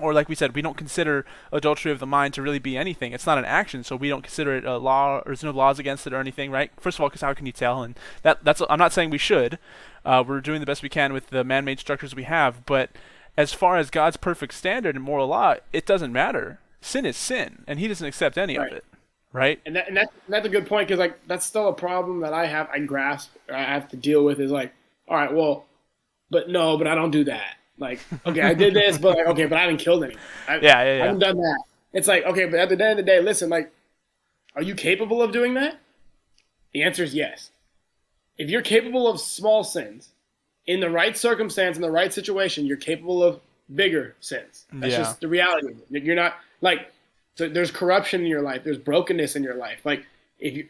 Or like we said, we don't consider adultery of the mind to really be anything. It's not an action, so we don't consider it a law, or there's no laws against it or anything, right? First of all, because how can you tell? And that's I'm not saying we should. We're doing the best we can with the man-made structures we have, but as far as God's perfect standard and moral law, it doesn't matter. Sin is sin, and He doesn't accept any of Right. it, right? And that's a good point, because like that's still a problem that I grasp, or I have to deal with, is like, all right, well, but no, but I don't do that. Like, okay, I did this, but like, okay, but I haven't killed anyone. Yeah, I yeah, haven't done that. It's like, okay, but at the end of the day, listen, like, are you capable of doing that? The answer is yes. If you're capable of small sins in the right circumstance, in the right situation, you're capable of bigger sins. That's Yeah. just the reality of it. You're not like, so there's corruption in your life, there's brokenness in your life. Like, if you,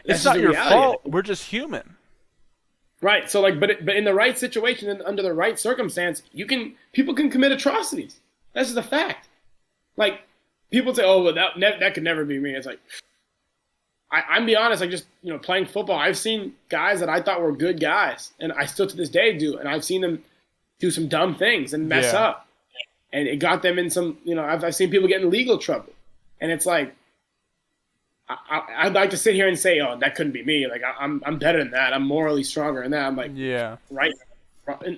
that's It's just not the your reality of fault. it. We're just human. Right. So like, but in the right situation and under the right circumstance, people can commit atrocities. That's just a fact. Like, people say, oh, well, that could never be me. It's like, I'm be honest, like, just, playing football, I've seen guys that I thought were good guys, and I still to this day do, and I've seen them do some dumb things and mess Yeah. up, and it got them in some, I've seen people get in legal trouble, and it's like, I'd like to sit here and say, oh, that couldn't be me. Like, I'm better than that. I'm morally stronger than that. I'm like, Yeah. right,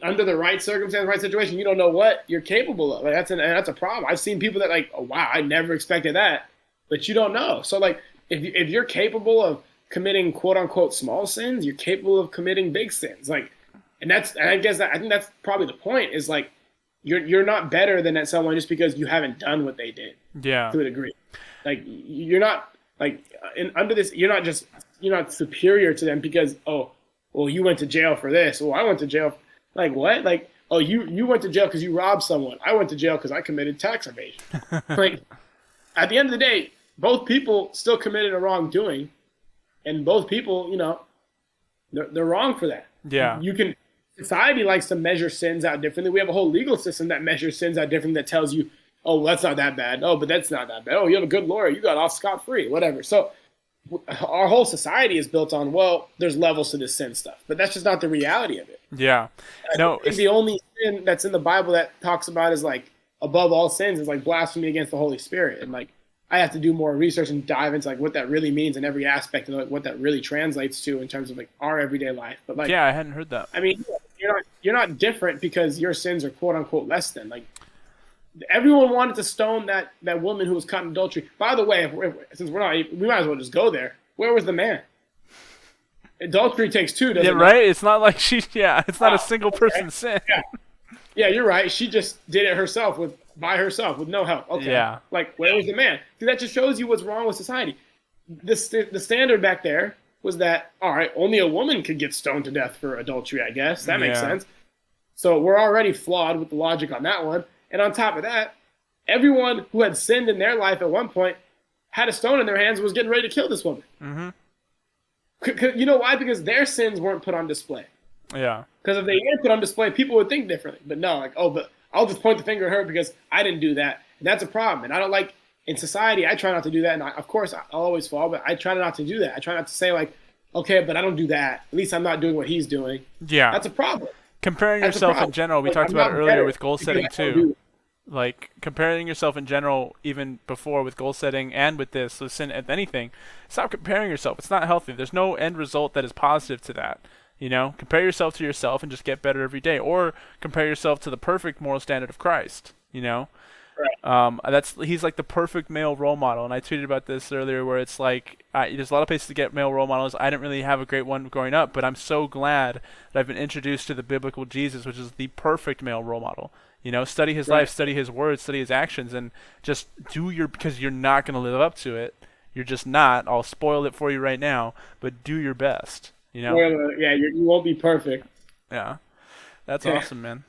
under the right circumstance, right situation, you don't know what you're capable of. Like, that's a problem. I've seen people that, like, oh wow, I never expected that, but you don't know. So like, if you're capable of committing quote unquote small sins, you're capable of committing big sins. Like, and I think that's probably the point, is like, you're not better than someone just because you haven't done what they did, Yeah. to a degree. Like, you're not like, under this, you're not superior to them because, oh, well, you went to jail for this. Oh, I went to jail. Like, what? Like, oh, you went to jail because you robbed someone. I went to jail because I committed tax evasion. Like, at the end of the day, both people still committed a wrongdoing, and both people, they're wrong for that. Yeah. Society likes to measure sins out differently. We have a whole legal system that measures sins out differently, that tells you, oh, well, that's not that bad. Oh, but that's not that bad. Oh, you have a good lawyer. You got off scot-free, whatever. So our whole society is built on, well, there's levels to this sin stuff, but that's just not the reality of it. Yeah. No, I think the only sin that's in the Bible that talks about is like above all sins is like blasphemy against the Holy Spirit. And like, I have to do more research and dive into like what that really means in every aspect, and like what that really translates to in terms of like our everyday life. But like, yeah, I hadn't heard that. I mean, you're not different because your sins are quote unquote less than. Like, everyone wanted to stone that woman who was caught in adultery. By the way, since we might as well just go there. Where was the man? Adultery takes two, doesn't Yeah, it? right? It's not like it's not a Oh, single okay. person sin. Yeah, you're right. She just did it herself by herself with no help. Okay. Yeah. Like, where was the man? See, that just shows you what's wrong with society. The standard back there was that, all right, only a woman could get stoned to death for adultery, I guess. That makes Yeah. sense. So we're already flawed with the logic on that one. And on top of that, everyone who had sinned in their life at one point had a stone in their hands and was getting ready to kill this woman. Mm-hmm. You know why? Because their sins weren't put on display. Yeah. Because if they were put on display, people would think differently. But no, like, oh, but I'll just point the finger at her because I didn't do that. And that's a problem. And I don't like, in society, I try not to do that. And of course, I'll always fall, but I try not to do that. I try not to say like, okay, but I don't do that. At least I'm not doing what he's doing. Yeah. That's a problem. Comparing That's a yourself in problem. general, we Like, talked I'm about not earlier better with goal because setting I don't too. do it. Like comparing yourself in general, even before with goal setting and with this, listen, if anything, stop comparing yourself. It's not healthy. There's no end result that is positive to that. Compare yourself to yourself and just get better every day, or compare yourself to the perfect moral standard of Christ. Right. He's like the perfect male role model, and I tweeted about this earlier, where it's like there's a lot of places to get male role models. I didn't really have a great one growing up, but I'm so glad that I've been introduced to the biblical Jesus, which is the perfect male role model. Study his life, Right. study his words, study his actions, and just because you're not going to live up to it. You're just not. I'll spoil it for you right now, but do your best. Yeah, you won't be perfect. Yeah, that's awesome, man.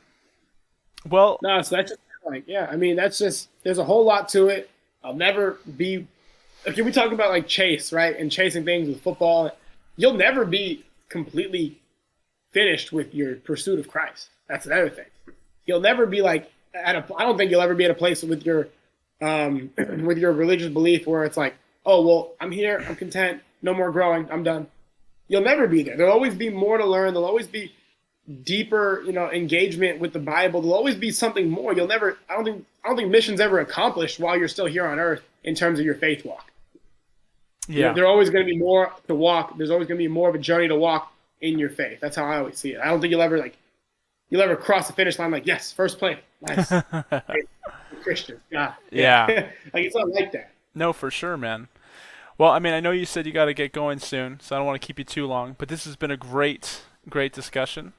Well, No, so that's just like, yeah, I mean, that's just, there's a whole lot to it. I'll never be, okay, we talk about like chase, right? And chasing things with football. You'll never be completely finished with your pursuit of Christ. That's another thing. You'll never be like, I don't think you'll ever be at a place with your, with your religious belief where it's like, oh, well, I'm here, I'm content, no more growing, I'm done. You'll never be there. There'll always be more to learn. There'll always be deeper, engagement with the Bible. There'll always be something more. You'll never. I don't think mission's ever accomplished while you're still here on Earth in terms of your faith walk. yeah. There's always going to be more to walk. There's always going to be more of a journey to walk in your faith. That's how I always see it. I don't think you'll ever cross the finish line like, yes, first place, nice, Christian, yeah, Yeah. like it's not like that. No, for sure, man. Well, I mean, I know you said you got to get going soon, so I don't want to keep you too long. But this has been a great, great discussion.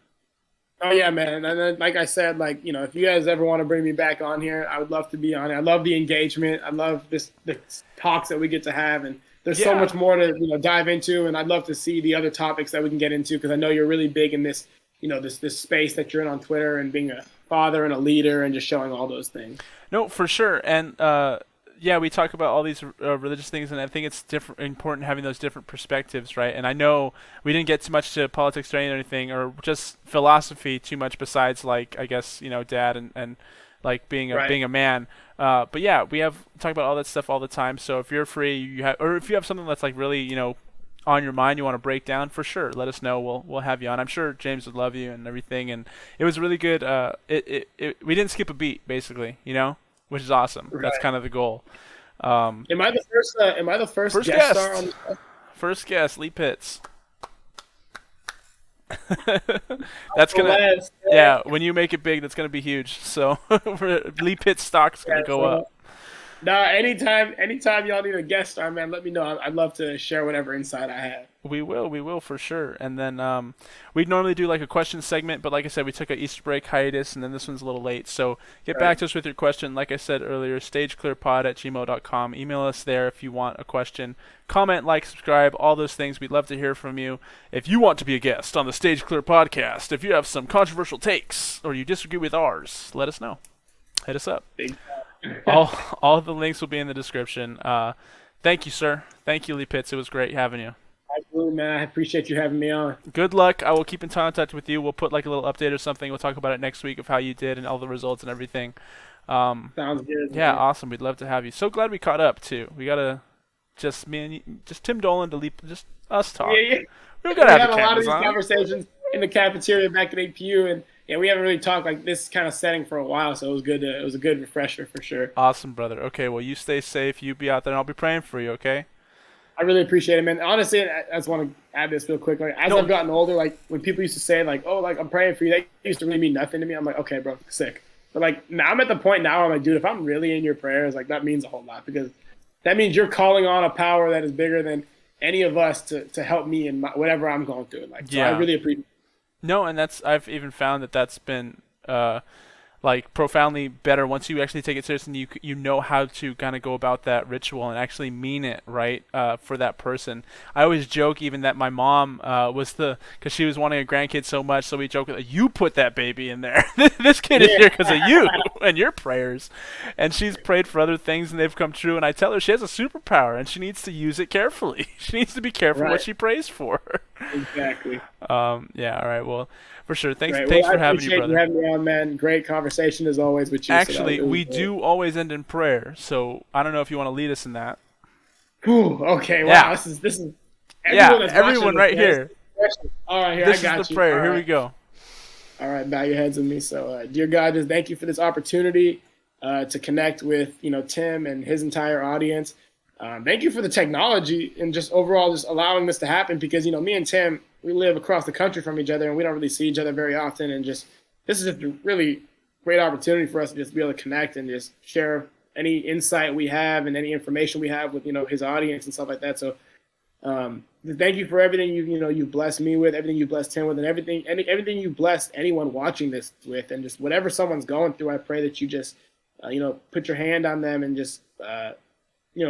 Oh yeah, man. And then, like I said, like if you guys ever want to bring me back on here, I would love to be on it. I love the engagement. I love the talks that we get to have, and there's so Yeah. much more to dive into. And I'd love to see the other topics that we can get into because I know you're really big in this this space that you're in on Twitter and being a father and a leader and just showing all those things. No, for sure. And yeah, we talk about all these religious things, and I think it's important having those different perspectives, right? And I know we didn't get too much to politics or anything, or just philosophy too much. Besides, like I guess dad and like being a Right. being a man. But yeah, we have talk about all that stuff all the time. So if you're free, or if you have something that's like really on your mind, you want to break down, for sure, let us know. We'll have you on. I'm sure James would love you and everything. And it was really good. We didn't skip a beat, basically, which is awesome. Right. That's kind of the goal. Am I the first? Am I the first First guest guest. star on the show? First guest, Lee Pitts. That's gonna, Last. yeah. When you make it big, that's gonna be huge. So Lee Pitts stock's gonna go up. Nah, anytime y'all need a guest star, man, let me know. I'd love to share whatever insight I have. We will for sure. And then we'd normally do like a question segment, but like I said, we took a Easter break hiatus, and then this one's a little late. So get back to us with your question. Like I said earlier, stageclearpod@gmail.com. Email us there if you want a question. Comment, like, subscribe, all those things. We'd love to hear from you. If you want to be a guest on the Stage Clear podcast, if you have some controversial takes or you disagree with ours, let us know. Hit us up. Big All the links will be in the description. Thank you, sir. Thank you, Lee Pitts. It was great having you. Absolutely, man. I appreciate you having me on. Good luck. I will keep in contact with you. We'll put like a little update or something. We'll talk about it next week of how you did and all the results and everything. Sounds good. Yeah, man. awesome. We'd love to have you. So glad we caught up too. We gotta just me and you, just Tim Dolan to leap, just us talk. Yeah. We We gotta had have a the lot of cameras these on. conversations in the cafeteria back at APU, and we haven't really talked like this kind of setting for a while. So it was good. It was a good refresher for sure. Awesome, brother. Okay, well you stay safe. You be out there, and I'll be praying for you. Okay. I really appreciate it, man. Honestly, I just want to add this real quick. Like, as No. I've gotten older, like when people used to say, like, "Oh, like I'm praying for you," that used to really mean nothing to me. I'm like, okay, bro, sick. But like now, I'm at the point now where I'm like, dude, if I'm really in your prayers, like that means a whole lot because that means you're calling on a power that is bigger than any of us to help me in whatever I'm going through. Like, so Yeah. I really appreciate. No, and I've even found that's been like profoundly better once you actually take it serious and you know how to kind of go about that ritual and actually mean it right for that person. I always joke even that my mom was because she was wanting a grandkid so much, so we joke that you put that baby in there. This kid is here because of you and your prayers, and she's prayed for other things and they've come true. And I tell her she has a superpower and she needs to use it carefully. She needs to be careful what Right. she prays for. Exactly. Yeah. All right. Well, for sure. Thanks. Right. Thanks Well, for having you, I appreciate brother. you having me on, man. Great conversation as always with you. So that Actually, was we good. do always end in prayer, so I don't know if you want to lead us in that. Whew, okay. Wow. Yeah. This is. Yeah, that's everyone watching right this, here. All right, here This I got is the you. prayer. All Here right. we go. All right, bow your heads with me. So, dear God, just thank you for this opportunity. to connect with Tim and his entire audience. Thank you for the technology and just overall just allowing this to happen, because me and Tim, we live across the country from each other and we don't really see each other very often, and just this is just a really great opportunity for us to just be able to connect and just share any insight we have and any information we have with his audience and stuff like that. So thank you for everything you've blessed me with, everything you blessed Tim with, and everything you blessed anyone watching this with, and just whatever someone's going through. I pray that you just put your hand on them and just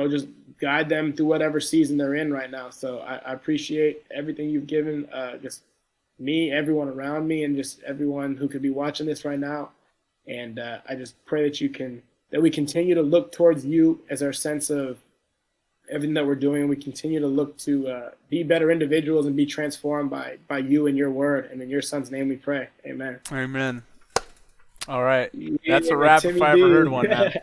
just guide them through whatever season they're in right now. So I appreciate everything you've given, just me, everyone around me, and just everyone who could be watching this right now. And I just pray that we continue to look towards you as our sense of everything that we're doing. We continue to look to be better individuals and be transformed by you and your word. And in your son's name we pray. Amen. Amen. All right. Yeah, That's a wrap Timmy if I ever D. heard one, man.